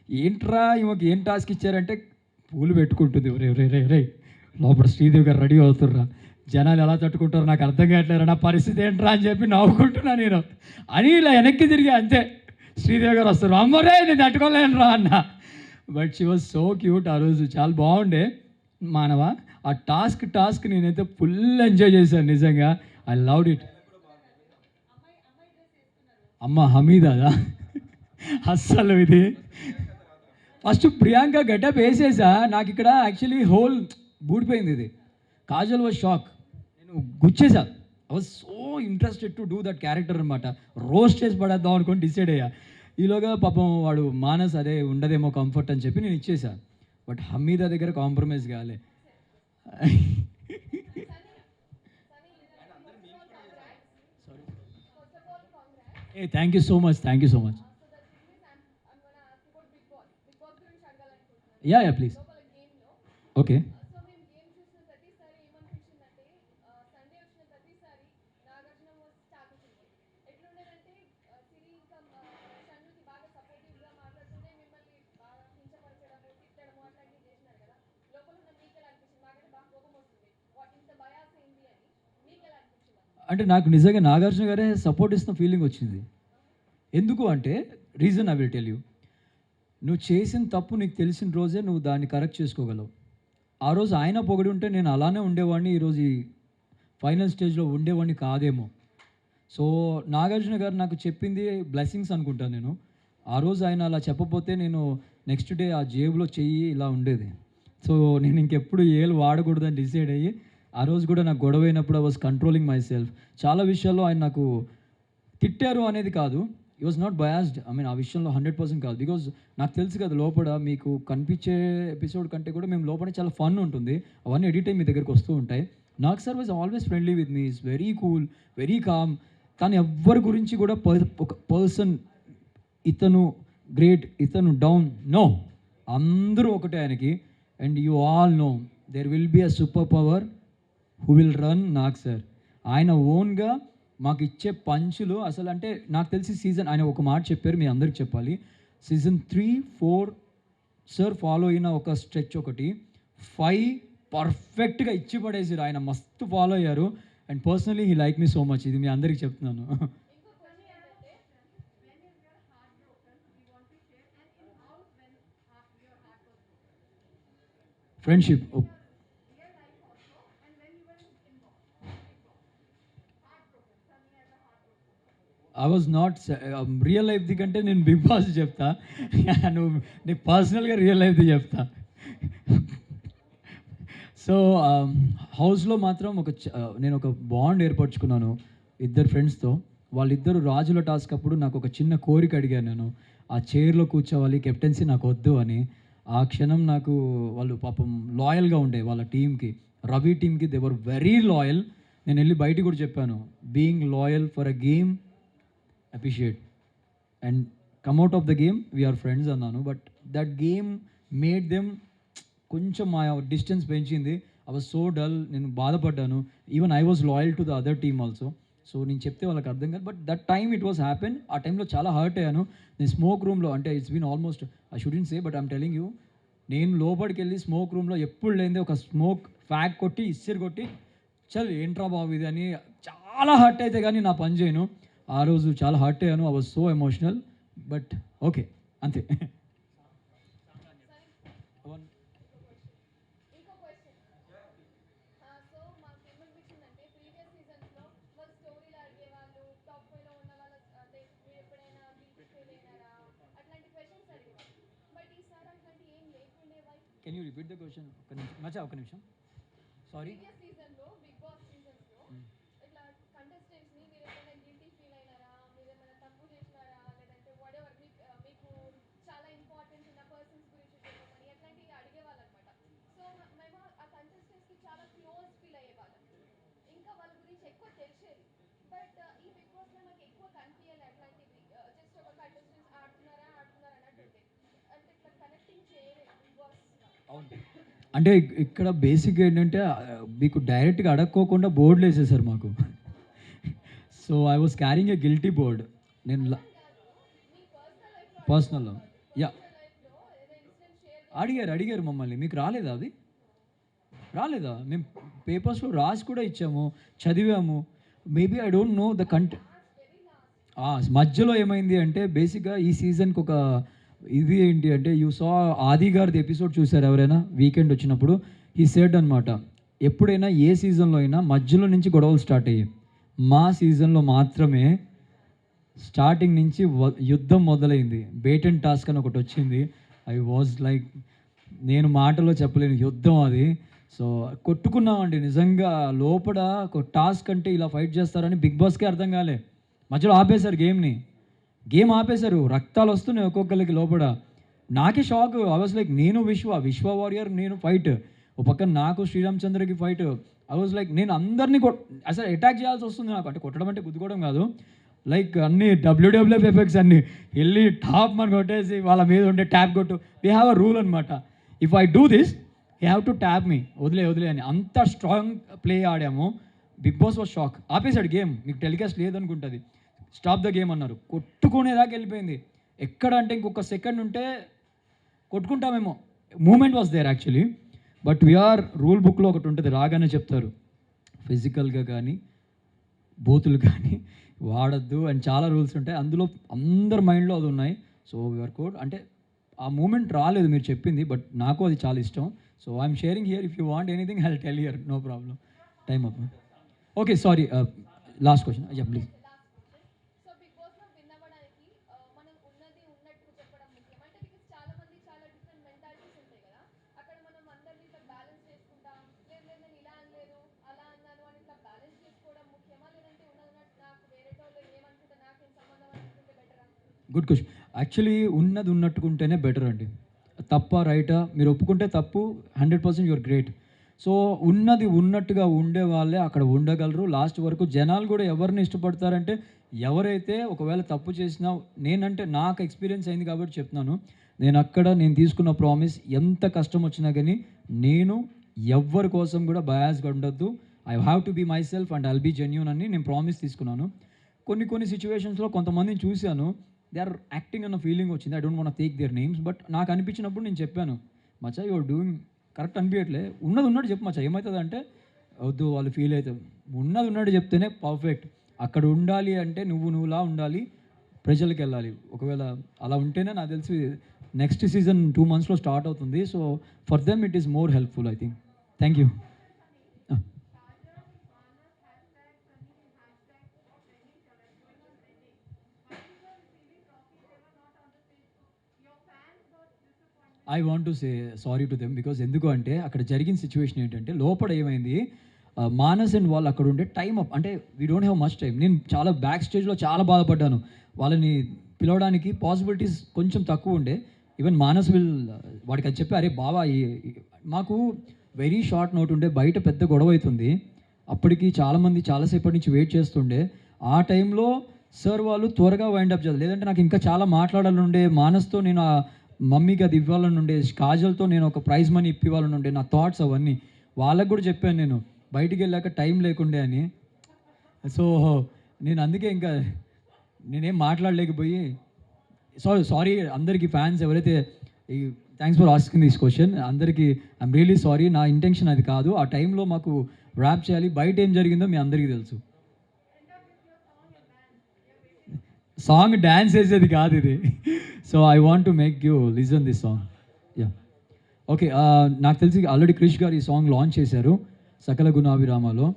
ఏంట్రా ఈమెకి ఏం టాస్క్ ఇచ్చారంటే పూలు పెట్టుకుంటుంది. రే లోపల శ్రీదేవి గారు రెడీ అవుతుర్రా. జనాలు ఎలా తట్టుకుంటారో నాకు అర్థం కావట్లేరు. నా పరిస్థితి ఏంట్రా అని చెప్పి నవ్వుకుంటున్నా నేను. అని ఇలా వెనక్కి తిరిగి అంతే శ్రీదేవి గారు వస్తారు. అమ్మరే నేను తట్టుకోలేనురా అన్న. But she was so cute. ఆ రోజు చాలా బాగుండే. మానవ ఆ టాస్క్ నేనైతే ఫుల్ ఎంజాయ్ చేశాను నిజంగా. I loved it. అమ్మ హమీదాదా అస్సలు ఇది ఫస్ట్ ప్రియాంక గెటప్ వేసేసా. నాకు ఇక్కడ యాక్చువల్లీ హోల్ బూడిపోయింది. ఇది కాజల్ వాజ్ షాక్. నేను గుచ్చేసా. I was so interested to do that character అనమాట. రోస్ట్ చేసి పడేద్దాం అనుకొని డిసైడ్ అయ్యా. ఈలోగా పాపం వాడు మానస్ అదే ఉండదేమో కంఫర్ట్ అని చెప్పి నేను ఇచ్చేసా. బట్ హమీదా దగ్గర కాంప్రమైజ్ కాలే. ఏ thank you so much. Yeah please. Okay. అంటే నాకు నిజంగా నాగార్జున గారే సపోర్ట్ ఇస్తున్న ఫీలింగ్ వచ్చింది. ఎందుకు అంటే reason I will tell you. నువ్వు చేసిన తప్పు నీకు తెలిసిన రోజే నువ్వు దాన్ని కరెక్ట్ చేసుకోగలవు. ఆ రోజు ఆయన పొగిడి ఉంటే నేను అలానే ఉండేవాడిని. ఈరోజు ఈ ఫైనల్ స్టేజ్లో ఉండేవాడిని కాదేమో. సో నాగార్జున గారు నాకు చెప్పింది బ్లెస్సింగ్స్ అనుకుంటాను నేను. ఆ రోజు ఆయన అలా చెప్పపోతే నేను నెక్స్ట్ డే ఆ జేబులో చెయ్యి ఇలా ఉండేది. సో నేను ఇంకెప్పుడు ఏలు వాడకూడదని డిసైడ్ అయ్యి ఆ రోజు కూడా నాకు గొడవ అయినప్పుడు I was controlling my self. చాలా విషయాల్లో ఆయన నాకు తిట్టారు అనేది కాదు. ఈ was not biased. I mean ఆ విషయంలో 100% కాదు. బికాజ్ నాకు తెలుసు కదా లోపల మీకు కనిపించే ఎపిసోడ్ కంటే కూడా మేము లోపల చాలా ఫన్ ఉంటుంది. అవన్నీ ఎడిట్ అయ్యి మీ దగ్గరికి వస్తూ ఉంటాయి. Nag sir was always friendly with me. Is very cool, very calm. కానీ ఎవ్వరి గురించి కూడా ఒక పర్సన్ ఇతను గ్రేట్, ఇతను డౌన్, నో. అందరూ ఒకటే ఆయనకి. And you all know there will be a super power who will run Nag sir. ఆయన ఓన్గా మాకు ఇచ్చే పంచులు అసలు అంటే నాకు తెలిసి సీజన్ ఆయన ఒక మాట చెప్పారు, మీ అందరికి చెప్పాలి. సీజన్ 3, 4 సార్ ఫాలో అయిన ఒక స్ట్రెచ్ ఒకటి 5 పర్ఫెక్ట్గా ఇచ్చి పడేసారు. ఆయన మస్తు ఫాలో అయ్యారు. And personally he like me so much. ఇది మీ అందరికి చెప్తున్నాను. Friendship. I was not real లైఫ్ది కంటే నేను బిగ్ బాస్ చెప్తా. నువ్వు నీ పర్సనల్గా రియల్ లైఫ్ది చెప్తా. సో హౌస్లో మాత్రం నేను ఒక బాండ్ ఏర్పరచుకున్నాను ఇద్దరు ఫ్రెండ్స్తో. వాళ్ళిద్దరు రాజుల టాస్క్ అప్పుడు నాకు ఒక చిన్న కోరిక అడిగాను. నేను ఆ చైర్లో కూర్చోవాలి, కెప్టెన్సీ నాకు వద్దు అని. ఆ క్షణం నాకు వాళ్ళు పాపం లాయల్గా ఉండే వాళ్ళ టీంకి, రవి టీంకి దే వర్ వెరీ లాయల్. నేను వెళ్ళి బయటికి కూడా చెప్పాను, being loyal for a game appreciate and come out of the game we are friends అన్నాను. But that game made them కొంచెం మా డిస్టెన్స్ పెంచింది. I was so dull. నేను బాధపడ్డాను. Even I was loyal to the other team also. So నేను చెప్తే వాళ్ళకి అర్థం కాదు. But that time it was happen. ఆ టైంలో చాలా హర్ట్ అయ్యాను. నేను స్మోక్ రూమ్లో అంటే it's been almost I shouldn't say but I'm telling you, నేను లోపలికి వెళ్ళి స్మోక్ రూమ్లో ఎప్పుడు లేనిదే ఒక స్మోక్ ఫ్యాక్ కొట్టి ఇస్సిరి కొట్టి చల్ ఏంట్రా బాబు ఇది అని చాలా హర్ట్ అయితే కానీ నా పని చేయను. ఆ రోజు చాలా హర్ట్ అయ్యాను. I was so emotional. But okay అంతే. Can you repeat the question? ఒక నిమిషం మచ్చా, ఒక నిమిషం. సారీ. అంటే ఇక్కడ బేసిక్ ఏంటంటే మీకు డైరెక్ట్గా అడక్కోకుండా బోర్డులు వేసేసారు మాకు. So I was carrying A guilty board. నేను పర్సనల్లో యా అడిగారు మమ్మల్ని. మీకు రాలేదా అది? రాలేదా? మేము పేపర్స్లో రాసి కూడా ఇచ్చాము, చదివాము. Maybe I don't know the మధ్యలో ఏమైంది అంటే బేసిక్గా ఈ సీజన్కి ఒక ఇది ఏంటి అంటే యూ సా ఆది గారిది ఎపిసోడ్ చూసారు ఎవరైనా వీకెండ్ వచ్చినప్పుడు? ఈ సెడ్ అనమాట, ఎప్పుడైనా ఏ సీజన్లో అయినా మధ్యలో నుంచి గొడవలు స్టార్ట్ అయ్యాయి. మా సీజన్లో మాత్రమే స్టార్టింగ్ నుంచి యుద్ధం మొదలైంది. బేట్ అండ్ టాస్క్ అని ఒకటి వచ్చింది. ఐ వాజ్ లైక్, నేను మాటలో చెప్పలేను యుద్ధం అది. సో కొట్టుకున్నామండి నిజంగా. లోపల ఒక టాస్క్ అంటే ఇలా ఫైట్ చేస్తారని బిగ్ బాస్కే అర్థం కాలే. మధ్యలో ఆపేశారు గేమ్ ఆపేశారు. రక్తాలు వస్తున్నాయి ఒక్కొక్కరికి లోపల. నాకే షాక్. ఐ వాజ్ లైక్, నేను విశ్వ వారియర్, నేను ఫైట్. ఒక పక్కన నాకు శ్రీరామచంద్రకి ఫైట్. ఐ వాజ్ లైక్, నేను అందరినీ అసలు అటాక్ చేయాల్సి వస్తుంది నాకు. అంటే కొట్టడం అంటే గుద్దుకోవడం కాదు, లైక్ అన్ని డబ్ల్యూడబ్ల్యూఎఫ్ ఎఫెక్ట్స్ అన్ని వెళ్ళి టాప్ మన కొట్టేసి వాళ్ళ మీద ఉండే ట్యాప్ కొట్టు. వీ హ్యావ్ అ రూల్ అనమాట, if I do this you have to tap me, వదిలే అని. అంత స్ట్రాంగ్ ప్లే ఆడాము. Big boss was shock. ఆపేశాడు గేమ్. మీకు టెలికాస్ట్ లేదనుకుంటుంది. స్టాప్ ద గేమ్ అన్నారు. కొట్టుకునేదాకా వెళ్ళిపోయింది. ఎక్కడ అంటే ఇంకొక సెకండ్ ఉంటే కొట్టుకుంటామేమో. Moment was there actually. But we are rule బుక్లో ఒకటి ఉంటుంది, రాగానే చెప్తారు ఫిజికల్గా కానీ బూతులు కానీ వాడద్దు అండ్ చాలా రూల్స్ ఉంటాయి. అందులో అందరి మైండ్లో అది ఉన్నాయి. సో వీఆర్ కోడ్ అంటే ఆ మూమెంట్ రాలేదు మీరు చెప్పింది, బట్ నాకు అది చాలా ఇష్టం. So I'm sharing here. If you want anything I will tell here, no problem. Time up. Okay sorry, last question. Yeah please. Good question. Actually ఉన్నది ఉన్నట్టుకుంటేనే బెటర్ అండి. తప్ప రైటా మీరు ఒప్పుకుంటే తప్పు, 100% యువర్ గ్రేట్. సో ఉన్నది ఉన్నట్టుగా ఉండే వాళ్ళే అక్కడ ఉండగలరు లాస్ట్ వరకు. జనాలు కూడా ఎవరిని ఇష్టపడతారంటే ఎవరైతే ఒకవేళ తప్పు చేసినా, నేనంటే నాకు ఎక్స్పీరియన్స్ అయింది కాబట్టి చెప్తున్నాను. నేను తీసుకున్న ప్రామిస్ ఎంత కష్టం వచ్చినా కానీ నేను ఎవ్వరి కోసం కూడా బయాస్గా ఉండొద్దు. I have to be my self and I'll be genuine అని నేను ప్రామిస్ తీసుకున్నాను. కొన్ని సిచ్యువేషన్స్లో కొంతమందిని చూశాను, దే ఆర్ యాక్టింగ్ అన్న ఫీలింగ్ వచ్చింది. I don't want take their names, but నాకు అనిపించినప్పుడు నేను చెప్పాను, మచ్చా యువర్ డూయింగ్ కరెక్ట్ అనిపించట్లే, ఉన్నది ఉన్నట్టు చెప్పు మచ్చా, ఏమవుతుంది అంటే వద్దు వాళ్ళు ఫీల్ అవుతారు. ఉన్నది ఉన్నట్టు చెప్తేనే పర్ఫెక్ట్. అక్కడ ఉండాలి అంటే నువ్వులా ఉండాలి, ప్రజలకు వెళ్ళాలి. ఒకవేళ అలా ఉంటేనే నాకు తెలిసి నెక్స్ట్ సీజన్ 2 monthsలో స్టార్ట్ అవుతుంది. So for them it is more helpful I think. Thank you. I want to say sorry to them because ఎందుకు అంటే అక్కడ జరిగిన సిచ్యువేషన్ ఏంటంటే లోపల ఏమైంది, మానస్ అండ్ వాళ్ళు అక్కడ ఉండే టైం అప్ అంటే we don't have much time. నేను చాలా బ్యాక్ స్టేజ్లో చాలా బాధపడ్డాను. వాళ్ళని పిలవడానికి పాసిబిలిటీస్ కొంచెం తక్కువ ఉండే. ఈవెన్ మానస్ వాడికి అది చెప్పి, అరే బావా మాకు వెరీ షార్ట్ నోట్ ఉండే, బయట పెద్ద గొడవ అవుతుంది. అప్పటికి చాలామంది చాలాసేపటి నుంచి వెయిట్ చేస్తుండే. ఆ టైంలో సార్ వాళ్ళు త్వరగా వైండప్ చేయాలి, లేదంటే నాకు ఇంకా చాలా మాట్లాడాలని ఉండే. మానస్తో నేను మమ్మీకి అది ఇవ్వాలని ఉండే, కాజల్తో నేను ఒక ప్రైజ్ మనీ ఇప్పివ్వాలని ఉండే. నా థాట్స్ అవన్నీ వాళ్ళకు కూడా చెప్పాను, నేను బయటికి వెళ్ళాక టైం లేకుండే అని. సో నేను అందుకే ఇంకా నేనేం మాట్లాడలేకపోయి సారీ అందరికీ ఫ్యాన్స్ ఎవరైతే, thanks for asking this question. అందరికీ ఐఎమ్ రియలీ సారీ, నా ఇంటెన్షన్ అది కాదు. ఆ టైంలో మాకు ర్యాప్ చేయాలి, బయట ఏం జరిగిందో మీ అందరికీ తెలుసు. సాంగ్ డ్యాన్స్ వేసేది కాదు ఇది. So I want to make you listen this song. Yeah okay. నాకు తెలిసి ఆల్రెడీ క్రిష్ గారు ఈ సాంగ్ లాంచ్ చేశారు సకల గుణాభిరామాలో.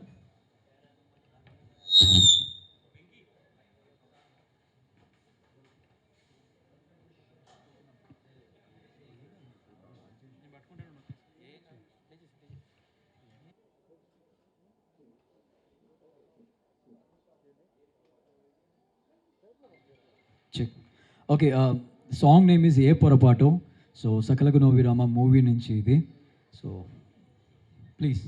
Check. Okay. Song name is ఏ పొరపాటు. సో సకల గుణాభిరామ మూవీ నుంచి ఇది. So please.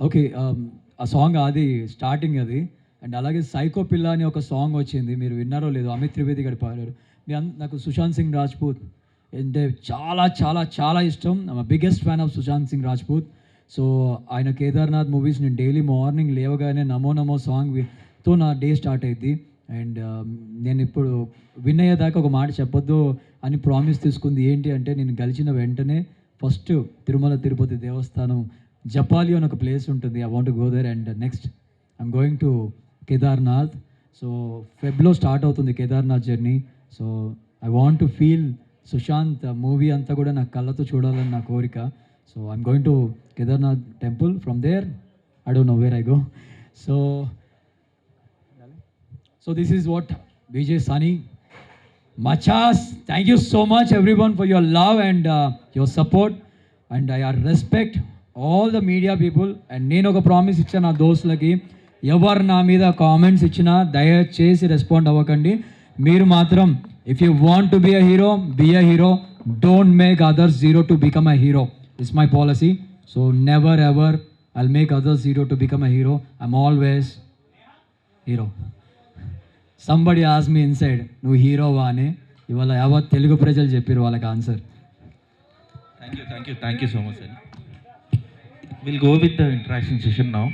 ఓకే. ఆ సాంగ్ అది స్టార్టింగ్ అది. అండ్ అలాగే సైకో పిల్ల అని ఒక సాంగ్ వచ్చింది, మీరు విన్నారో లేదో, అమిత్ త్రివేది గారు పాడారు. నాకు సుశాంత్ సింగ్ రాజ్పూత్ అంటే చాలా చాలా చాలా ఇష్టం. Biggest fan of Sushant Singh Rajput. So ఆయన కేదార్నాథ్ మూవీస్ నేను డైలీ మార్నింగ్ లేవగానే నమో నమో సాంగ్తో నా డే స్టార్ట్ అయింది. అండ్ నేను ఇప్పుడు విన్ అయ్యేదాకా ఒక మాట చెప్పొద్దు అని ప్రామిస్ తీసుకుంది. ఏంటి అంటే నేను గెలిచిన వెంటనే ఫస్ట్ తిరుమల తిరుపతి దేవస్థానం జపాలి అని ఒక ప్లేస్ ఉంటుంది, I want go there. And next I'm going to Kedarnath. So ఫెబ్లో స్టార్ట్ అవుతుంది Kedarnath journey. So I want to feel Sushant movie అంతా కూడా నా కళ్ళతో చూడాలని నా కోరిక. So I'm going to Kedarnath temple. From there I don't know where I go. So this is what Vijay Sunny మచాస్. Thank you so much everyone for your love and your support and I respect all the media people. And నేను ఒక promise ఇచ్చాను నా దోస్తులకి, ఎవరు నా మీద comments ఇచ్చినా దయచేసి రెస్పాండ్ అవ్వకండి. మీరు మాత్రం if you want to be a hero, be a hero. Don't make others zero to become a hero. It's my policy. So never ever I'll make others zero to become a hero. I'm always hero. Somebody as me inside, నువ్వు హీరోవా అని. ఇవాళ యావత్ తెలుగు ప్రజలు చెప్పారు వాళ్ళకి answer. Thank you so much, sir. We'll go with the interaction session now.